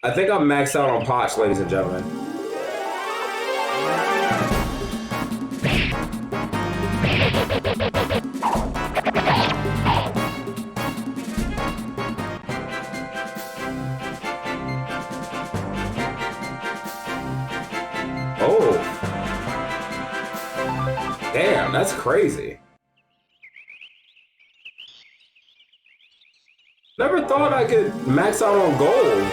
I think I'm maxed out on Potch, ladies and gentlemen. Oh. Damn, that's crazy. Never thought I could max out on gold.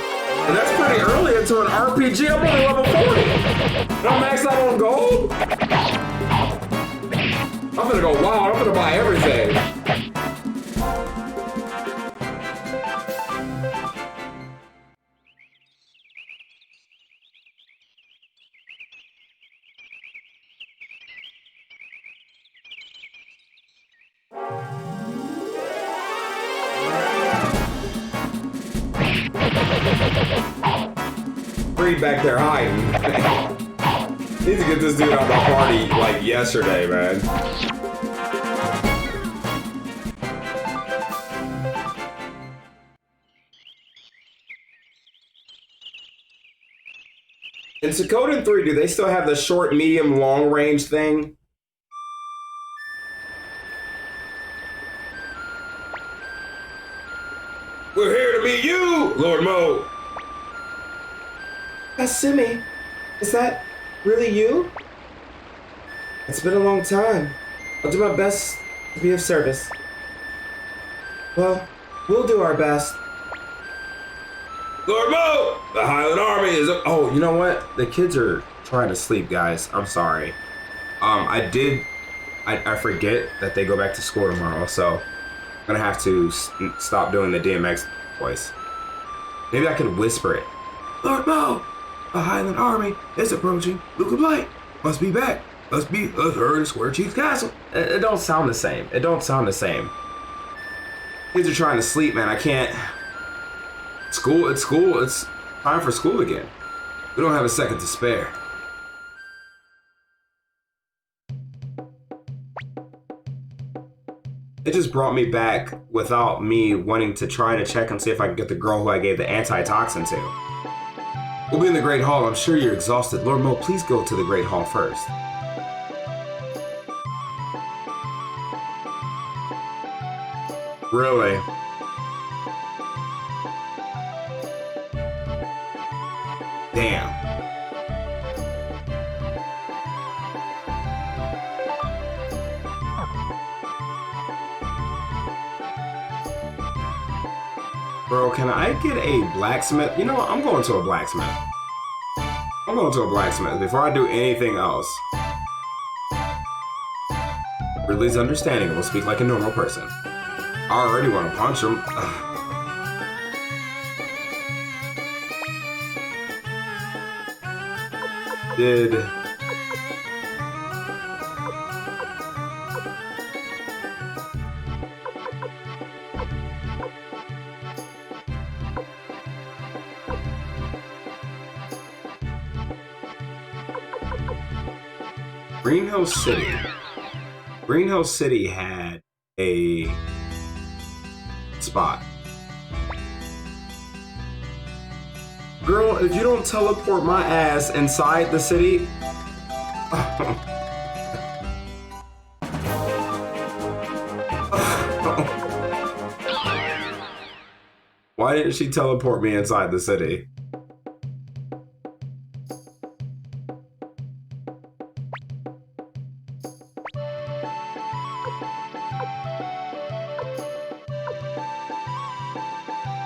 And that's pretty early into an RPG. I'm only level 40. And I'm maxed out on gold? I'm gonna go wild. I'm gonna buy everything. Freed back there hiding. Need to get this dude out of my party like yesterday, man. In Suikoden 3, do they still have the short, medium, long range thing? We're here to meet you, Lord Mo. That's Simi. Is that really you? It's been a long time. I'll do my best to be of service. Well, we'll do our best. Lord Mo, the Highland Army is... Oh, you know what? The kids are trying to sleep, guys. I'm sorry. I forget that they go back to school tomorrow, so I'm gonna have to stop doing the DMX voice. Maybe I could whisper it. Lord Mo, the Highland Army is approaching. Luca Blight must be back. Let's hurry to Square Chief's castle. It don't sound the same. It don't sound the same. Kids are trying to sleep, man. I can't. School. It's time for school again. We don't have a second to spare. It just brought me back without me wanting to try to check and see if I can get the girl who I gave the antitoxin to. We'll be in the Great Hall. I'm sure you're exhausted. Lord Mo, please go to the Great Hall first. Really? Damn. Bro, can I get a blacksmith? You know what? I'm going to a blacksmith. I'm going to a blacksmith before I do anything else. Ridley's understanding will speak like a normal person. I already want to punch him. Did... Greenhill City. Greenhill City had a spot. Girl, if you don't teleport my ass inside the city... Why didn't she teleport me inside the city?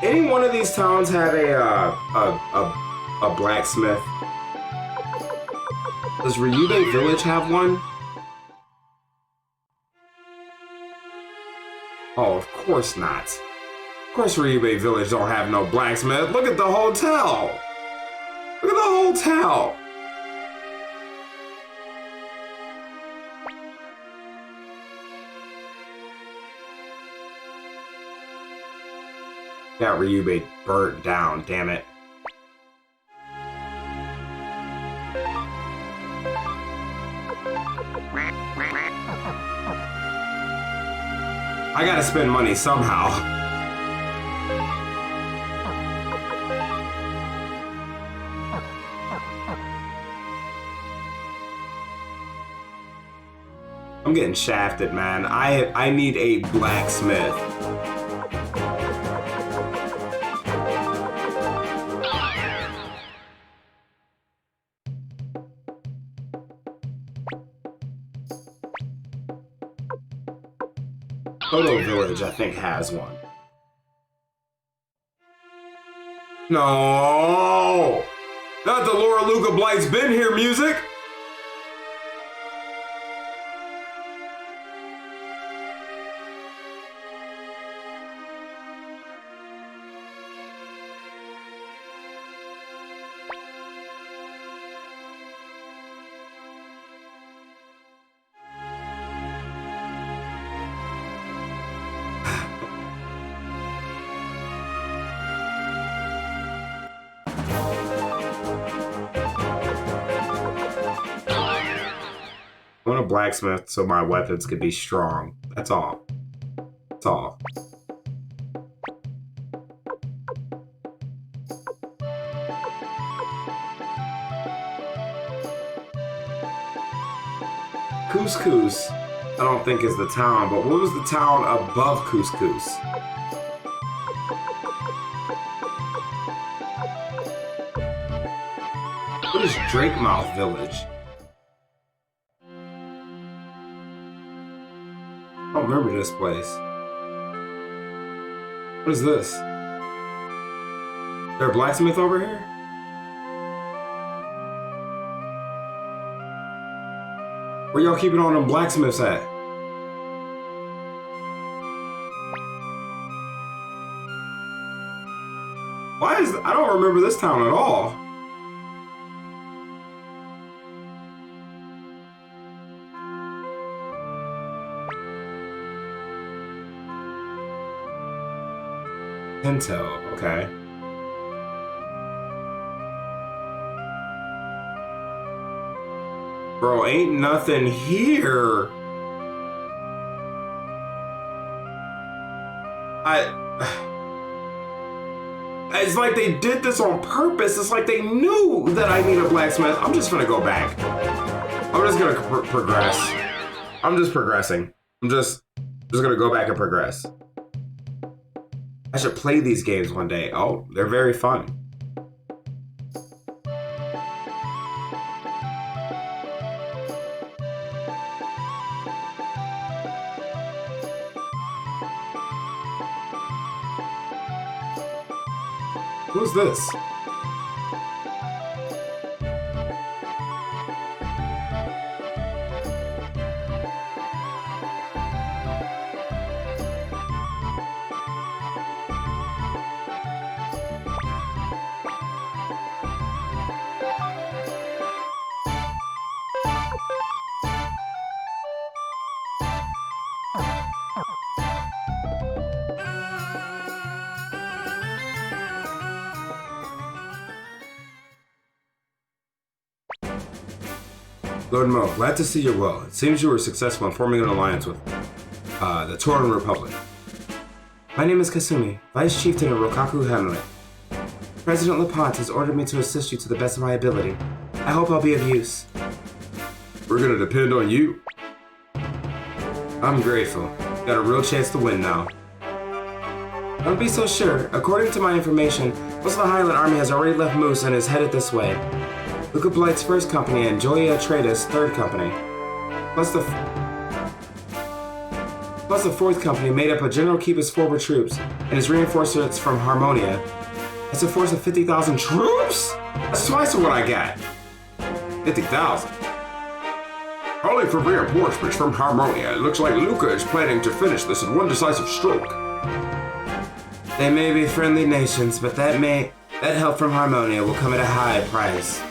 Any one of these towns have a blacksmith? Does Ryubei Village have one? Oh, of course not. Of course Ryubei Village don't have no blacksmith. Look at the hotel! Look at the hotel! Got Ryubei burnt down, damn it. I gotta spend money somehow. I'm getting shafted, man. I need a blacksmith. Kodo Village, I think, has one. No! Not the Laura Luca Blight's been here music! I want a blacksmith so my weapons could be strong. That's all. That's all. Couscous, I don't think is the town, but what was the town above Couscous? What is Drakemouth Village? I don't remember this place. What is this? Is there a blacksmith over here? Where y'all keeping all them blacksmiths at? Why is... I don't remember this town at all. Pinto, okay. Bro, ain't nothing here. It's like they did this on purpose. It's like they knew that I need a blacksmith. I'm just gonna go back. I'm just gonna progress. I'm just progressing. I'm just gonna go back and progress. I should play these games one day. Oh, they're very fun. Who's this? Lord Mo, glad to see you're well. It seems you were successful in forming an alliance with the Torin Republic. My name is Kasumi, Vice Chieftain of Rokaku Hamlet. President LaPont has ordered me to assist you to the best of my ability. I hope I'll be of use. We're gonna depend on you. I'm grateful. Got a real chance to win now. Don't be so sure. According to my information, most of the Highland Army has already left Moose and is headed this way. Luca Blight's first company and Joya Atreides' third company. Plus the fourth company made up of General Kiba's forward troops and his reinforcements from Harmonia. That's a force of 50,000 troops? That's twice of what I got. 50,000. Only for reinforcements from Harmonia. It looks like Luca is planning to finish this in one decisive stroke. They may be friendly nations, but that help from Harmonia will come at a high price.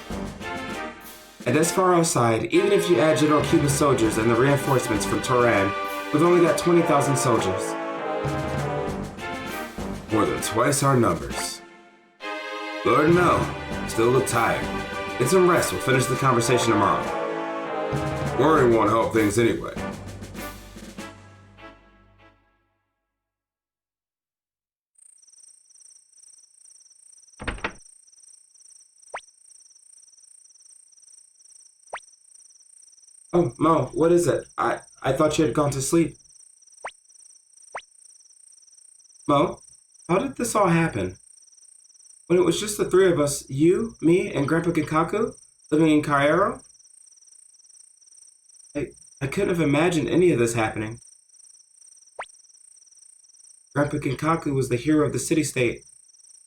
And as far outside, even if you add General Kiba's soldiers and the reinforcements from Toran, we've only got 20,000 soldiers. More than twice our numbers. Lord Mo, still look tired. Get some rest, we'll finish the conversation tomorrow. Worrying won't help things anyway. Oh, Mo, what is it? I thought you had gone to sleep. Mo, how did this all happen? When it was just the three of us, you, me, and Grandpa Gikaku, living in Cairo? I couldn't have imagined any of this happening. Grandpa Gikaku was the hero of the city-state,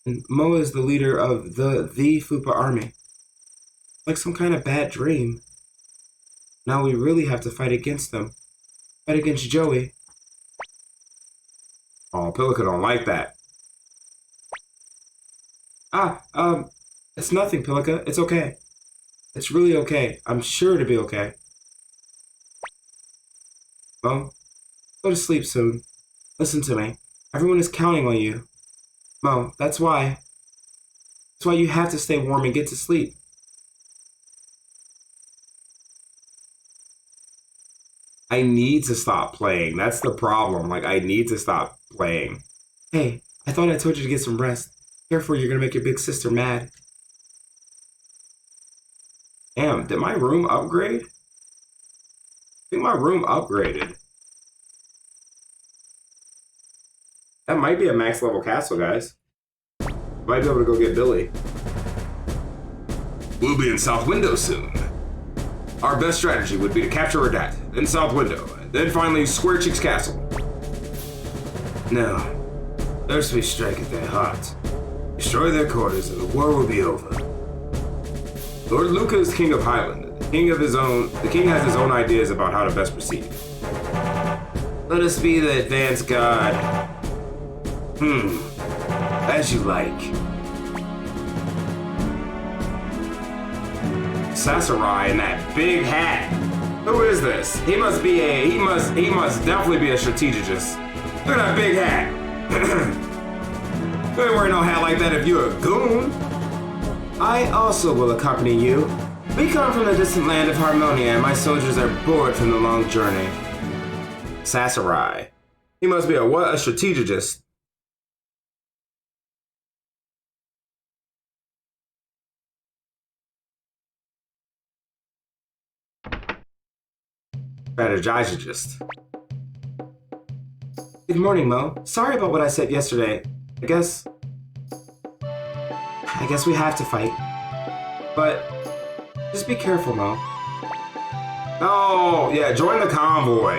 and Mo is the leader of the Fupa army. Like some kind of bad dream. Now we really have to fight against them. Fight against Joey. Oh, Pelica don't like that. It's nothing, Pelica. It's okay. It's really okay. I'm sure to be okay. Mo, go to sleep soon. Listen to me. Everyone is counting on you. Mo, that's why. That's why you have to stay warm and get to sleep. I need to stop playing. That's the problem. Like, I need to stop playing. Hey, I thought I told you to get some rest. Careful, you're gonna make your big sister mad. Damn, did my room upgrade? think my room upgraded. That might be a max level castle, guys. Might be able to go get Billy. We'll be in South Window soon. Our best strategy would be to capture Radat, then South Window, then finally Square Cheeks Castle. No. First we strike at their hearts, destroy their quarters, and the war will be over. Lord Luca is king of Highland. The king has his own ideas about how to best proceed. Let us be the advance guard. As you like. Sasarai in that big hat. Who is this? He must definitely be a strategist. Look at that big hat. You ain't wearing no hat like that if you're a goon. I also will accompany you. We come from the distant land of Harmonia, and my soldiers are bored from the long journey. Sasarai. He must be a strategist. Strategist. Good morning, Mo. Sorry about what I said yesterday. I guess we have to fight. But just be careful, Mo. Oh, yeah, join the convoy.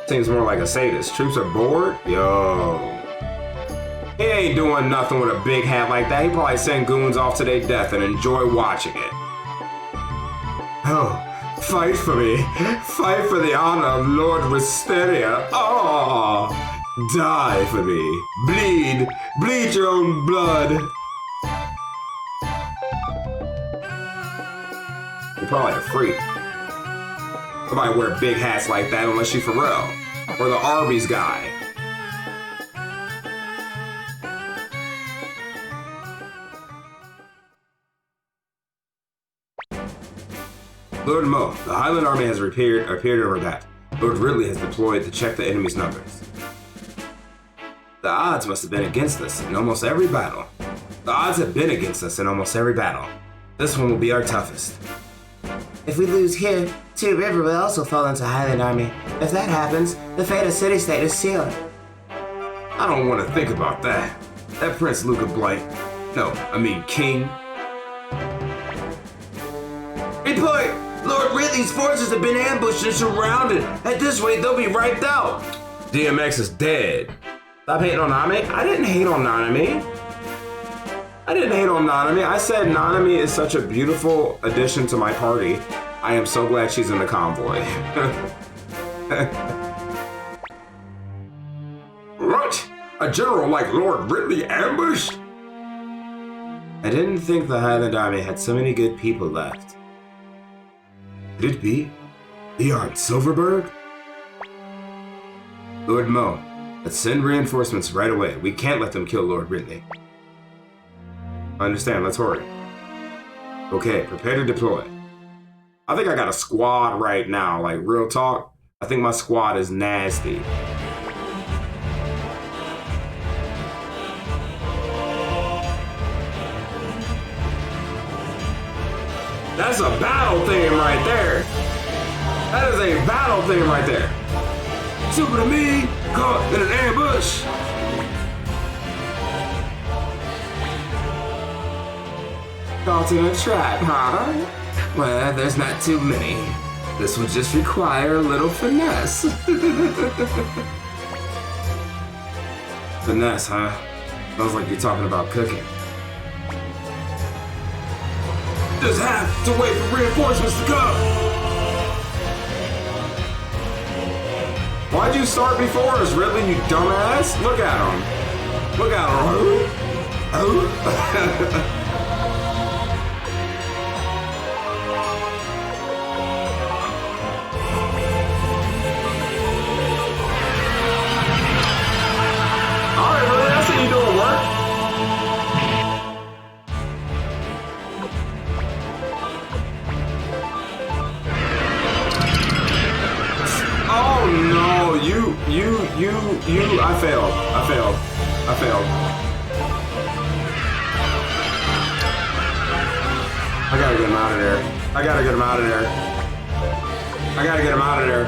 Seems more like a sadist. Troops are bored? Yo. He ain't doing nothing with a big hat like that. He probably send goons off to their death and enjoy watching it. Oh, fight for me. Fight for the honor of Lord Wisteria. Oh, die for me. Bleed. Bleed your own blood. You're probably a freak. Nobody wear big hats like that unless you for real. Or the Arby's guy. Lord Mo, the Highland Army has appeared over that. Lord Ridley has deployed to check the enemy's numbers. The odds must have been against us in almost every battle. The odds have been against us in almost every battle. This one will be our toughest. If we lose here, Two River will also fall into Highland Army. If that happens, the fate of City-State is sealed. I don't want to think about that. That Prince Luca Blight. No, I mean King. Report! Lord Ridley's forces have been ambushed and surrounded. At this rate, they'll be wiped out. DMX is dead. Stop hating on Nanami. I didn't hate on Nanami. I said Nanami is such a beautiful addition to my party. I am so glad she's in the convoy. What? A general like Lord Ridley ambushed? I didn't think the Highland Army had so many good people left. Could it be? Beyond Silverberg? Lord Mo, let's send reinforcements right away. We can't let them kill Lord Ridley. I understand, let's hurry. Okay, prepare to deploy. I think I got a squad right now, like real talk. I think my squad is nasty. That's a battle theme right there. That is a battle theme right there. Super to me, caught in an ambush. Caught in a trap, huh? Well, there's not too many. This would just require a little finesse. Finesse, huh? Sounds like you're talking about cooking. Just have to wait for reinforcements to come. Why'd you start before us, Ridley, you dumbass? Look at him. Look at him. Alright, Ridley, I see you doing work. Oh no, you, I failed. I gotta get him out of there. I gotta get him out of there. I gotta get him out of there.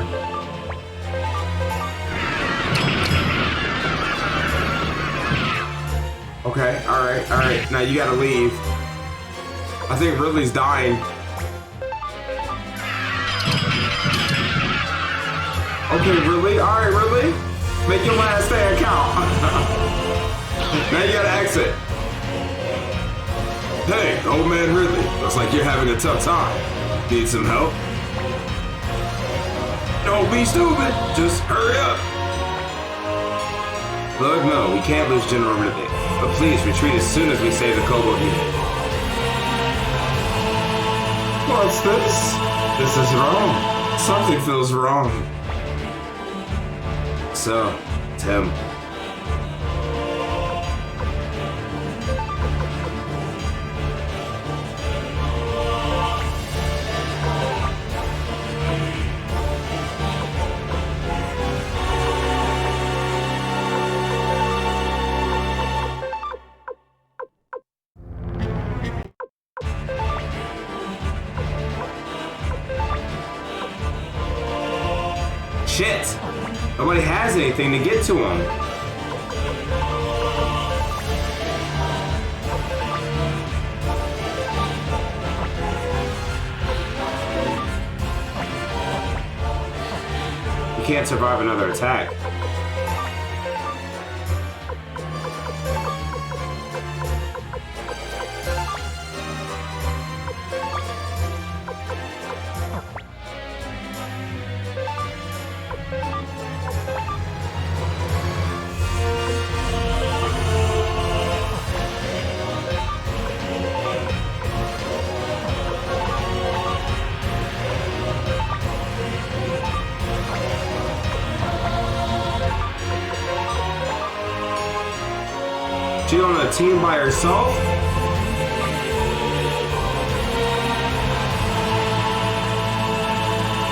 Okay, alright. Now you gotta leave. I think Ridley's dying. Okay, Ridley. Alright, Ridley. Make your last stand count. Now you gotta exit. Hey, old man Ridley. Looks like you're having a tough time. Need some help? Don't be stupid. Just hurry up. Look, no, we can't lose General Ridley. But please retreat as soon as we save the Kobold unit. What's this? This is wrong. Something feels wrong. So, Tim. Shit! Nobody has anything to get to him. You can't survive another attack. She on a team by herself?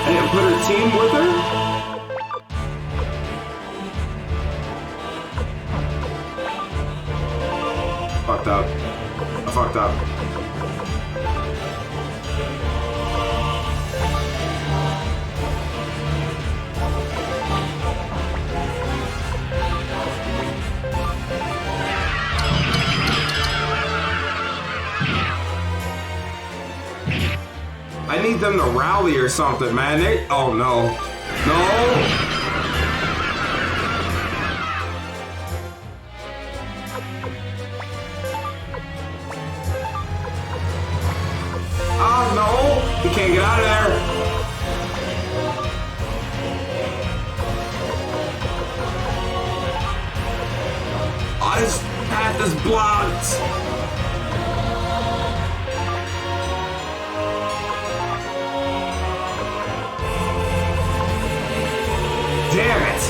I didn't put her team with her? Fucked up. I fucked up. I need them to rally or something, man. Oh no. No. Oh no. He can't get out of there. Oh, this path is blocked. Damn it!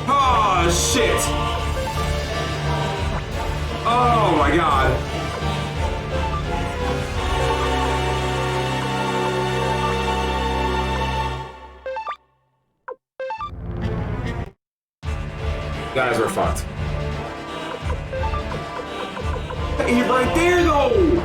Oh, shit! Oh my god! Guys, we're fucked. He's right there, though!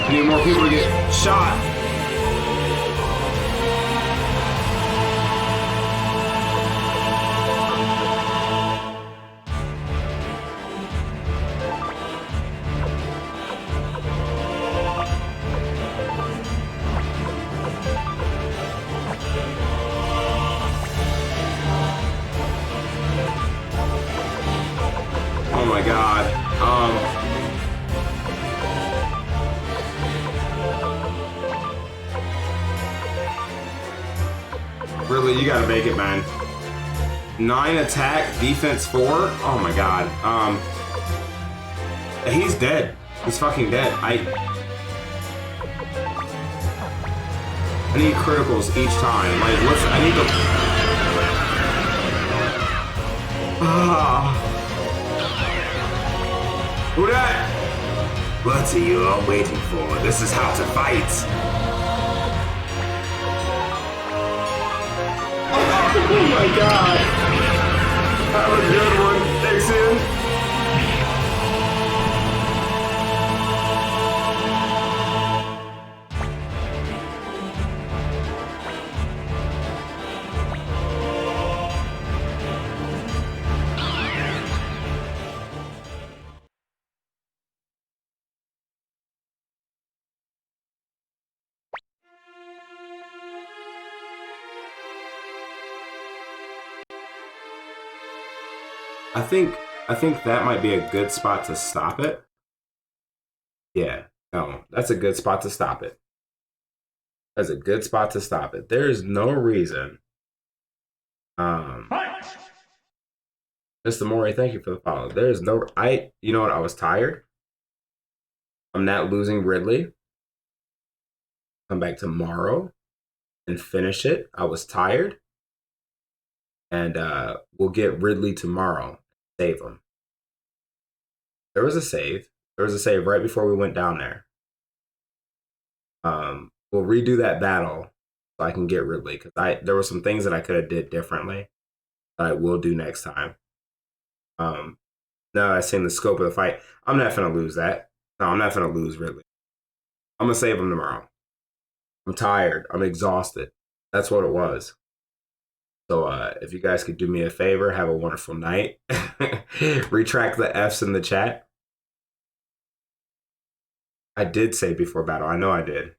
I need more people to get shot. gotta make it, man. 9 attack, defense 4. Oh my god. He's dead. He's fucking dead. I need criticals each time. Like, what's... I need to... Who that? What are you all waiting for? This is how to fight. Oh my god. That was a good one. Thanks, in. I think that might be a good spot to stop it. Yeah, no, that's a good spot to stop it. That's a good spot to stop it. There is no reason. Mr. Mori, thank you for the follow. There is no, you know what? I was tired. I'm not losing Ridley. Come back tomorrow and finish it. I was tired. And we'll get Ridley tomorrow. Save him. There was a save. There was a save right before we went down there. We'll redo that battle so I can get Ridley, because there were some things that I could have did differently that I will do next time. No, I seen the scope of the fight. I'm not gonna lose that. No, I'm not gonna lose Ridley. I'm gonna save him tomorrow. I'm tired. I'm exhausted. That's what it was. So if you guys could do me a favor, have a wonderful night. Retract the F's in the chat. I did say before battle. I know I did.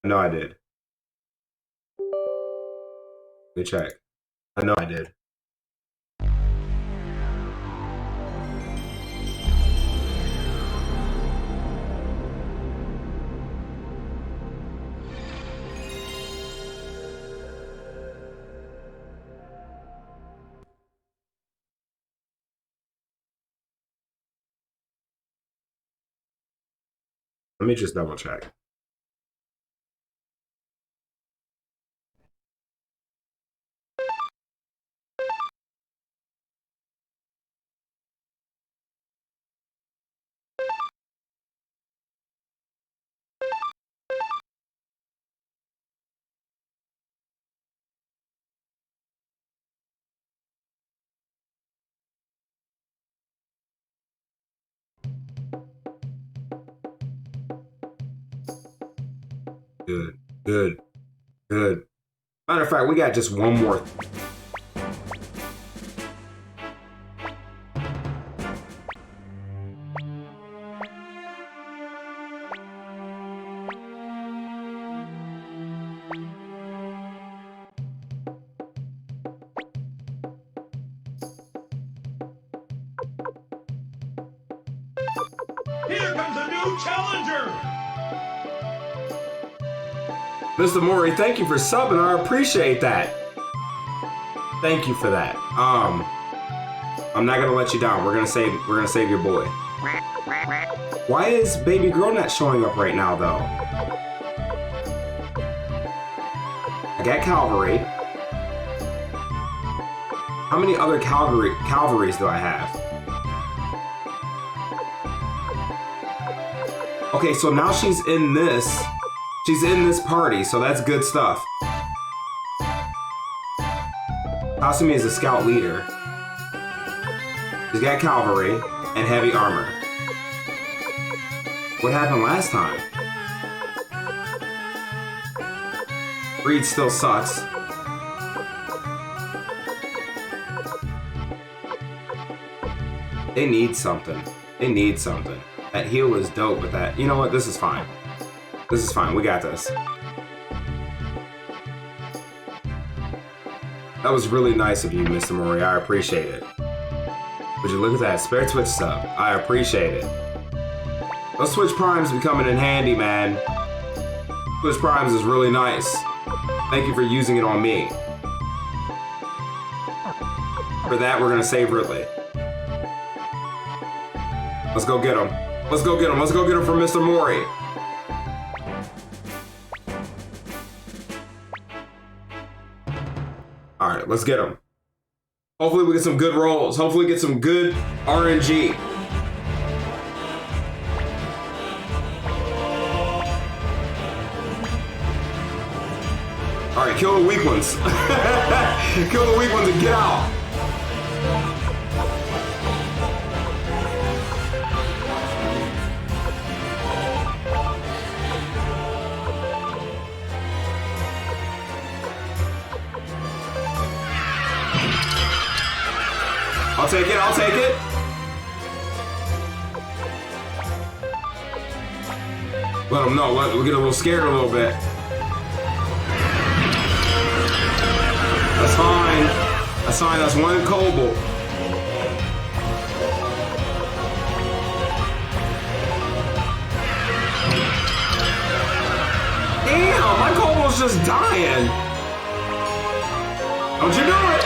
I know I did. Good check. I know I did. Let me just double check. Good, good, good. Matter of fact, we got just one more. Here comes a new challenger! Mr. Mori, thank you for subbing. I appreciate that. Thank you for that. I'm not gonna let you down. We're gonna save your boy. Why is baby girl not showing up right now though? I got cavalry. How many other cavalries do I have? Okay, so now she's in this. She's in this party, so that's good stuff. Kasumi is a scout leader. She's got cavalry and heavy armor. What happened last time? Reed still sucks. They need something. They need something. That heal is dope, but that... You know what? This is fine. This is fine. We got this. That was really nice of you, Mr. Mori. I appreciate it. Would you look at that? Spare Twitch sub. I appreciate it. Those Twitch Primes be coming in handy, man. Twitch Primes is really nice. Thank you for using it on me. For that, we're gonna save Ridley. Let's go get him. Let's go get him. Let's go get him from Mr. Mori. All right, let's get him. Hopefully we get some good rolls. Hopefully we get some good RNG. All right, kill the weak ones. Kill the weak ones and get out. I'll take it, I'll take it. Let them know, we'll get a little scared a little bit. That's fine. That's fine, that's one Cobalt. Damn, my Cobalt's just dying. Don't you do it.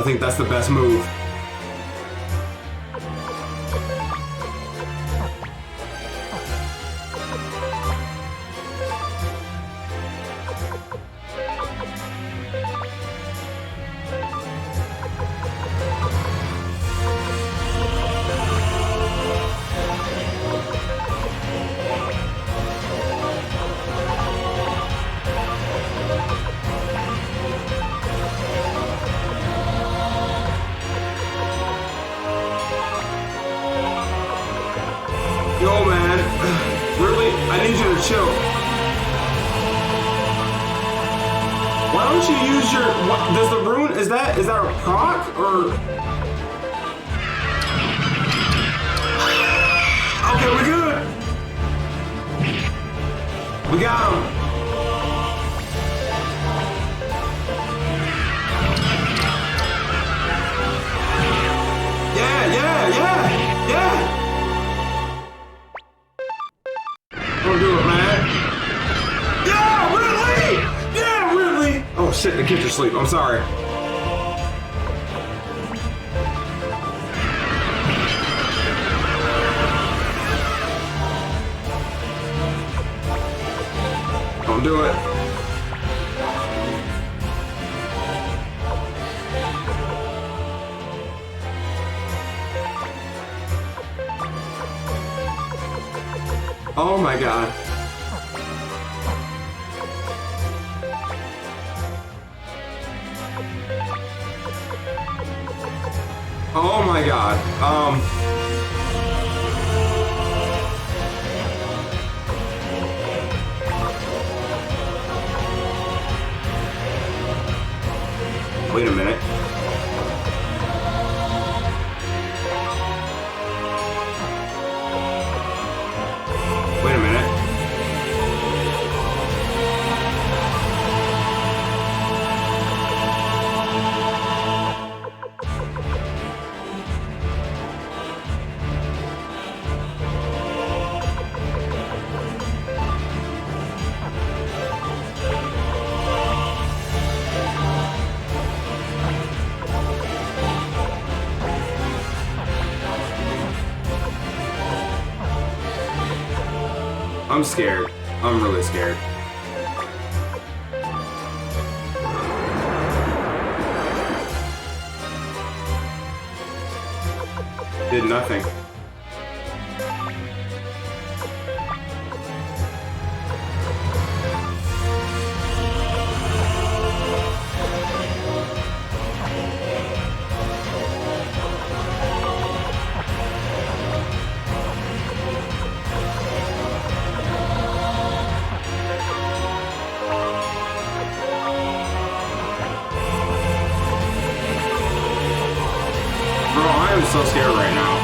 I think that's the best move. Yo, man, really, I need you to chill. Why don't you use your? What, does the rune? Is that a proc or? Okay, we're good. We got him. Yeah. Don't do it, man. Yeah, Ridley! Yeah, Ridley! Oh shit, the kids are asleep. I'm sorry. Don't do it. Oh my god. Oh my god. Wait a minute. Wait a minute. I'm scared. I'm really scared. Did nothing. just so scared right now.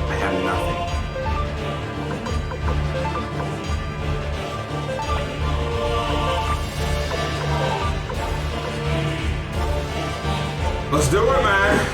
I have nothing. Let's do it, man.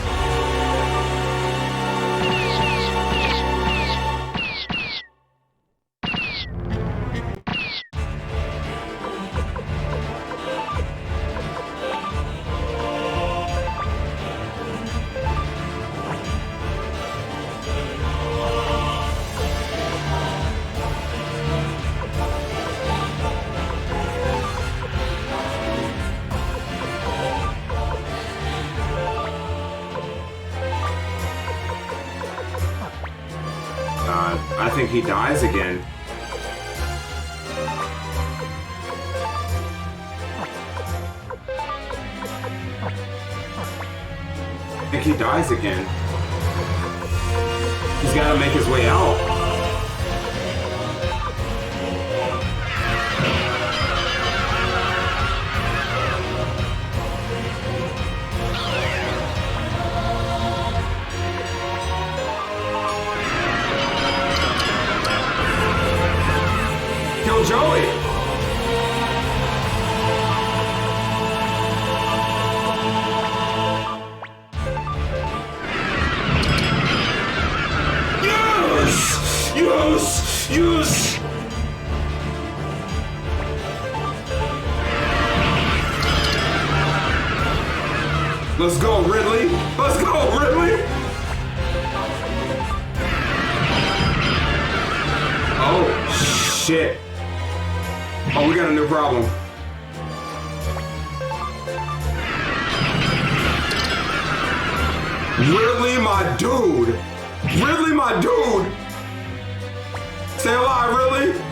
I think he dies again. I think he dies again. He's got to make his way out. Kill Joey! Yes! Yes! Yes! Let's go, Ridley! Let's go, Ridley! Oh, shit. Oh, we got a new problem. Ridley, my dude! Ridley, my dude! Stay alive, Ridley!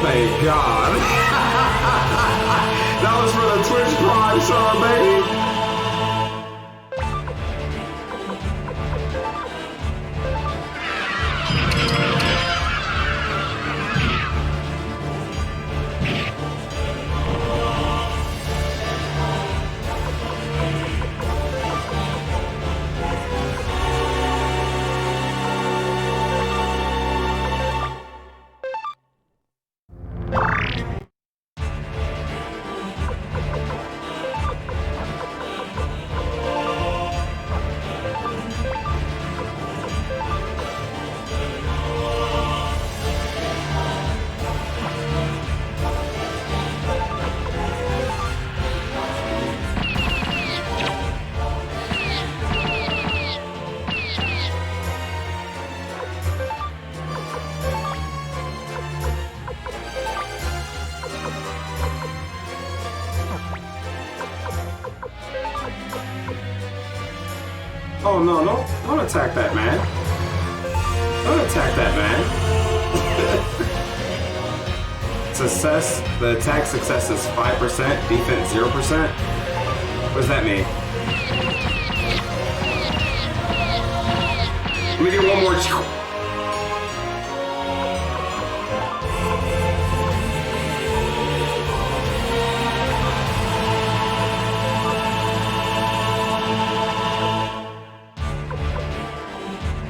Thank God. That was for the Twitch Prime song, baby. Oh no, don't attack that man. Don't attack that man. Success, the attack success is 5%, defense 0%. What does that mean? Let me get one more.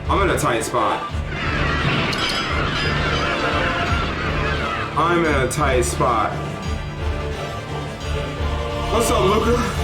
I'm in a tight spot. I'm in a tight spot. What's up, Luca?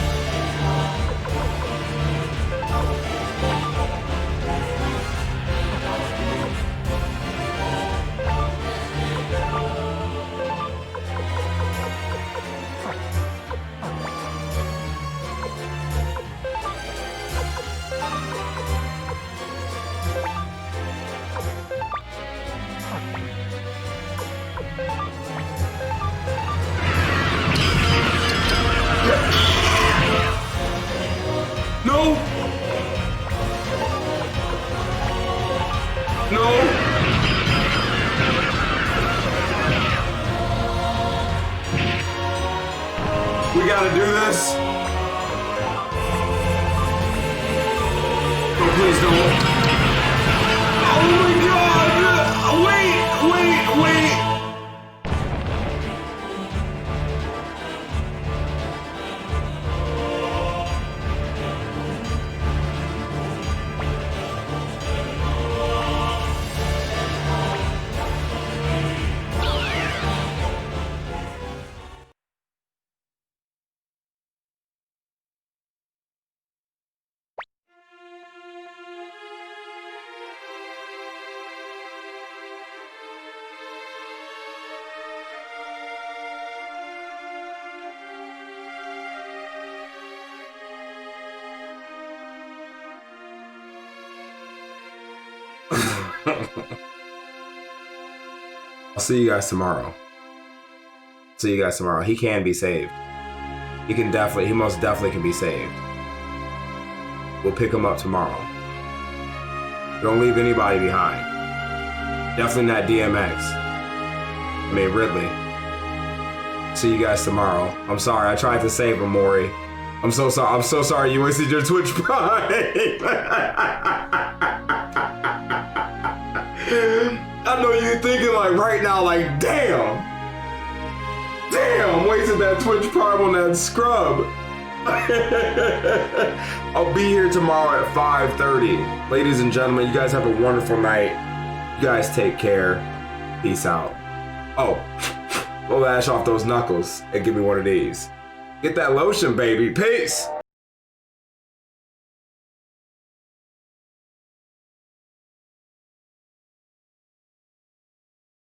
I'll see you guys tomorrow. See you guys tomorrow. He can be saved. He most definitely can be saved. We'll pick him up tomorrow. Don't leave anybody behind. Definitely not DMX. I mean, Ridley. See you guys tomorrow. I'm sorry. I tried to save him, Maury. I'm so sorry. I'm so sorry you wasted your Twitch Prime. I know you're thinking like right now, like, damn, wasted that Twitch Prime on that scrub. I'll be here tomorrow at 5:30. Ladies and gentlemen, you guys have a wonderful night. You guys take care. Peace out. Oh, go lash off those knuckles and give me one of these. Get that lotion, baby. Peace.